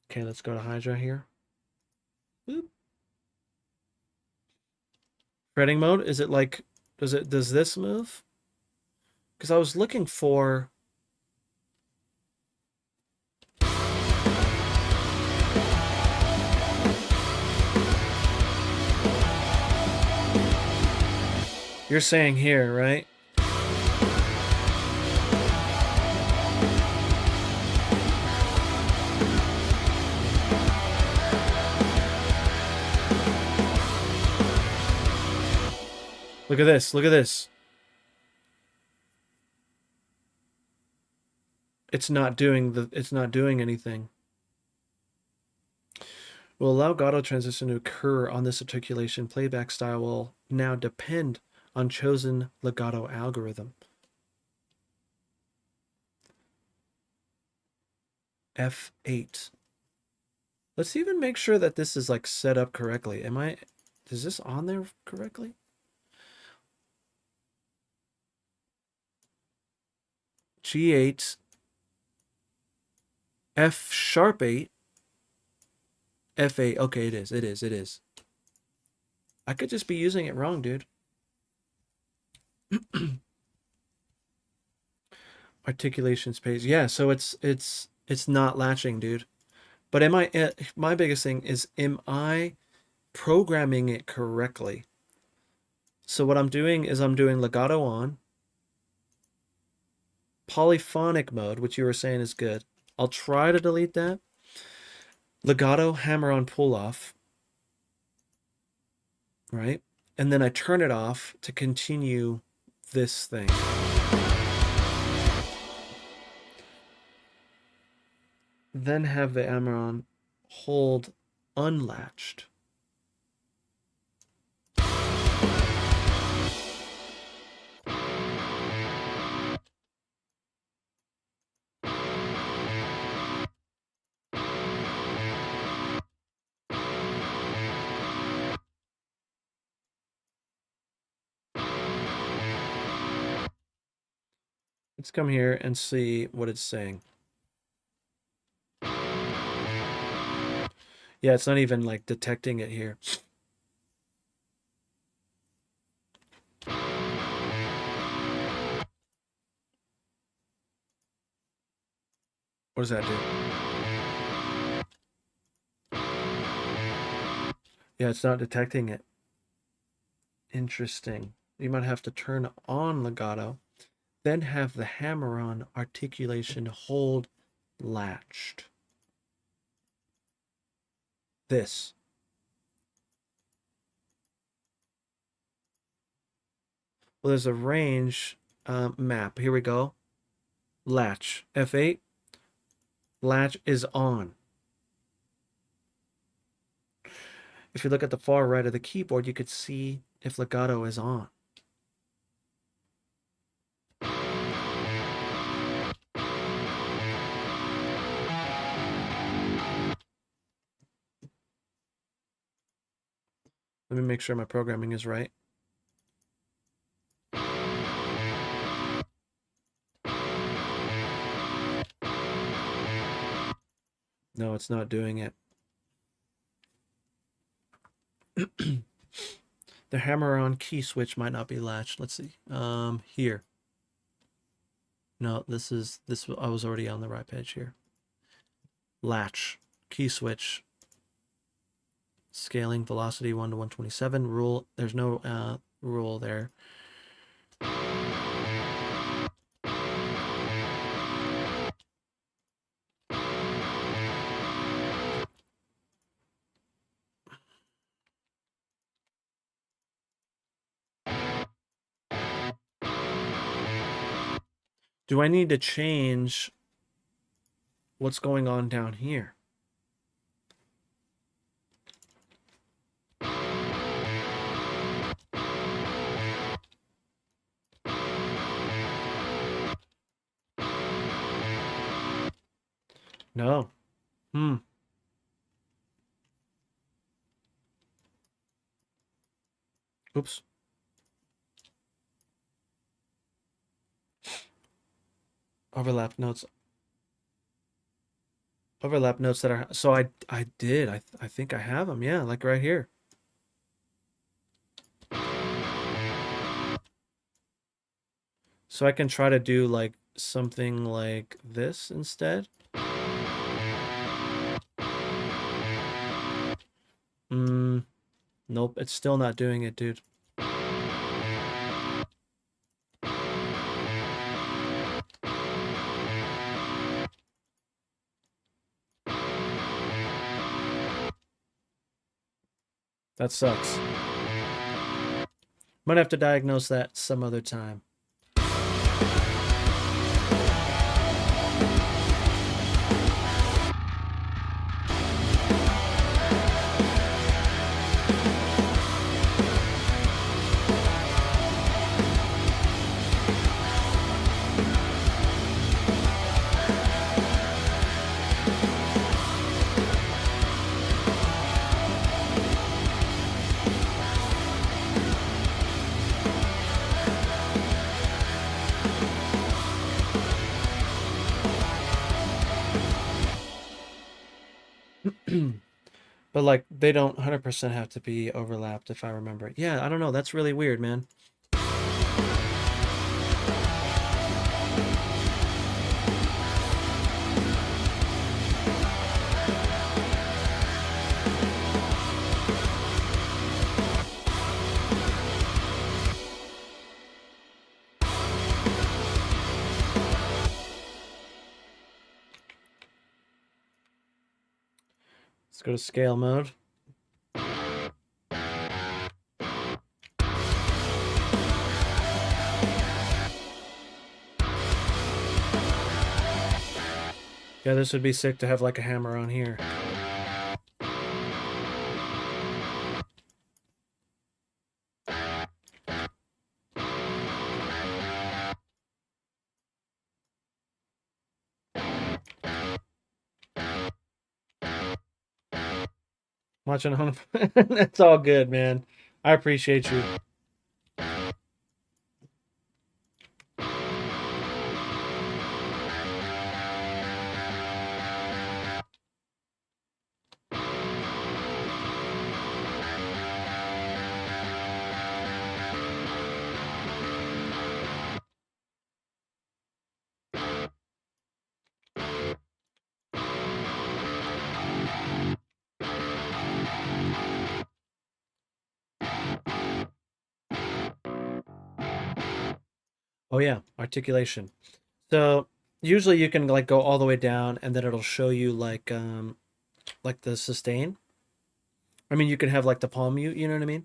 Okay, let's go to Hydra here. Boop. Fretting mode, is it like, does this move? Because I was looking for... You're saying here, right? Look at this, look at this. It's not doing anything. Will allow Godot transition to occur on this articulation. Playback style will now depend on chosen legato algorithm. F8. Let's even make sure that this is like set up correctly. Is this on there correctly? G8, F sharp 8, F8. Okay, it is. I could just be using it wrong, dude. Articulations page. Yeah, so it's not latching, dude. But my biggest thing is, am I programming it correctly? So what I'm doing is I'm doing legato on, polyphonic mode, which you were saying is good. I'll try to delete that. Legato, hammer on, pull off. Right? And then I turn it off to continue this thing. Then have the hammer on hold unlatched. Let's come here and see what it's saying. Yeah, it's not even like detecting it here. What does that do? Yeah, it's not detecting it. Interesting. You might have to turn on legato, then have the hammer on articulation hold latched. This. Well, there's a range map. Here we go. Latch. F8. Latch is on. If you look at the far right of the keyboard, you could see if legato is on. Let me make sure my programming is right. No, it's not doing it. The hammer on key switch might not be latched. Let's see. Here. No, this I was already on the right page here. Latch, key switch, scaling velocity 1 to 127. Rule, there's no rule there. Do I need to change what's going on down here? No. Oops. Overlap notes. Overlap notes that are so I did. I think I have them. Yeah, like right here. So I can try to do like something like this instead. Nope, it's still not doing it, dude. That sucks. Might have to diagnose that some other time. But like they don't 100% have to be overlapped if I remember. Yeah, I don't know. That's really weird, man. Let's go to scale mode. Yeah, this would be sick to have like a hammer on here. Watching home. That's all good, man. I appreciate you. Oh yeah, articulation. So usually you can like go all the way down and then it'll show you like the sustain. I mean, you can have like the palm mute, you know what I mean?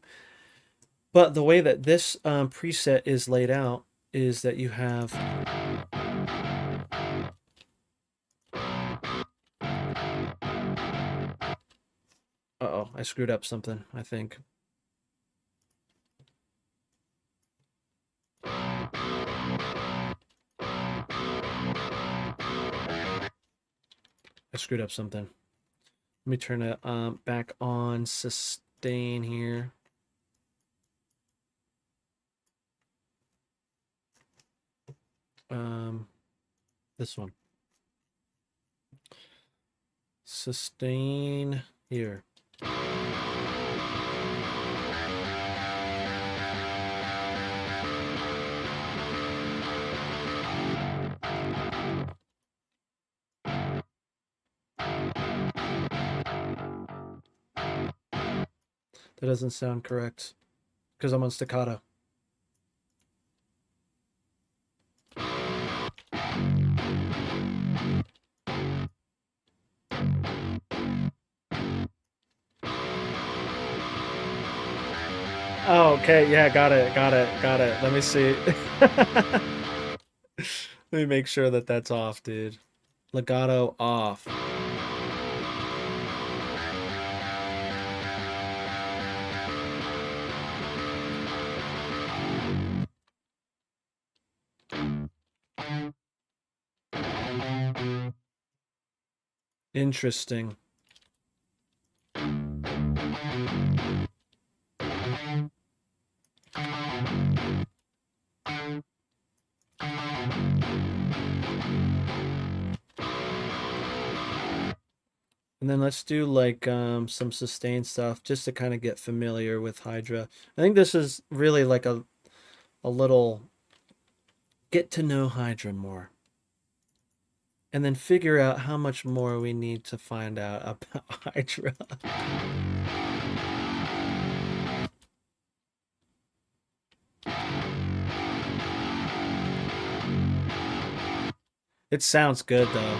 But the way that this preset is laid out is that you have uh-oh, I screwed up something, I think. I screwed up something. Let me turn it back on sustain here. This one. Sustain here. That doesn't sound correct because I'm on staccato. Oh, okay. Yeah, got it. Let me see. Let me make sure that that's off, dude. Legato off. Interesting. And then let's do like some sustain stuff just to kind of get familiar with Hydra. I think this is really like a little get to know Hydra more. And then figure out how much more we need to find out about Hydra. It sounds good though.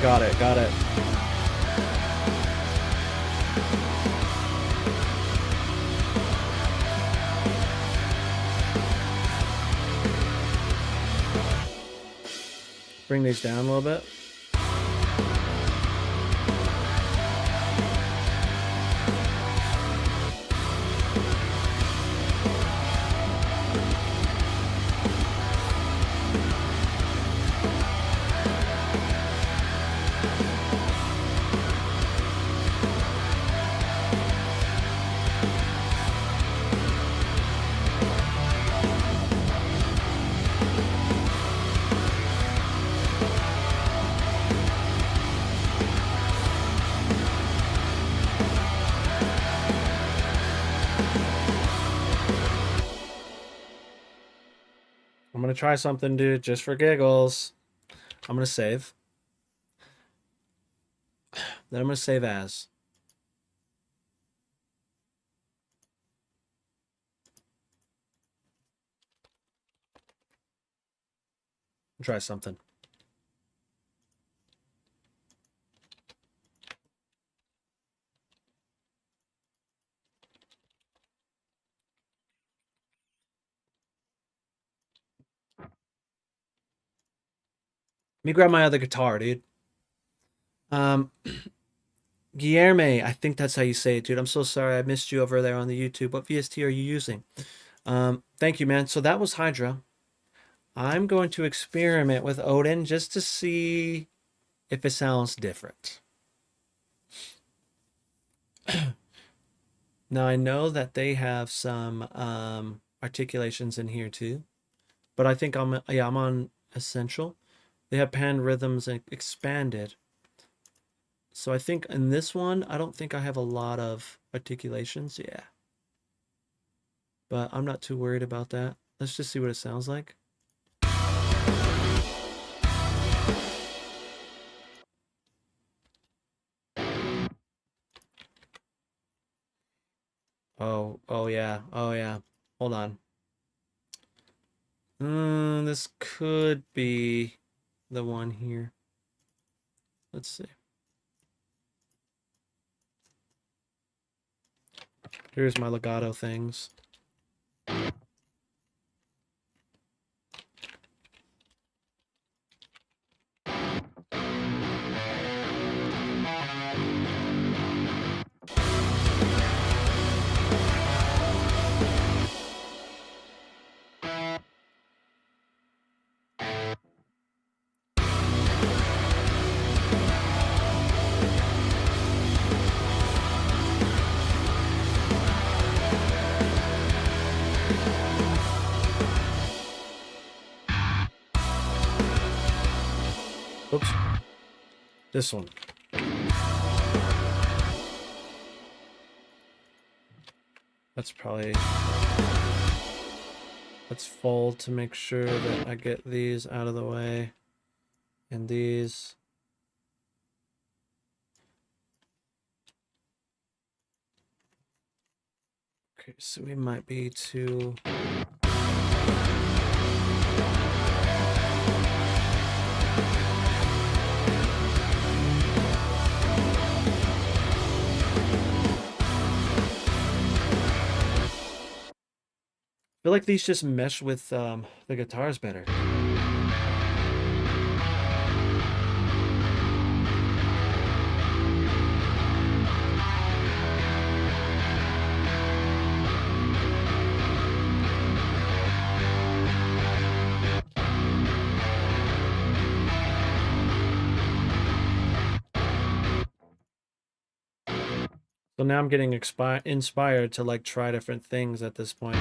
Got it, got it. Bring these down a little bit. I'm gonna try something, dude, just for giggles. I'm gonna save. Then I'm gonna save as. Try something. Let me grab my other guitar, dude. Guillerme, I think that's how you say it, dude. I'm so sorry I missed you over there on the YouTube. What VST are you using? Thank you, man. So that was Hydra. I'm going to experiment with Odin just to see if it sounds different. Now I know that they have some articulations in here too, but I think I'm on Essential. They have pan rhythms and expanded. So I think in this one, I don't think I have a lot of articulations. Yeah. But I'm not too worried about that. Let's just see what it sounds like. Oh yeah. Oh yeah. Hold on. This could be the one here. Let's see. Here's my legato things. Oops. This one. That's probably... Let's fold to make sure that I get these out of the way. And these. Okay, so we might be too... feel like these just mesh with the guitars better. So now I'm getting inspired to like try different things at this point.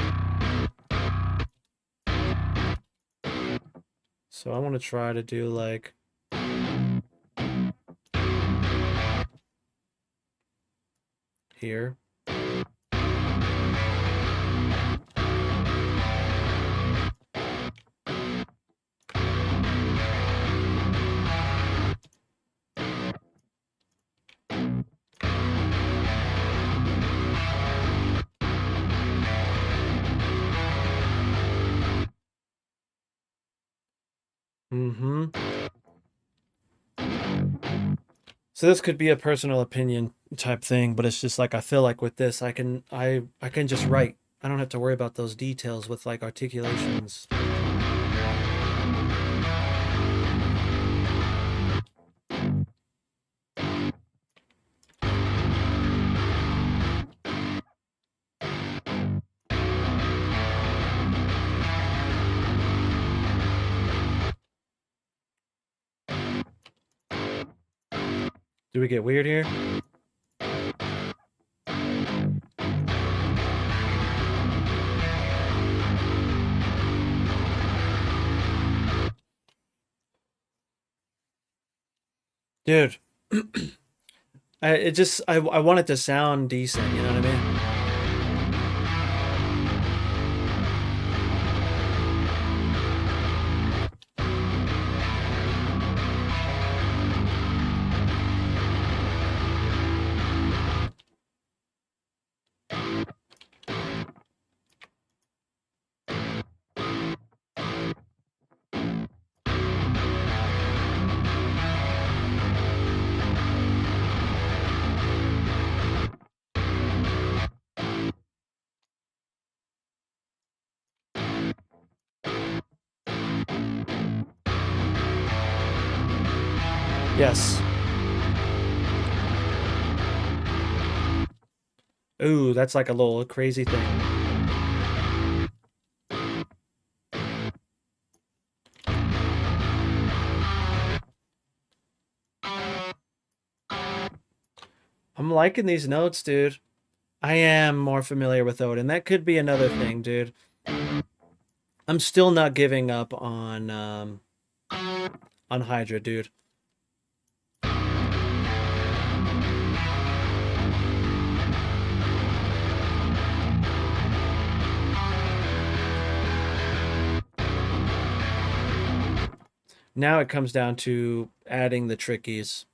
So I want to try to do like here. Mm-hmm. So this could be a personal opinion type thing, but it's just like I feel like with this I can just write. I don't have to worry about those details with like articulations. Do we get weird here? Dude, I want it to sound decent, you know what I mean? Yes. Ooh, that's like a little crazy thing. I'm liking these notes, dude. I am more familiar with Odin. That could be another thing, dude. I'm still not giving up on Hydra, dude. Now it comes down to adding the trickies.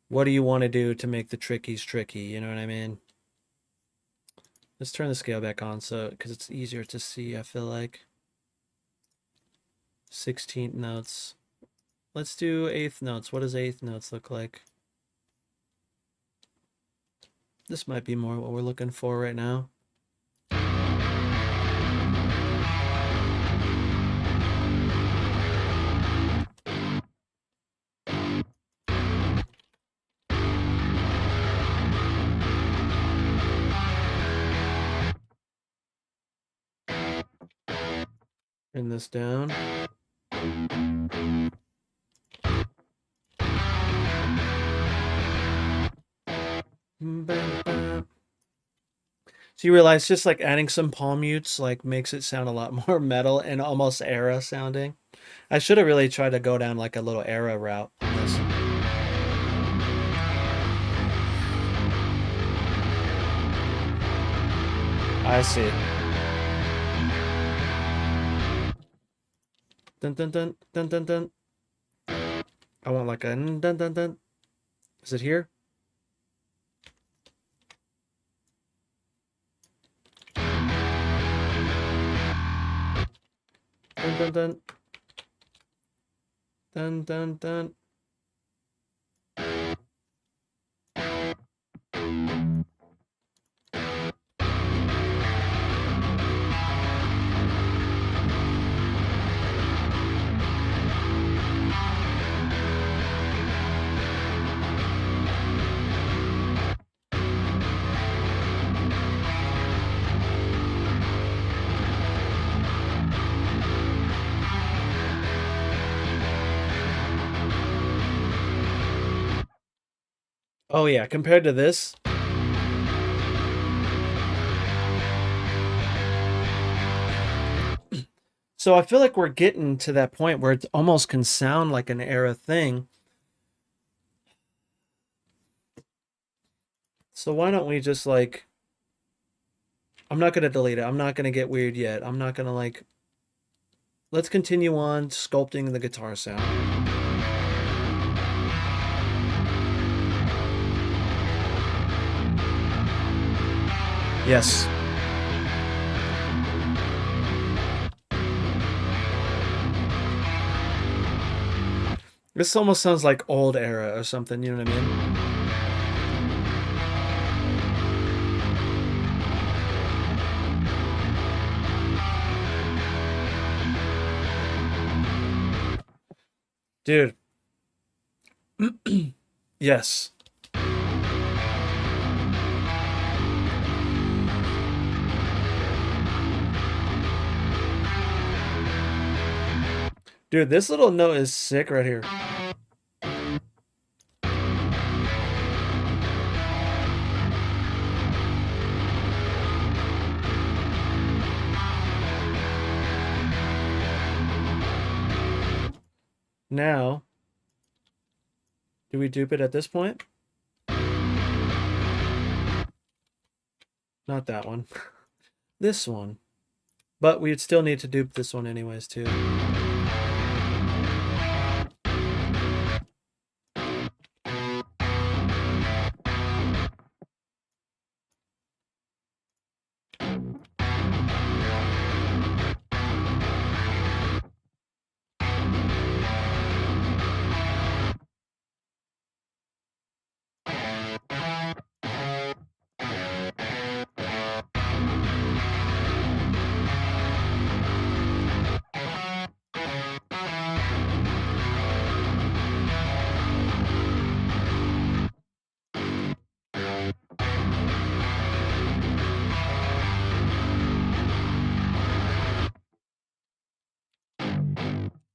What do you want to do to make the trickies tricky? You know what I mean? Let's turn the scale back on so because it's easier to see, I feel like. 16th notes. Let's do 8th notes. What does 8th notes look like? This might be more what we're looking for right now. Turn this down. So you realize just like adding some palm mutes like makes it sound a lot more metal and almost era sounding. I should have really tried to go down like a little era route on this. I see. Dun dun dun dun dun dun. I want like a dun dun dun. Is it here? Dun dun dun. Dun dun dun. Oh yeah, compared to this, so I feel like we're getting to that point where it almost can sound like an era thing. So why don't we just like, I'm not gonna delete it. I'm not gonna get weird yet. I'm not gonna like, let's continue on sculpting the guitar sound. Yes. This almost sounds like old era or something, you know what I mean? Dude. Yes. Dude, this little note is sick right here. Now, do we dupe it at this point? Not that one. This one. But we'd still need to dupe this one anyways, too.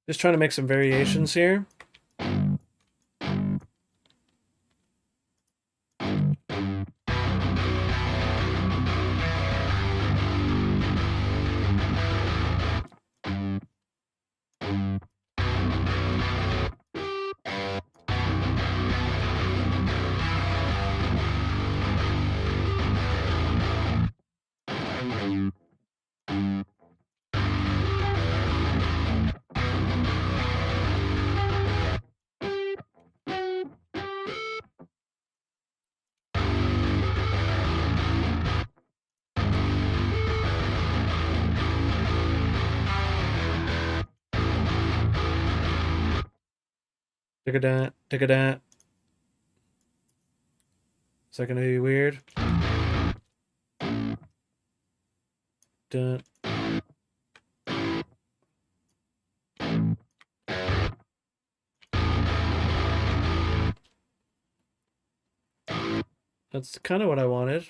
Just trying to make some variations here. Digga-da, digga-da. Is that gonna be weird? Dun. That's kind of what I wanted.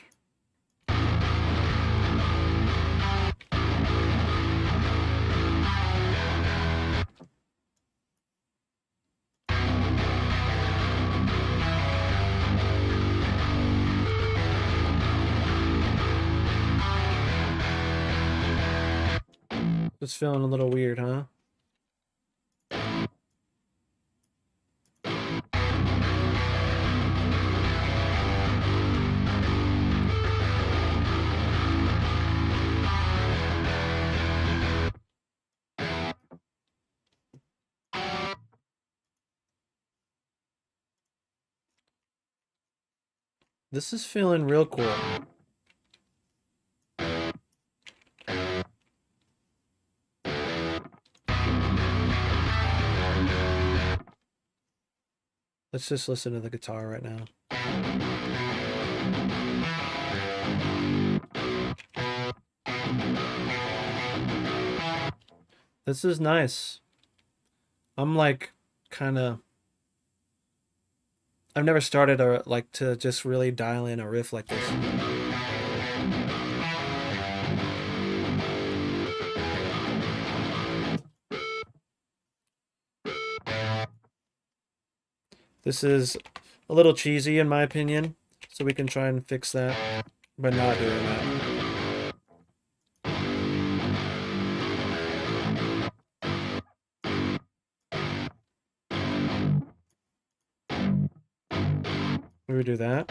It's feeling a little weird, huh? This is feeling real cool. Let's just listen to the guitar right now. This is nice. I'm like kind of, I've never started or like to just really dial in a riff like this. This is a little cheesy in my opinion. So we can try and fix that by not doing that. We do that.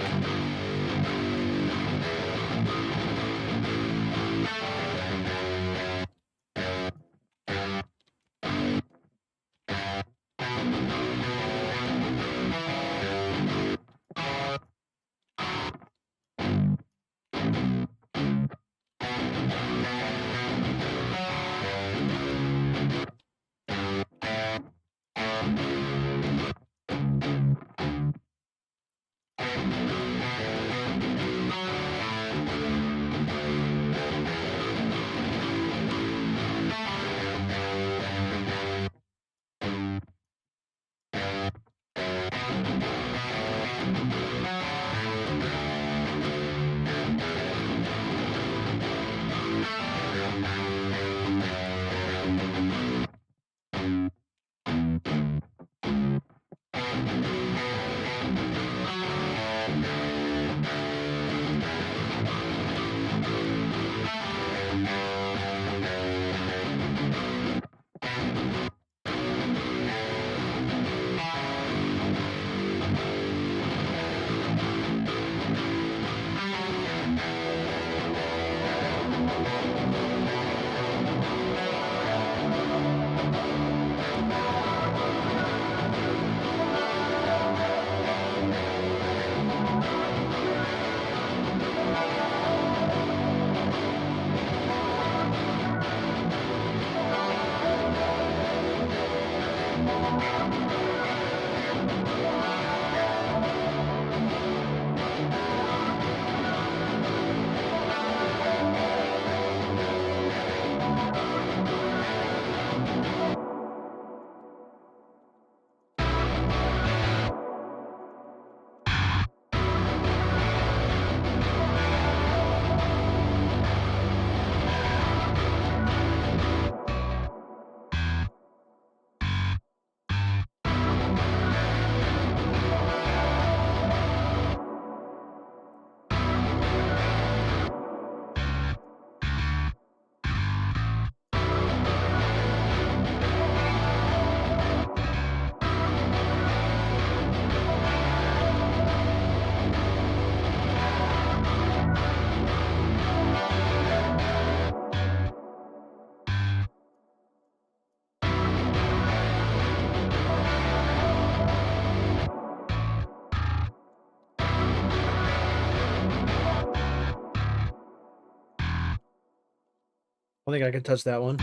I think I can touch that one.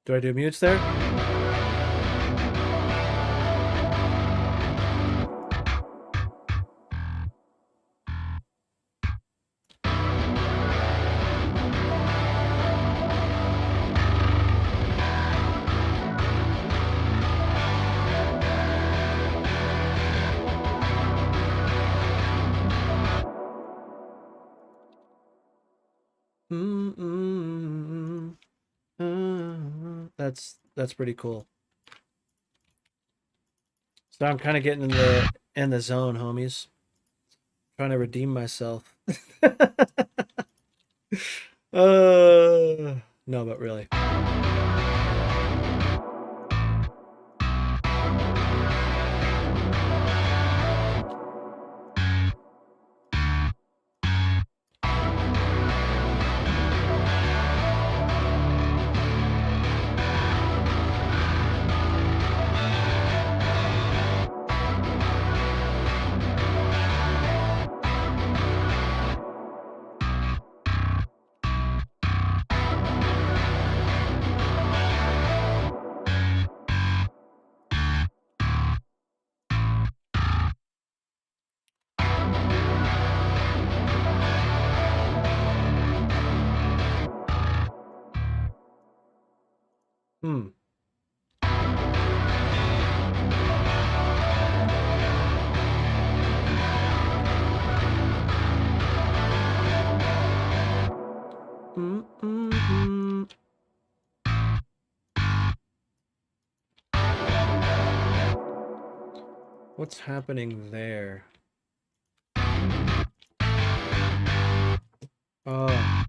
Do I do mutes there? That's pretty cool. So I'm kind of getting in the zone, homies. Trying to redeem myself. No, but really. Hmm. What's happening there? Oh.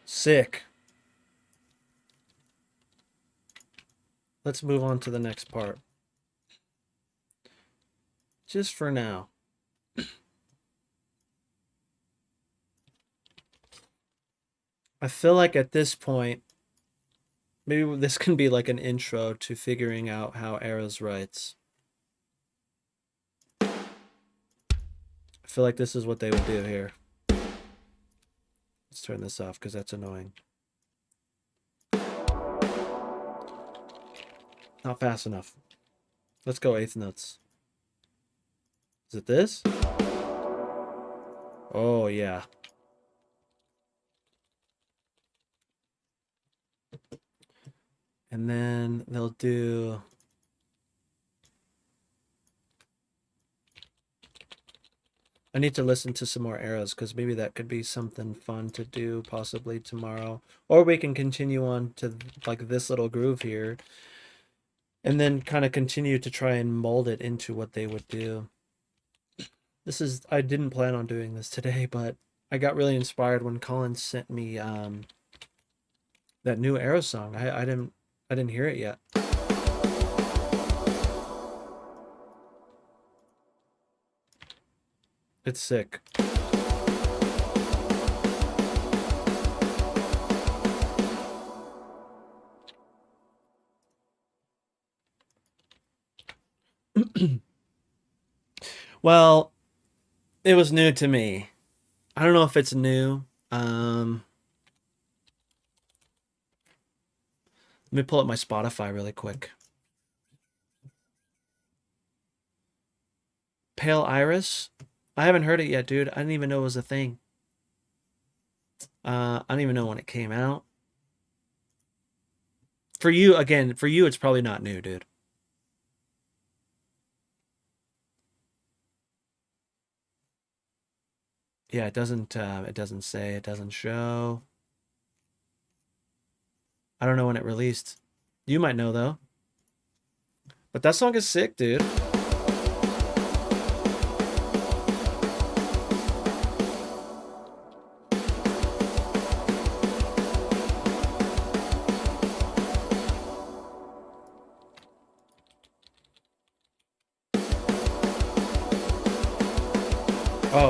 Sick. Let's move on to the next part. Just for now. I feel like at this point, maybe this can be like an intro to figuring out how Eras writes. I feel like this is what they would do here. Let's turn this off because that's annoying. Not fast enough. Let's go eighth notes. Is it this? Oh, yeah. And then they'll do... I need to listen to some more Eras because maybe that could be something fun to do possibly tomorrow. Or we can continue on to like this little groove here and then kind of continue to try and mold it into what they would do. This is, I didn't plan on doing this today, but I got really inspired when Colin sent me that new Eras song. I didn't hear it yet. It's sick. Well, it was new to me. I don't know if it's new. Let me pull up my Spotify really quick. Pale Iris? I haven't heard it yet, dude. I didn't even know it was a thing. I don't even know when it came out. For you, again, for you, it's probably not new, dude. Yeah, it doesn't say, it doesn't show. I don't know when it released. You might know though. But that song is sick, dude.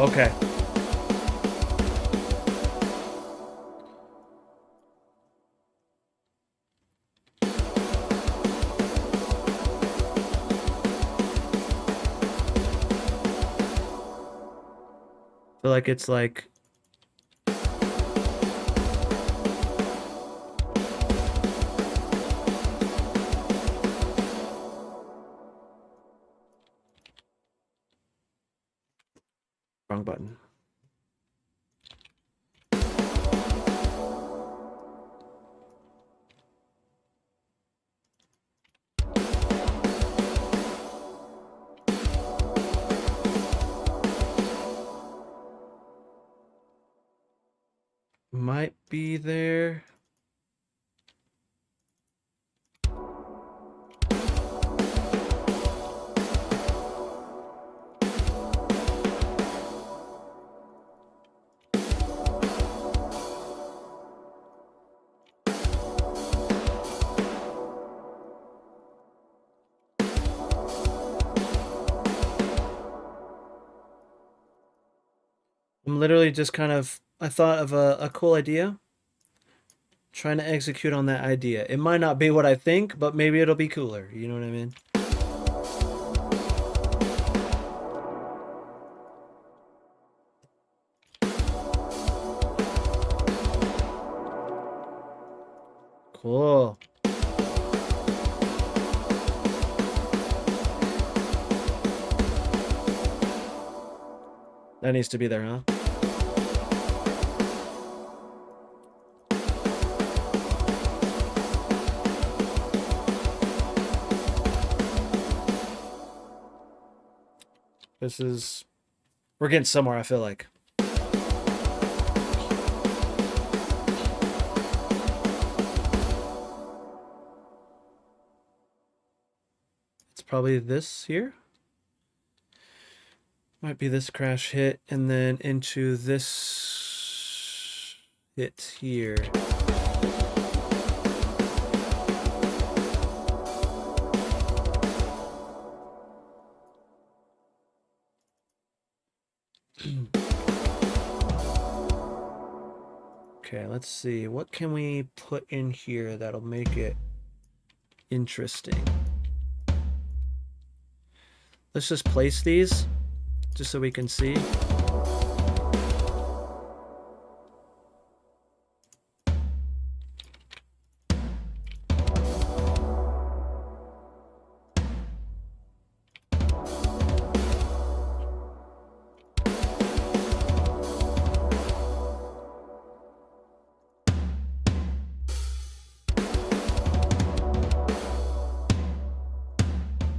Oh, okay. Feel like it's like wrong button. Might be there. I'm literally just kind of, I thought of a cool idea, trying to execute on that idea. It might not be what I think, but maybe it'll be cooler. You know what I mean? Cool. That needs to be there, huh? This is... We're getting somewhere, I feel like. It's probably this here. Might be this crash hit, and then into this hit here. Okay, let's see. What can we put in here that'll make it interesting? Let's just place these, just so we can see.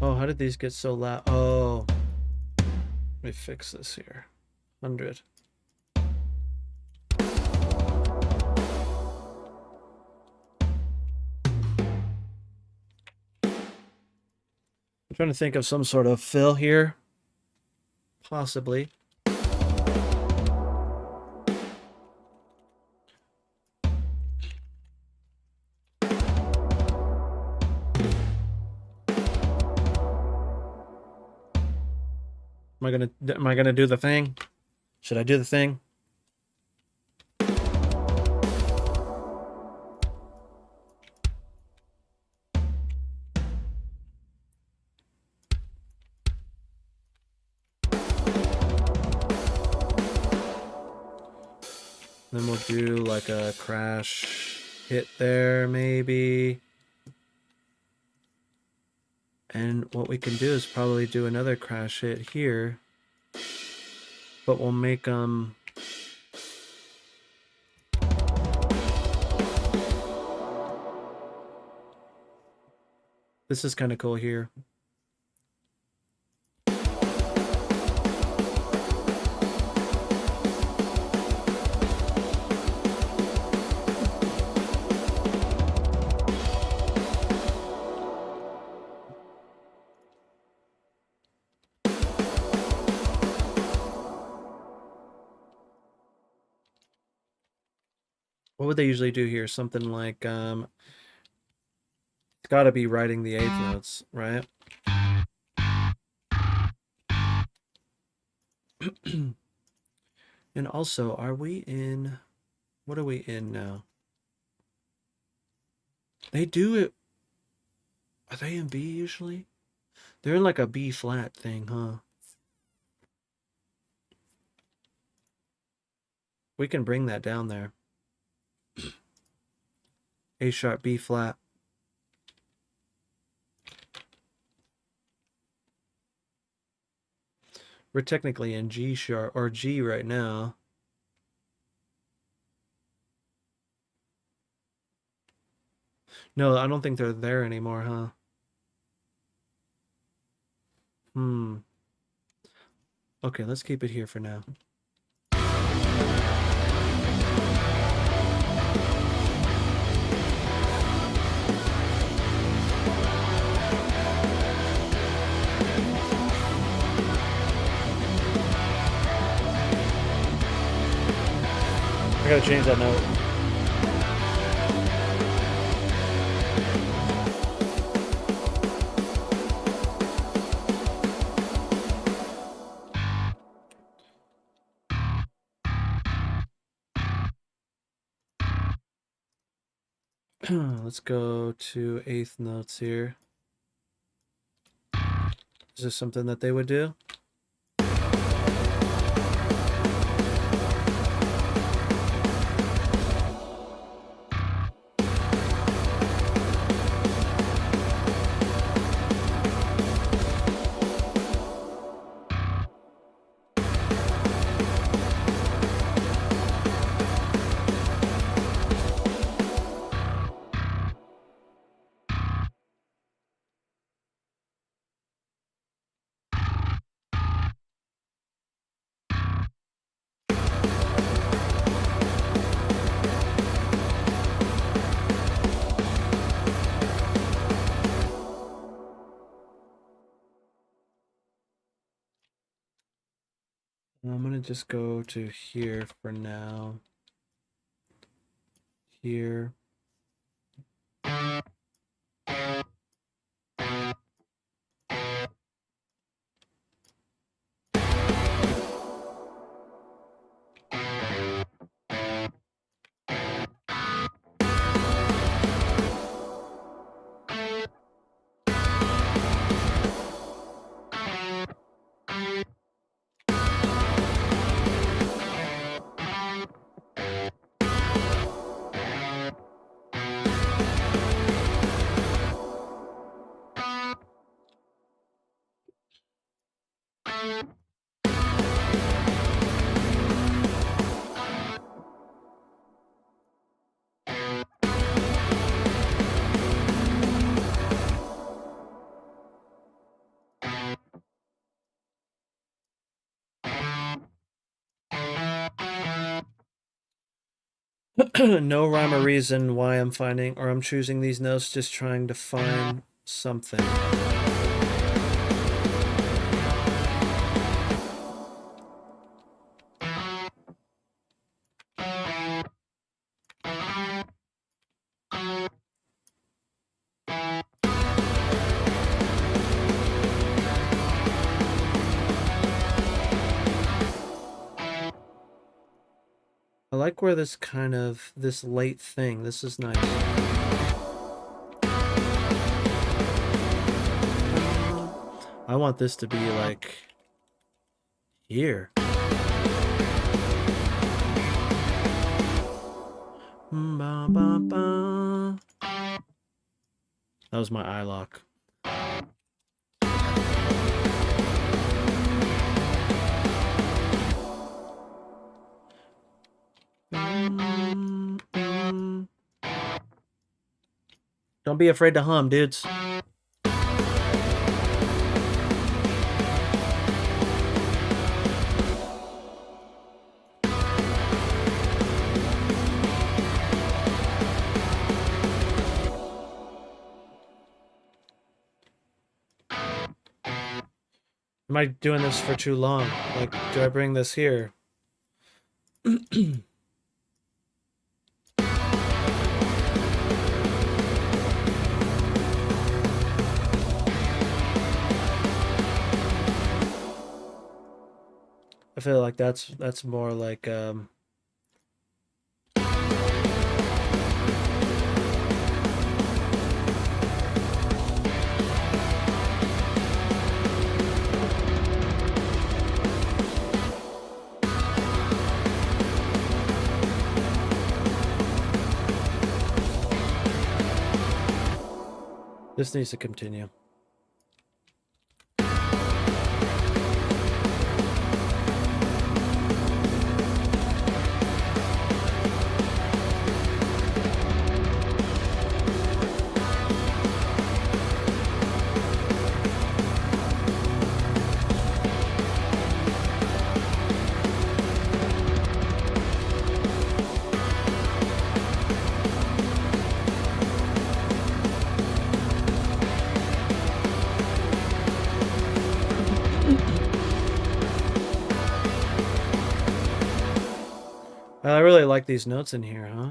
Oh, how did these get so loud? Oh, let me fix this here. 100. I'm trying to think of some sort of fill here. Possibly. Am I gonna do the thing? Should I do the thing? Then we'll do like a crash hit there, maybe. And what we can do is probably do another crash hit here. But we'll make this is kind of cool here. What would they usually do here? Something like, it's got to be writing the eighth notes, right? And also, are we in... What are we in now? They do it... Are they in B usually? They're in like a B flat thing, huh? We can bring that down there. A sharp, B flat. We're technically in G sharp, or G right now. No, I don't think they're there anymore, huh? Hmm. Okay, let's keep it here for now. I gotta change that note. Let's go to eighth notes here. Is this something that they would do? I'm gonna just go to here for now. Here. No rhyme or reason why I'm finding or I'm choosing these notes, just trying to find something. I like where this kind of, this late thing, this is nice. I want this to be like here. That was my eye lock. Don't be afraid to hum, dudes. Am I doing this for too long? Like, do I bring this here? I I feel like that's more like this needs to continue. I really like these notes in here, huh?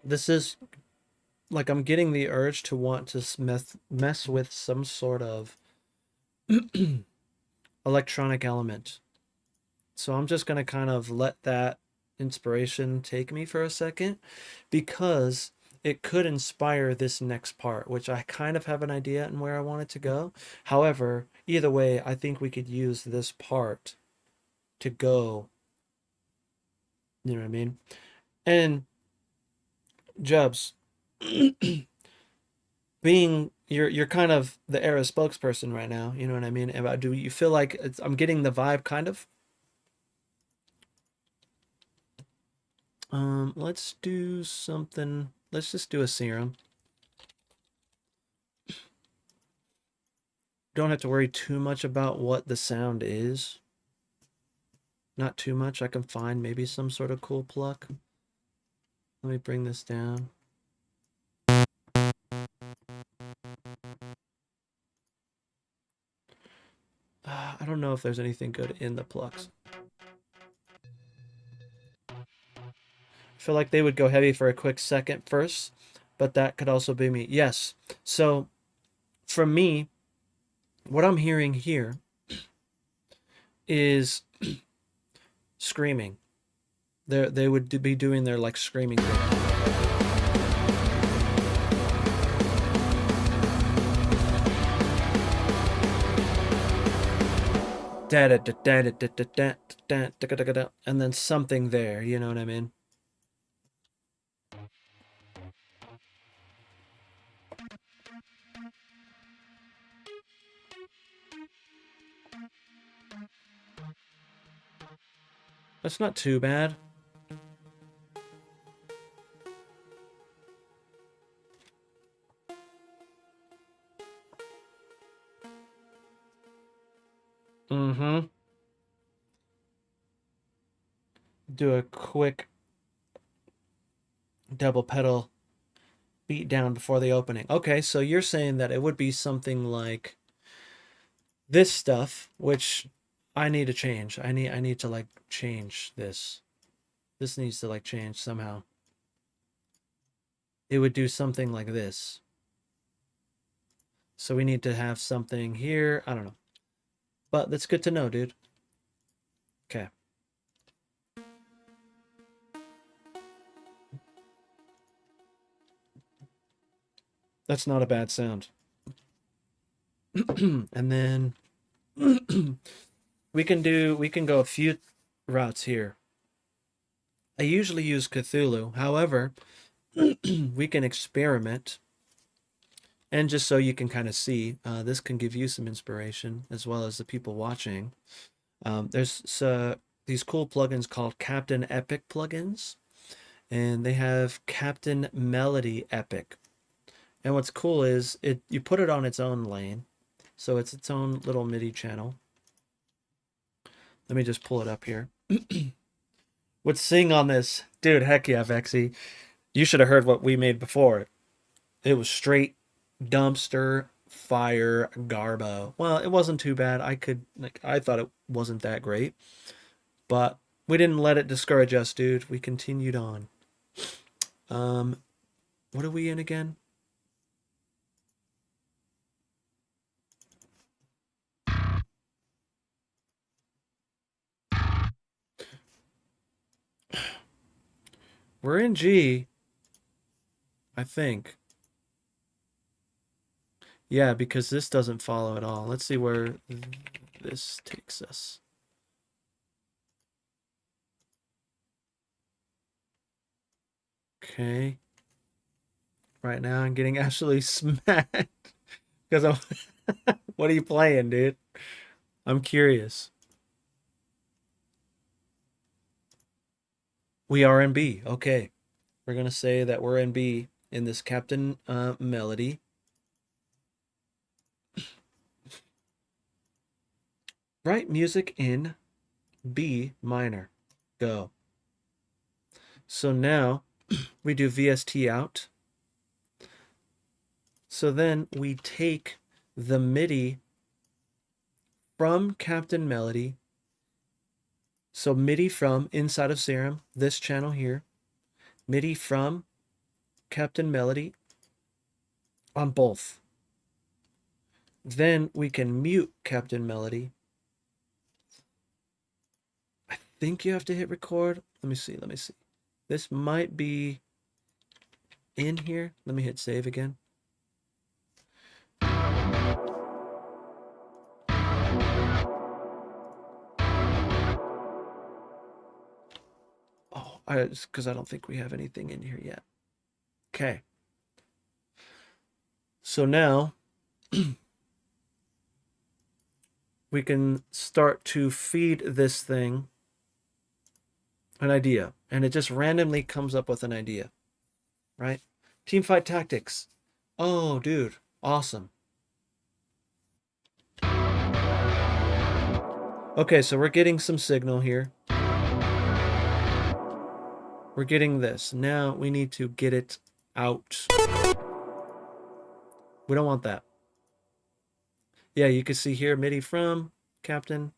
This is like I'm getting the urge to want to mess with some sort of electronic element. So I'm just going to kind of let that inspiration take me for a second because it could inspire this next part, which I kind of have an idea on where I want it to go. However, either way, I think we could use this part to go. You know what I mean? And Jubs, being you're kind of the era spokesperson right now. You know what I mean? Do you feel like I'm getting the vibe kind of? Let's do something. Let's just do a serum. Don't have to worry too much about what the sound is. Not too much. I can find maybe some sort of cool pluck. Let me bring this down. I don't know if there's anything good in the plucks. I feel like they would go heavy for a quick second first, but that could also be me. Yes. So for me, what I'm hearing here is screaming. They would be doing their like screaming thing. And then something there, you know what I mean? That's not too bad. Mm-hmm. Do a quick double pedal beat down before the opening. Okay, so you're saying that it would be something like this stuff, which I need to change. I need to like change this. This needs to like change somehow. It would do something like this. So we need to have something here. I don't know. But that's good to know, dude. Okay. That's not a bad sound. And then we can go a few routes here. I usually use Cthulhu. However, we can experiment. And just so you can kind of see, this can give you some inspiration as well as the people watching. There's these cool plugins called Captain Epic plugins, and they have Captain Melody Epic. And what's cool is you put it on its own lane, so it's its own little MIDI channel. Let me just pull it up here. Would sing on this, dude. Heck yeah, You should have heard what we made before. It was straight dumpster fire garbo. Well, it wasn't too bad. I thought it wasn't that great, but we didn't let it discourage us, dude. We continued on. Um, what are we in again? We're in G, I think. Yeah, because this doesn't follow at all. Let's see where this takes us. Okay. Right now I'm getting absolutely smacked because I'm what are you playing, dude? I'm curious. We are in B. Okay. We're going to say that we're in B in this Captain melody. Write music in B minor. Go. So now we do VST out. So then we take the MIDI from Captain Melody. So MIDI from inside of Serum, this channel here. MIDI from Captain Melody on both. Then we can mute Captain Melody. I think you have to hit record. Let me see. This might be in here. Let me hit save again. Oh, because I don't think we have anything in here yet. Okay. So now we can start to feed this thing an idea, and it just randomly comes up with an idea, right? Teamfight tactics. Oh, dude, awesome. Okay, so we're getting some signal here. We're getting this. Now we need to get it out. We don't want that. Yeah, you can see here MIDI from Captain.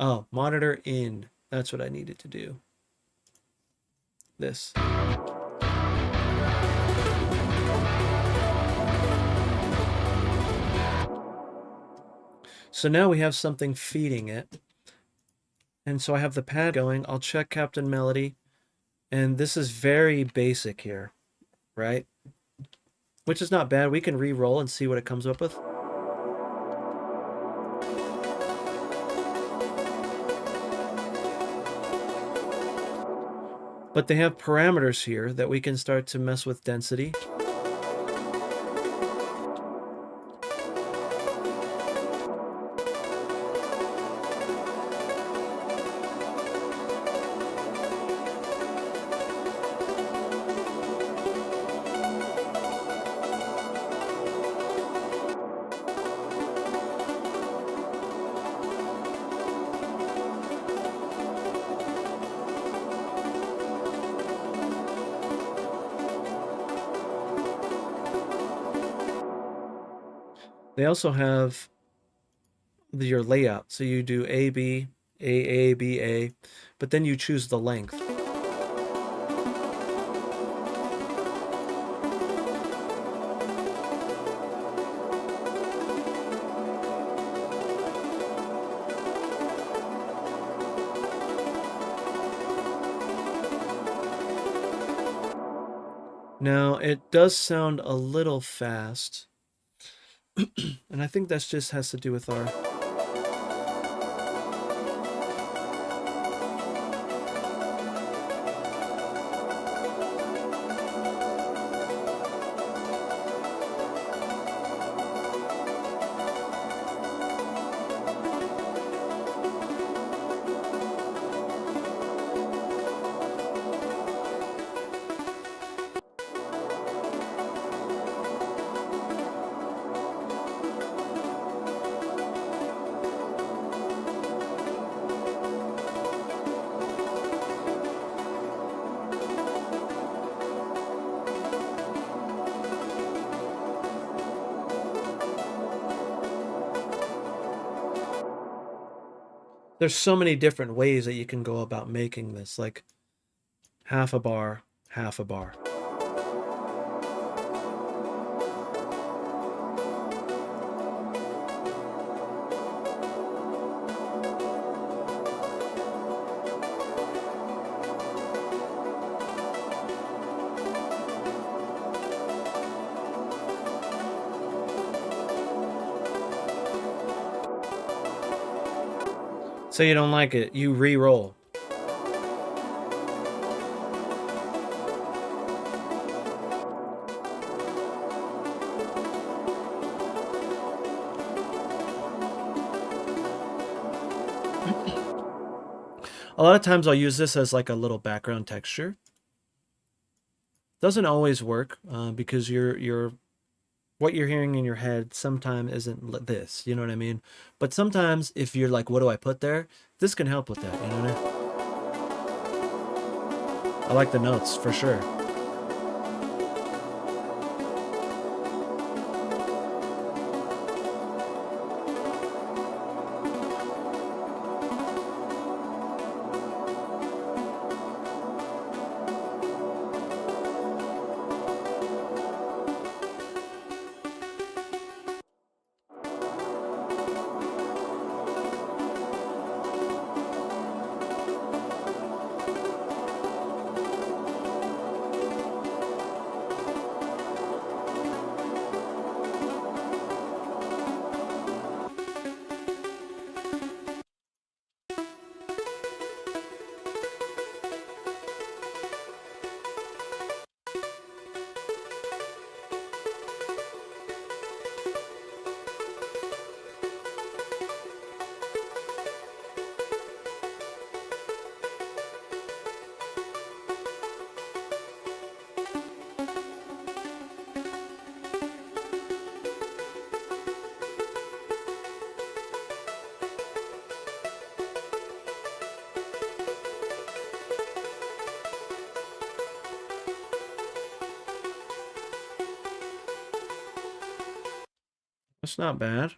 Oh, monitor in. That's what I needed to do. This. So now we have something feeding it. And so I have the pad going. I'll check Captain Melody. And this is very basic here, right? Which is not bad. We can re-roll and see what it comes up with. But they have parameters here that we can start to mess with density. They also have your layout. So you do A, B, A, B, A, but then you choose the length. Now, it does sound a little fast. And I think that just has to do with our... There's so many different ways that you can go about making this, like half a bar, half a bar. So you don't like it, you re-roll. A lot of times I'll use this as like a little background texture. Doesn't always work because what you're hearing in your head sometimes isn't this, you know what I mean? But sometimes if you're like, what do I put there? This can help with that, you know what I mean? I like the notes for sure. That's not bad.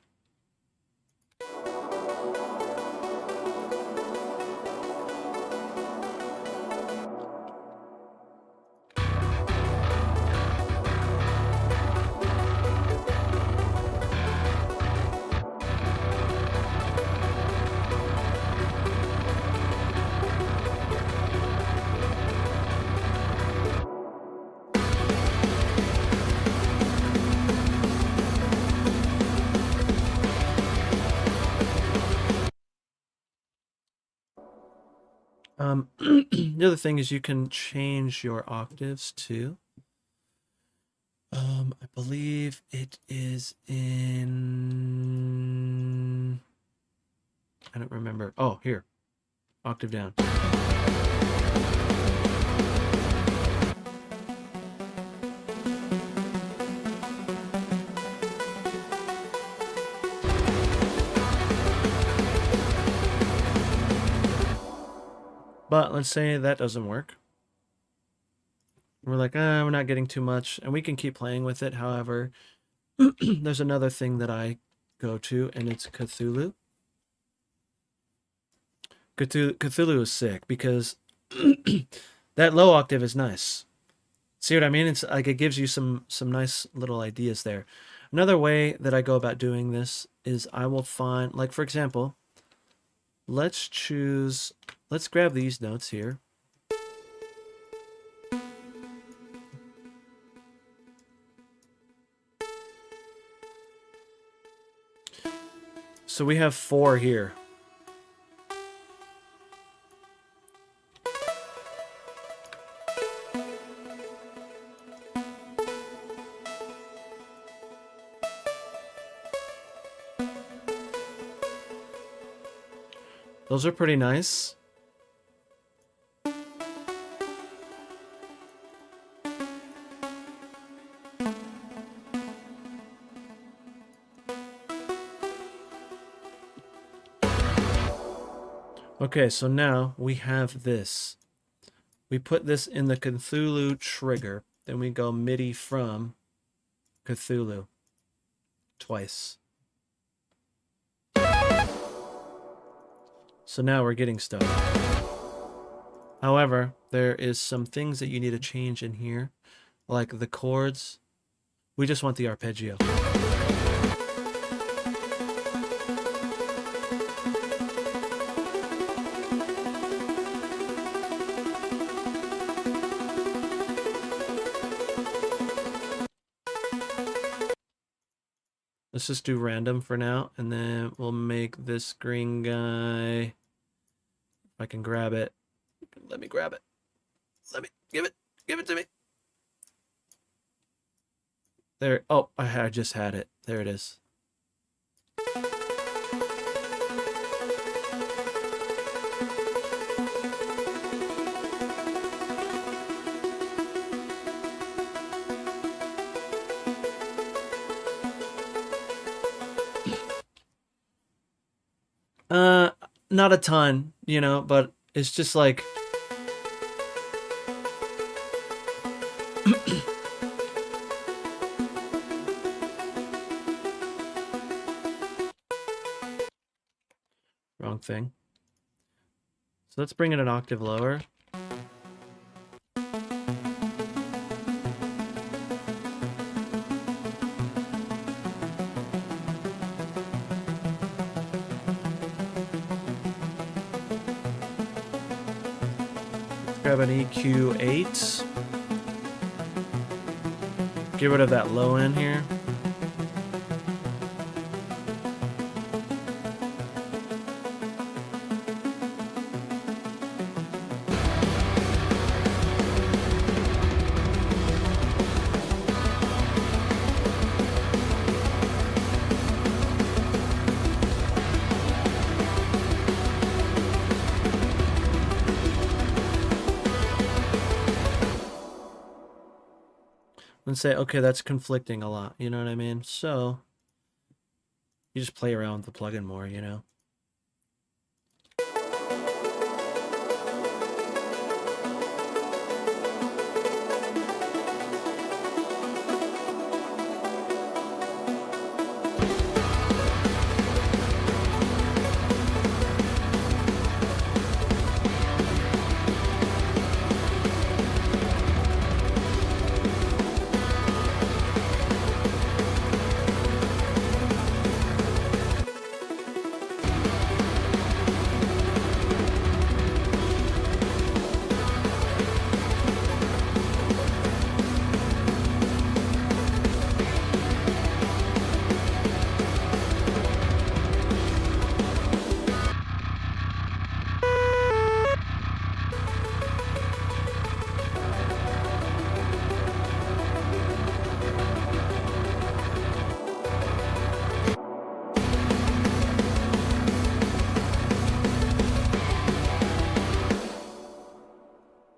The other thing is you can change your octaves too. I believe it is in. I don't remember. Oh, here, octave down. But let's say that doesn't work. We're like, we're not getting too much, and we can keep playing with it. However, there's another thing that I go to, and it's Cthulhu. Cthulhu is sick because that low octave is nice. See what I mean? It's like it gives you some nice little ideas there. Another way that I go about doing this is I will find, like for example, let's grab these notes here. So we have 4 here. Those are pretty nice. Okay, so now we have this. We put this in the Cthulhu trigger, then we go MIDI from Cthulhu twice. So now we're getting stuff. However, there is some things that you need to change in here, like the chords. We just want the arpeggio. Let's just do random for now, and then we'll make this green guy. If I can grab it. Let me grab it. Let me give it to me. There. Oh, I just had it. There it is. Not a ton, you know, but it's just like wrong thing. So let's bring it an octave lower. Grab an EQ8. Get rid of that low end here. And say, okay, that's conflicting a lot, you know what I mean? So you just play around with the plugin more, you know?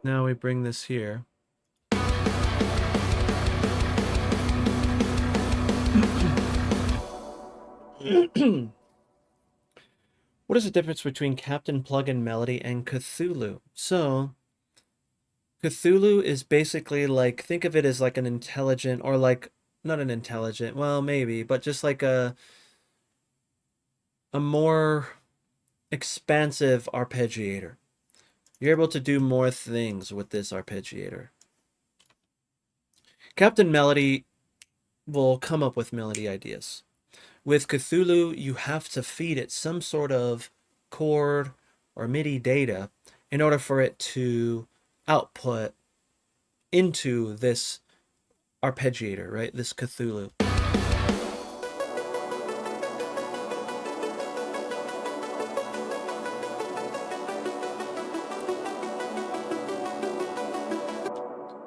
Now we bring this here. What is the difference between Captain Plugin Melody and Cthulhu? So, Cthulhu is basically like, think of it as like an intelligent, or like, not an intelligent, well, maybe, but just like a more expansive arpeggiator. You're able to do more things with this arpeggiator. Captain Melody will come up with melody ideas. With Cthulhu, you have to feed it some sort of chord or MIDI data in order for it to output into this arpeggiator, right? This Cthulhu.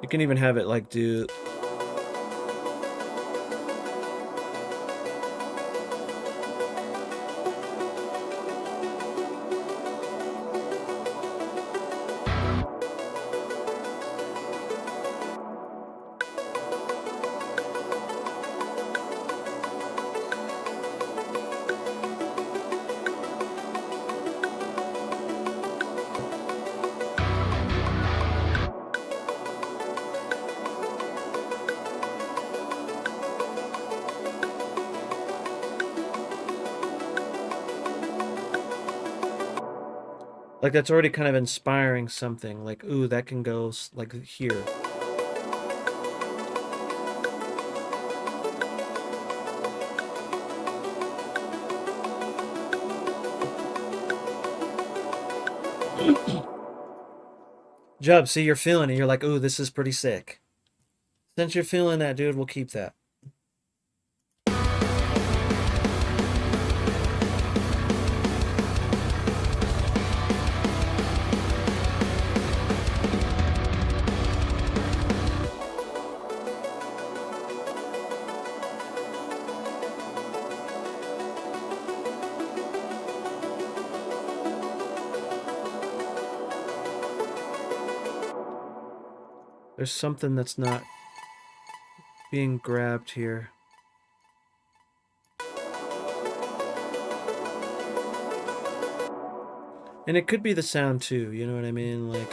You can even have it like do Like that's already kind of inspiring something. Like, ooh, that can go like here. Jub, see, you're feeling it. You're like, ooh, this is pretty sick. Since you're feeling that, dude, we'll keep that. There's something that's not being grabbed here. And it could be the sound too, you know what I mean? Like,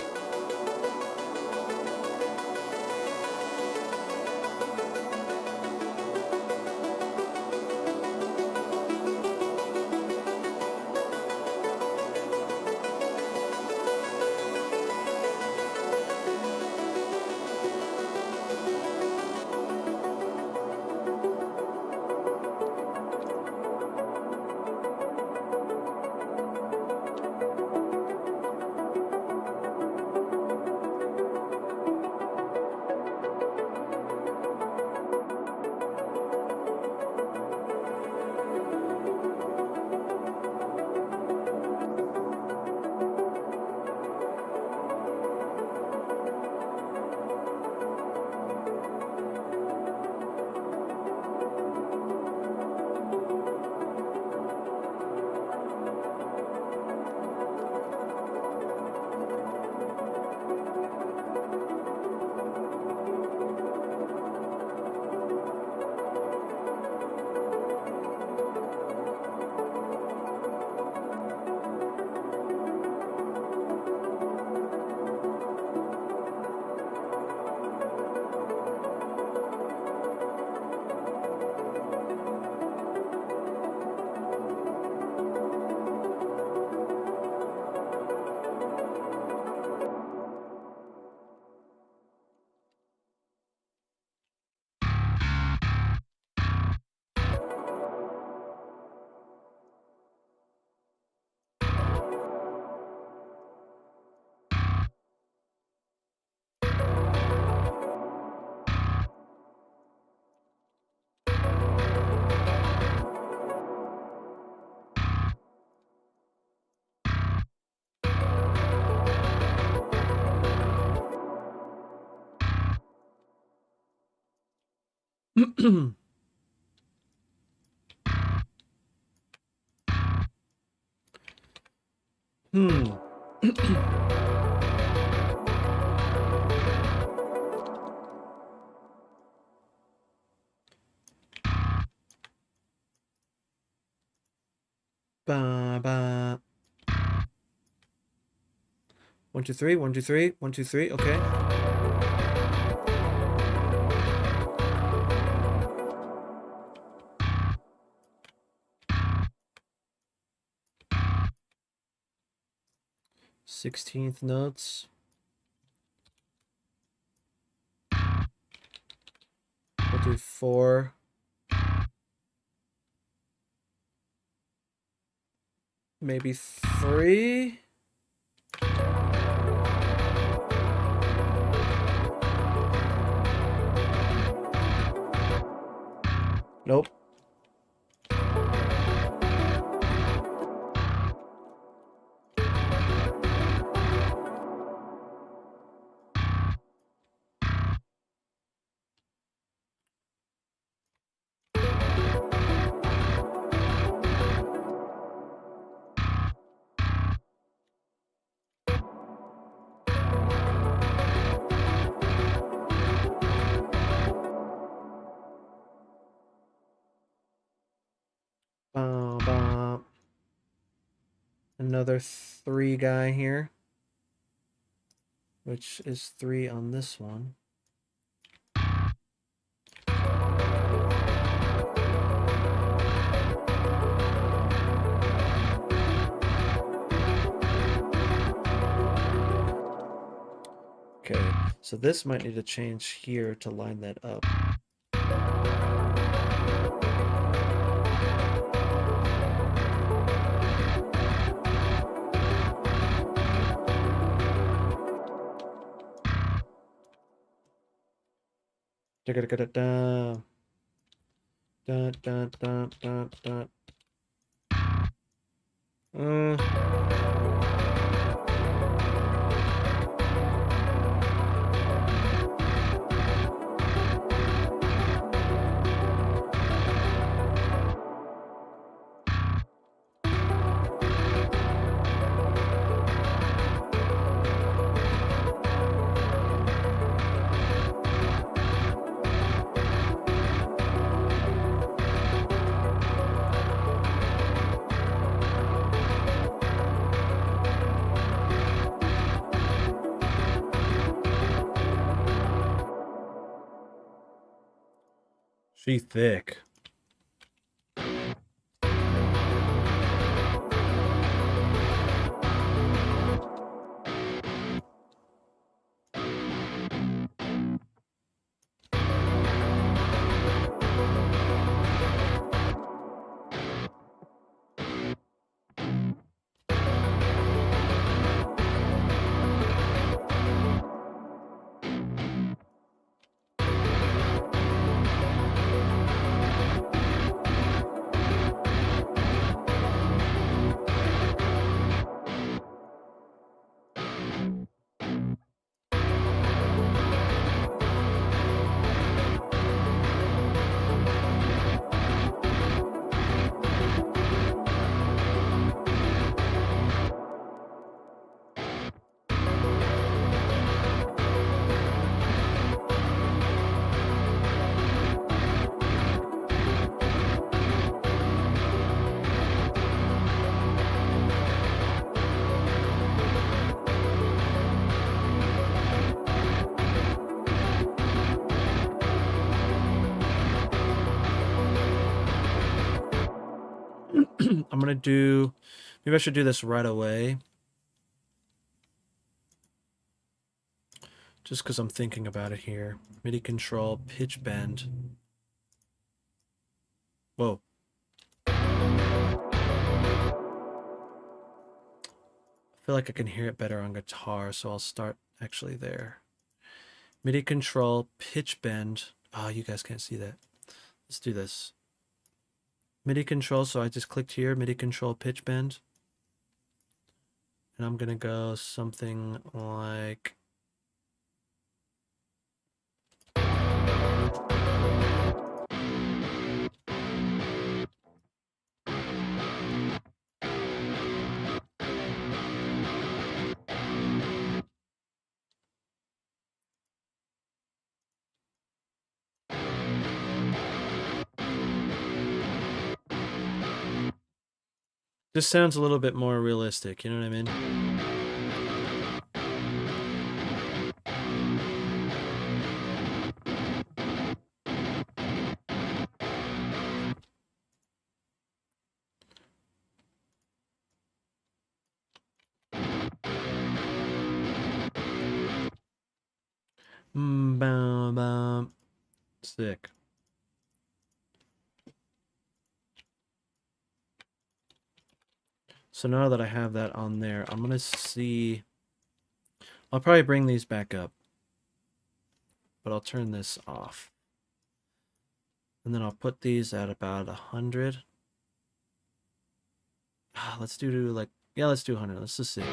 hmm. Ba ba. 1 2 3 1 2 3 1 2 3. Okay. Sixteenth notes. We'll do 4. Maybe 3. Nope. Another 3 guy here, which is 3 on this one. So this might need to change here to line that up. Da-da-da-da-da. Dun, dun, dun, dun, dun. She thick. I'm gonna do, maybe I should do this right away. Just because I'm thinking about it here. MIDI control, pitch bend. Whoa. I feel like I can hear it better on guitar, so I'll start actually there. MIDI control, pitch bend. Oh, you guys can't see that. Let's do this. MIDI control, so I just clicked here, MIDI control, pitch bend. And I'm gonna go something like... This sounds a little bit more realistic, you know what I mean? Bam, bam. Sick. So now that I have that on there, I'm gonna see... I'll probably bring these back up. But I'll turn this off. And then I'll put these at about 100. Let's do like... Yeah, let's do 100. Let's just see.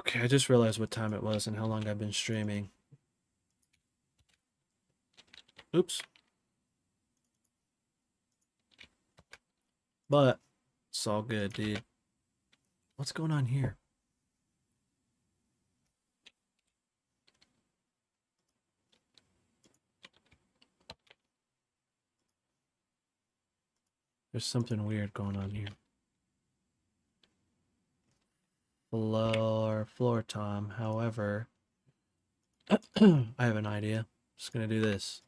Okay, I just realized what time it was and how long I've been streaming. Oops. But it's all good, dude. What's going on here? There's something weird going on here. Floor tom. However, I have an idea. Just gonna do this.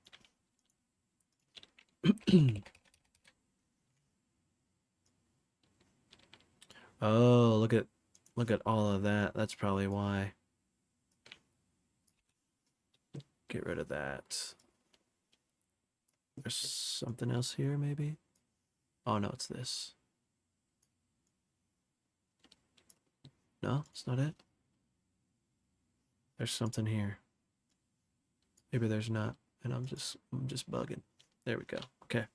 Oh, look at all of that. That's probably why. Get rid of that. There's something else here, maybe? Oh, no, it's this. No, it's not it. There's something here. Maybe there's not, and I'm just bugging. There we go. Okay.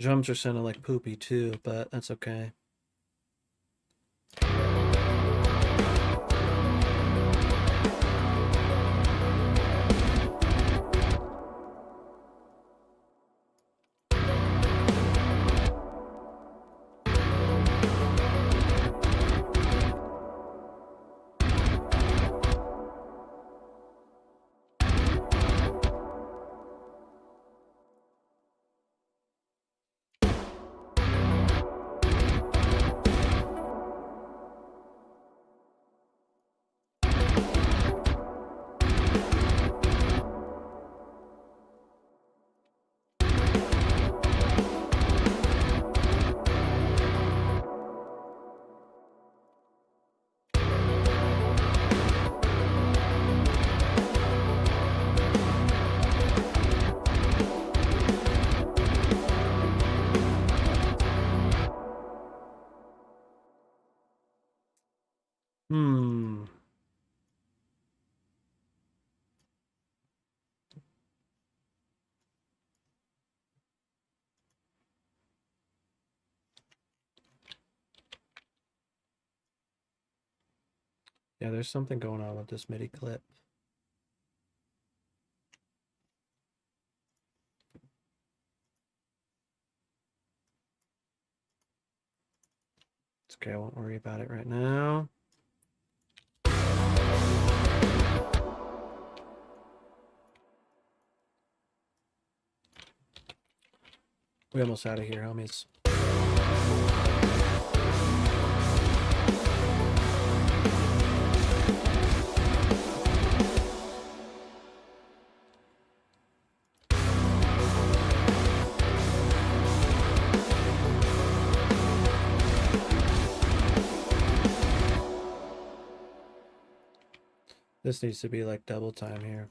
Drums are sounding like poopy too, but that's okay. Hmm. Yeah, there's something going on with this MIDI clip. It's okay, I won't worry about it right now. We almost out of here, homies. This needs to be like double time here.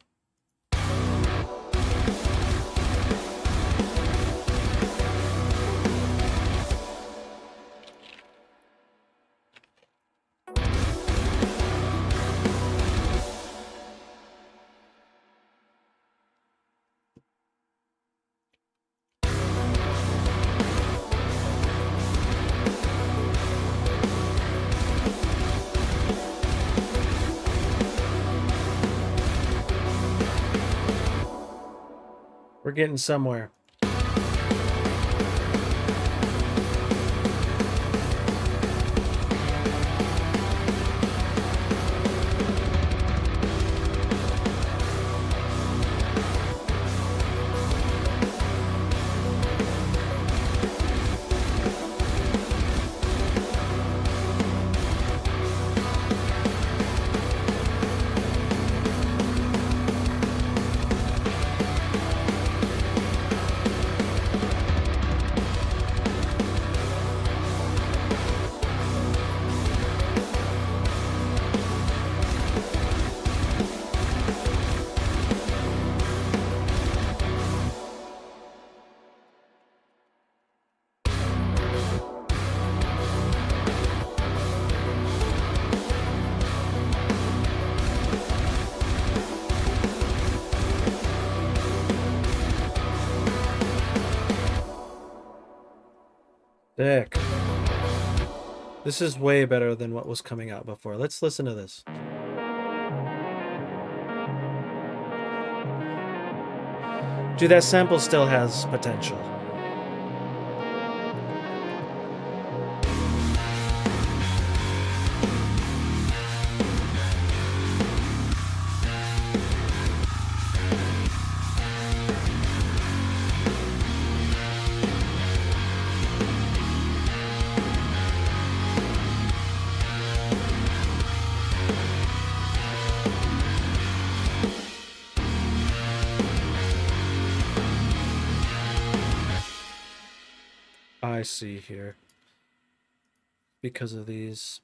We're getting somewhere. Sick. This is way better than what was coming out before. Let's listen to this. Dude, that sample still has potential. I see here. Because of these.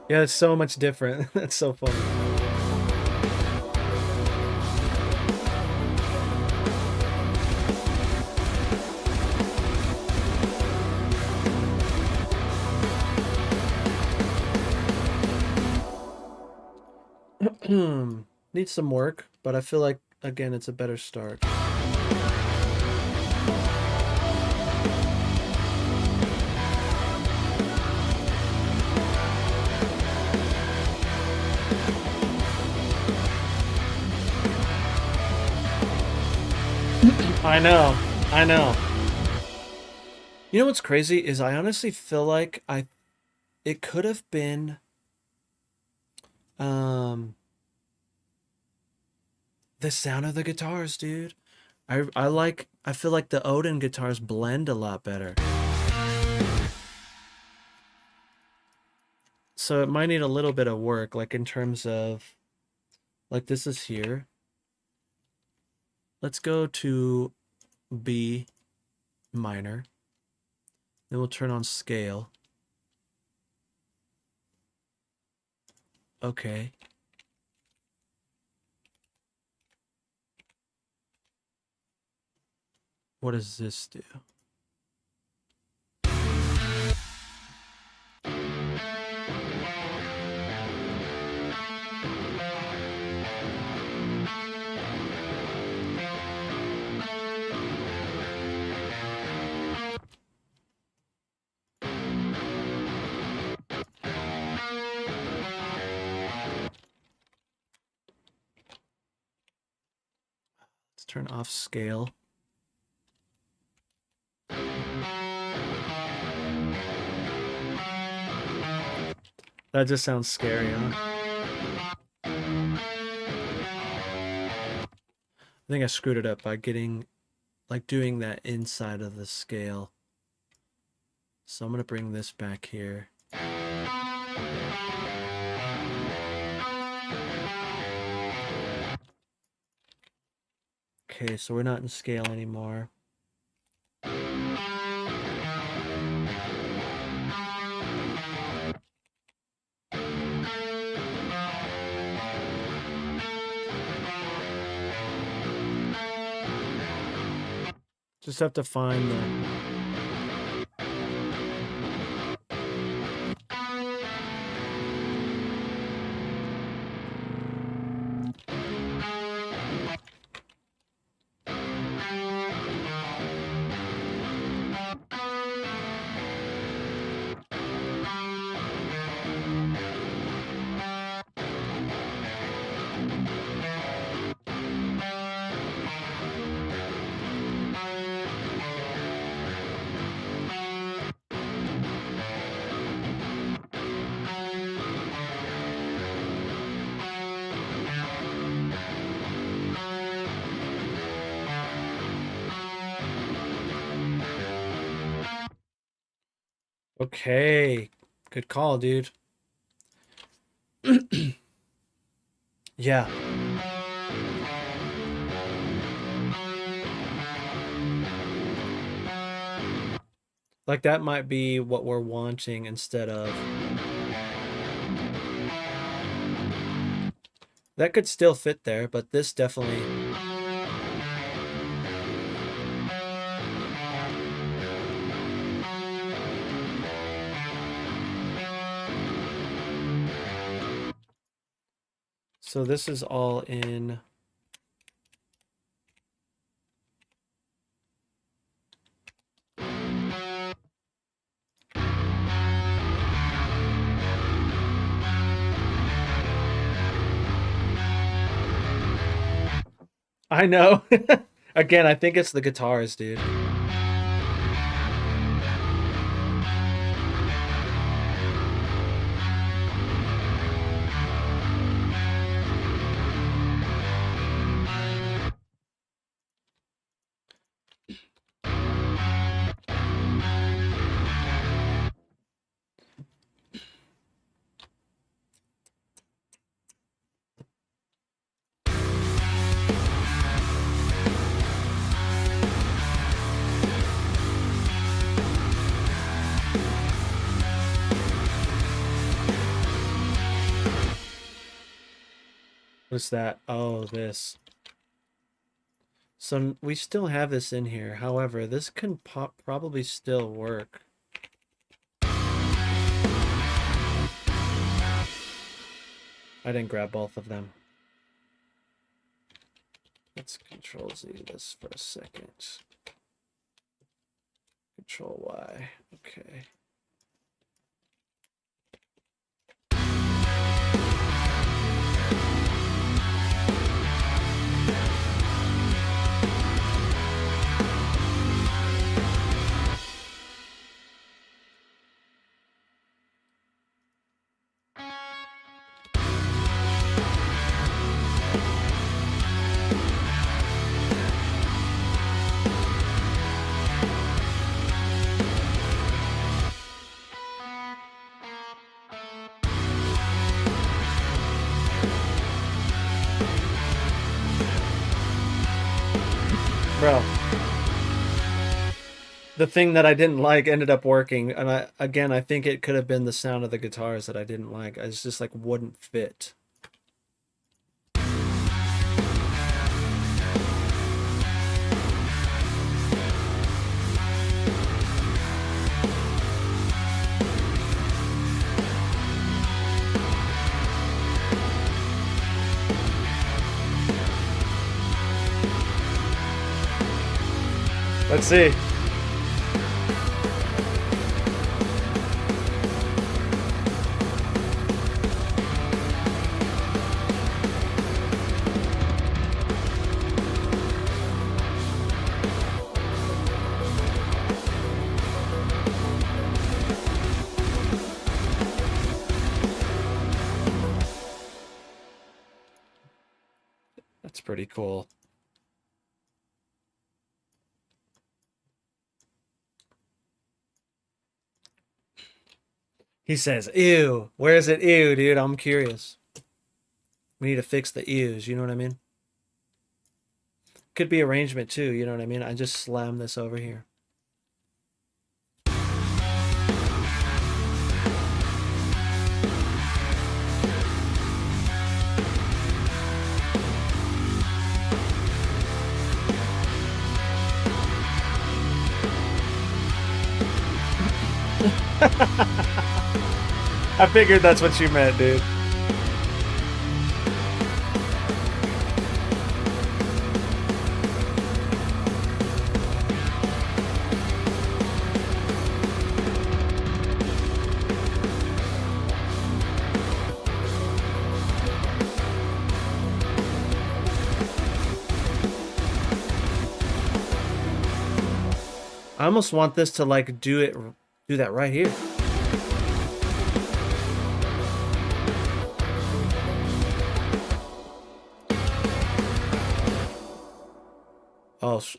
Yeah, it's so much different. That's so funny. Needs some work, but I feel like, again, it's a better start. I know. I know. You know what's crazy is I honestly feel like it could have been the sound of the guitars, dude. I feel like the Odin guitars blend a lot better. So it might need a little bit of work, like in terms of, like this is here. Let's go to B minor. Then we'll turn on scale. Okay. What does this do? Let's turn off scale. That just sounds scary, huh? I think I screwed it up by getting, like, doing that inside of the scale. So I'm going to bring this back here. Okay, so we're not in scale anymore. Just have to find the... Okay, good call, dude. Yeah. Like that might be what we're wanting instead of... That could still fit there, but this definitely... So this is all in. I know. Again, I think it's the guitars, dude. What's that? Oh, this. So we still have this in here. However, this can probably still work. I didn't grab both of them. Let's Control Z this for a second. Control Y. Okay. Bro, the thing that I didn't like ended up working, and I think it could have been the sound of the guitars that I didn't like. It's just like wouldn't fit. Let's see. That's pretty cool. He says, ew. Where is it? Ew, dude. I'm curious. We need to fix the ews. You know what I mean? Could be arrangement too. You know what I mean? I just slammed this over here. I figured that's what you meant, dude. I almost want this to like do that right here.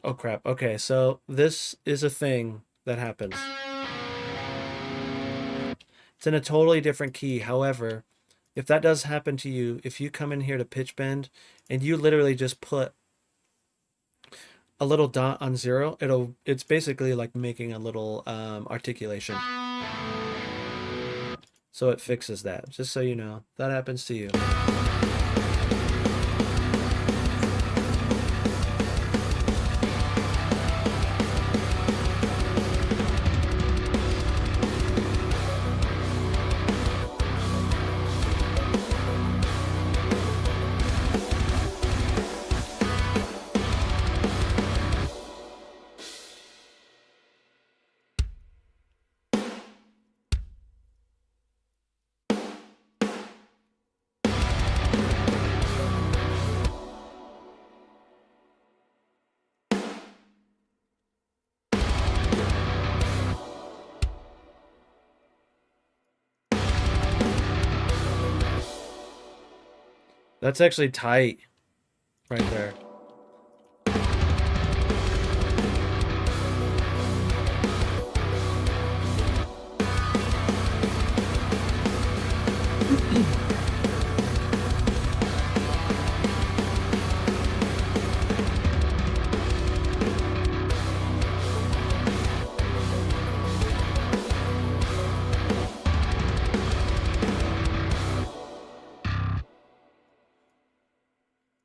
Oh crap. Okay, so this is a thing that happens. It's in a totally different key. However, if that does happen to you, if you come in here to pitch bend and you literally just put a little dot on 0, it's basically like making a little articulation. So it fixes that, just so you know. That happens to you. That's actually tight right there.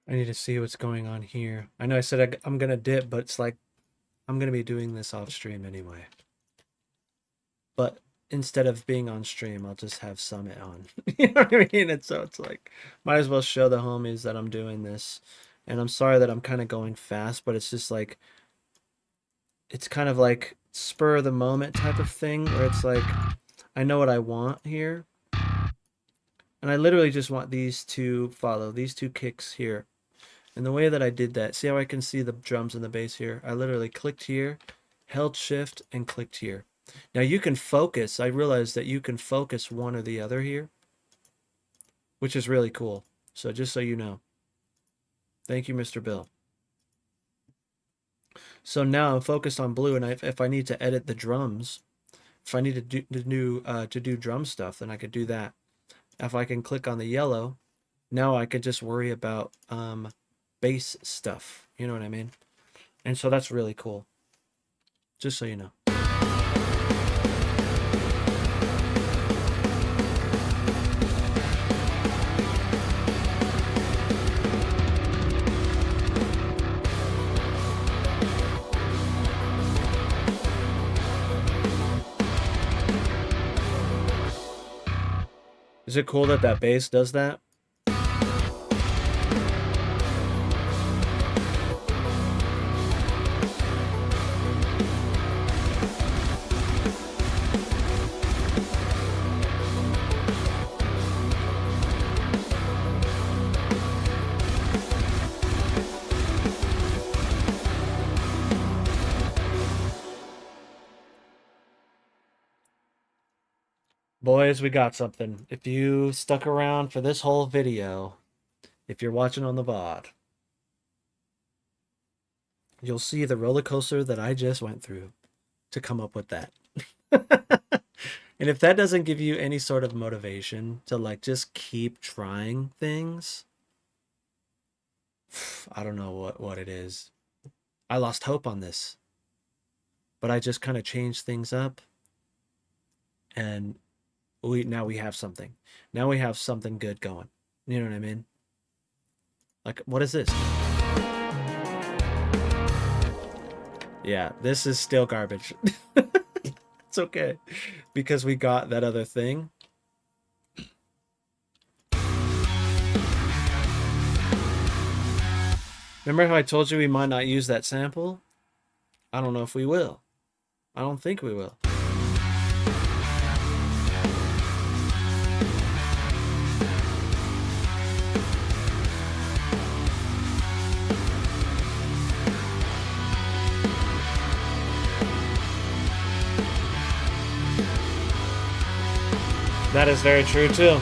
I need to see what's going on here. I know I said I'm gonna dip, but it's like I'm gonna be doing this off stream anyway. But instead of being on stream, I'll just have Summit on. You know what I mean? And so it's like, might as well show the homies that I'm doing this. And I'm sorry that I'm kind of going fast, but it's just like, it's kind of like spur of the moment type of thing where it's like, I know what I want here. And I literally just want these to follow, these two kicks here. And the way that I did that, see how I can see the drums and the bass here? I literally clicked here, held shift, and clicked here. Now you can focus. I realized that you can focus one or the other here, which is really cool. So just so you know. Thank you, Mr. Bill. So now I'm focused on blue, and if I need to edit the drums, if I need to do drum stuff, then I could do that. If I can click on the yellow, now I could just worry about bass stuff. You know what I mean? And so that's really cool. Just so you know. Is it cool that that bass does that? Boys, we got something. If you stuck around for this whole video, if you're watching on the VOD, you'll see the roller coaster that I just went through to come up with that. And if that doesn't give you any sort of motivation to like just keep trying things, I don't know what it is. I lost hope on this, but I just kind of changed things up, and now we have something. Now we have something good going. You know what I mean? Like, what is this? Yeah, this is still garbage. It's okay because we got that other thing. Remember how I told you we might not use that sample? I don't know if we will. I don't think we will. That is very true too.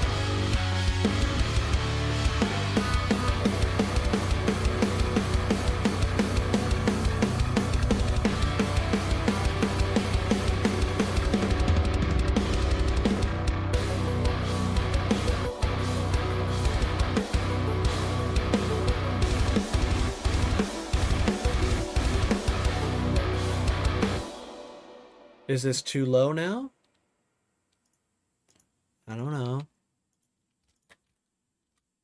Is this too low now? I don't know.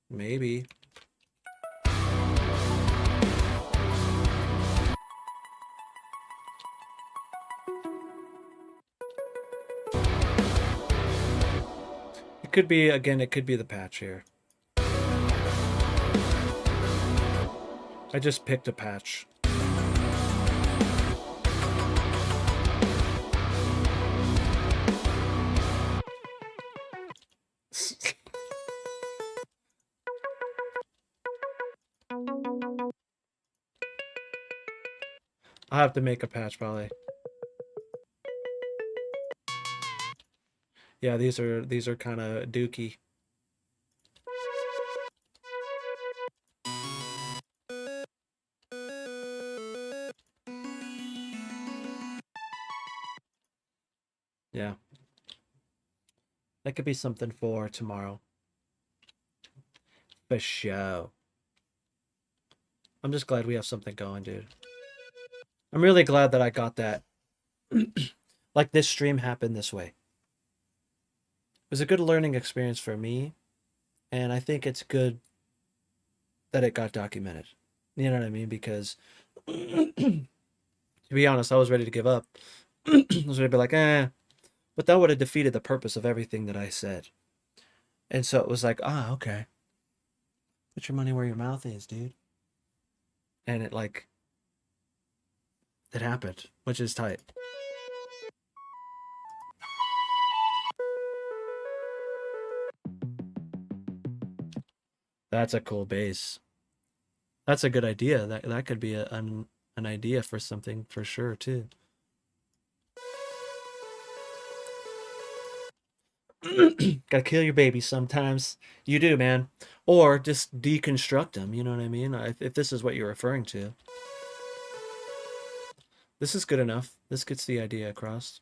Maybe. It could be, again, it could be the patch here. I just picked a patch. I'll have to make a patch probably. Yeah, these are kind of dookie. Yeah, that could be something for tomorrow. For sure. I'm just glad we have something going, dude. I'm really glad that I got that. Like this stream happened this way. It was a good learning experience for me, and I think it's good that it got documented. You know what I mean? Because to be honest, I was ready to give up. I was ready to be like, eh. But that would have defeated the purpose of everything that I said. And so it was like, ah, okay. Put your money where your mouth is, dude. And it happened, which is tight. That's a cool base. That's a good idea. That could be an idea for something for sure too. Gotta kill your babies sometimes. You do, man. Or just deconstruct them. You know what I mean? If this is what you're referring to, this is good enough. This gets the idea across.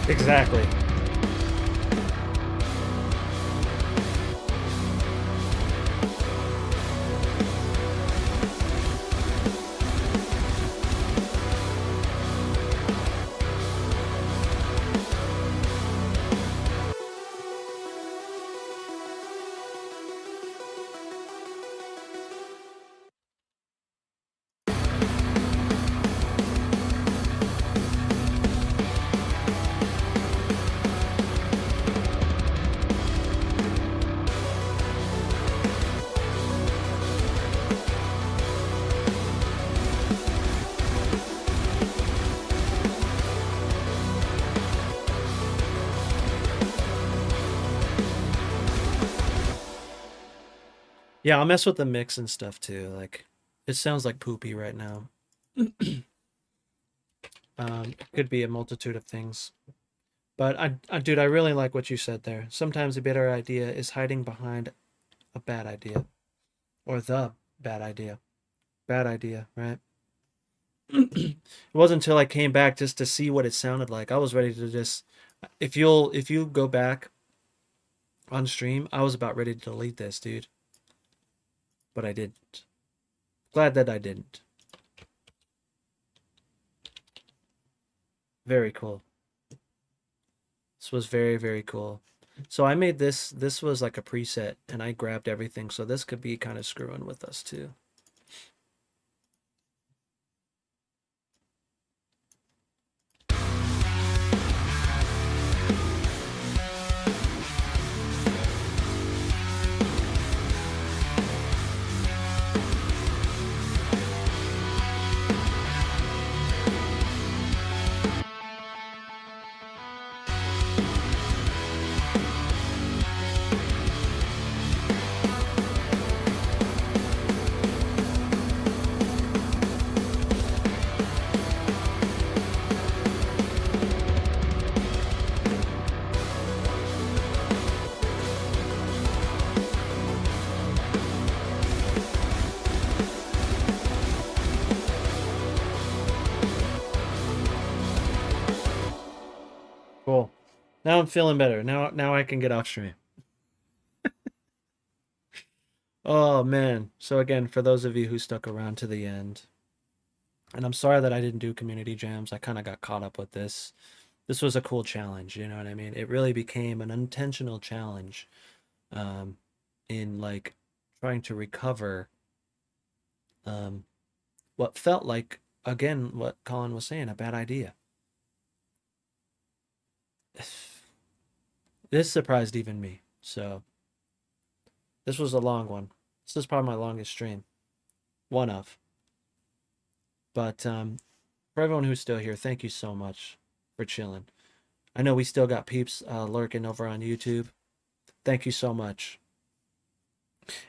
Exactly. Yeah, I'll mess with the mix and stuff too. Like, it sounds like poopy right now. It could be a multitude of things. But dude, I really like what you said there. Sometimes a better idea is hiding behind a bad idea, or the bad idea. Bad idea, right? It wasn't until I came back just to see what it sounded like. I was ready to just, if you go back on stream, I was about ready to delete this, dude. But I didn't. Glad that I didn't. Very cool. This was very, very cool. So I made this was like a preset and I grabbed everything. So this could be kind of screwing with us too. Cool. Now I'm feeling better. Now I can get off stream. Oh man. So again, for those of you who stuck around to the end, and I'm sorry that I didn't do community jams. I kind of got caught up with this. This was a cool challenge, you know what I mean? It really became an intentional challenge um, in like trying to recover um, what felt like, again, what Colin was saying, a bad idea. This surprised even me. So this was a long one. This is probably my longest stream. One of. But for everyone who's still here, thank you so much for chilling. I know we still got peeps lurking over on YouTube. Thank you so much.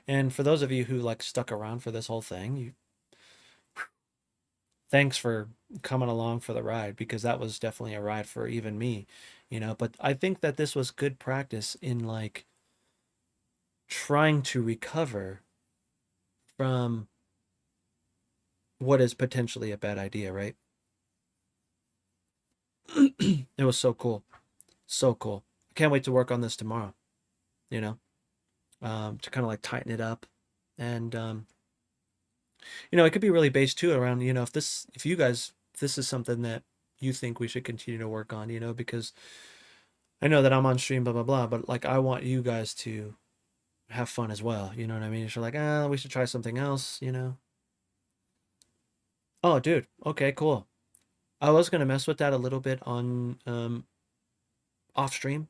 And for those of you who like stuck around for this whole thing, thanks for coming along for the ride because that was definitely a ride for even me, you know. But I think that this was good practice in like trying to recover from what is potentially a bad idea, right? It was so cool. So cool. I can't wait to work on this tomorrow, you know, to kind of like tighten it up. And, it could be really based too around, if you guys, if this is something that you think we should continue to work on, because I know that I'm on stream, blah, blah, blah, but like I want you guys to have fun as well. You know what I mean? If you're like, we should try something else. Oh, dude. Okay, cool. I was gonna mess with that a little bit on off stream,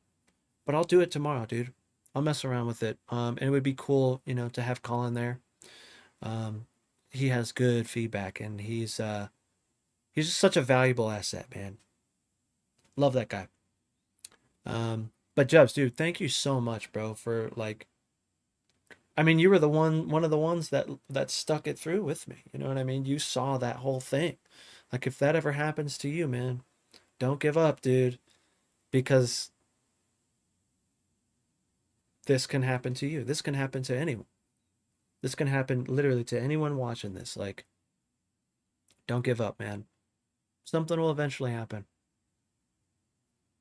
but I'll do it tomorrow, dude. I'll mess around with it. And it would be cool, to have Colin there. Um, he has good feedback, and he's just such a valuable asset, man. Love that guy. But Jebs, dude, thank you so much, bro, for like. I mean, you were one of the ones that stuck it through with me. You know what I mean? You saw that whole thing. Like, if that ever happens to you, man, don't give up, dude, because this can happen to you. This can happen to anyone. This can happen literally to anyone watching this. Like, don't give up, man. Something will eventually happen.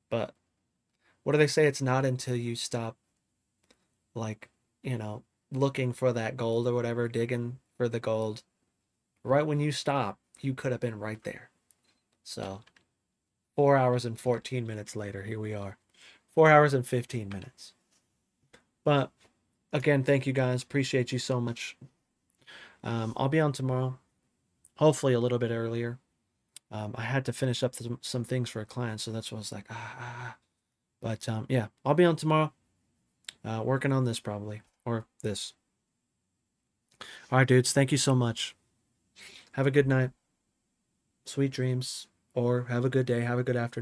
But what do they say? It's not until you stop, like, you know, looking for that gold or whatever, digging for the gold. Right when you stop, you could have been right there. So, 4 hours and 14 minutes later, here we are. 4 hours and 15 minutes. But again, thank you guys. Appreciate you so much. I'll be on tomorrow, hopefully a little bit earlier. I had to finish up some things for a client, so that's why I was like, ah. But yeah, I'll be on tomorrow, working on this probably, or this. All right, dudes, thank you so much. Have a good night. Sweet dreams, or have a good day. Have a good afternoon.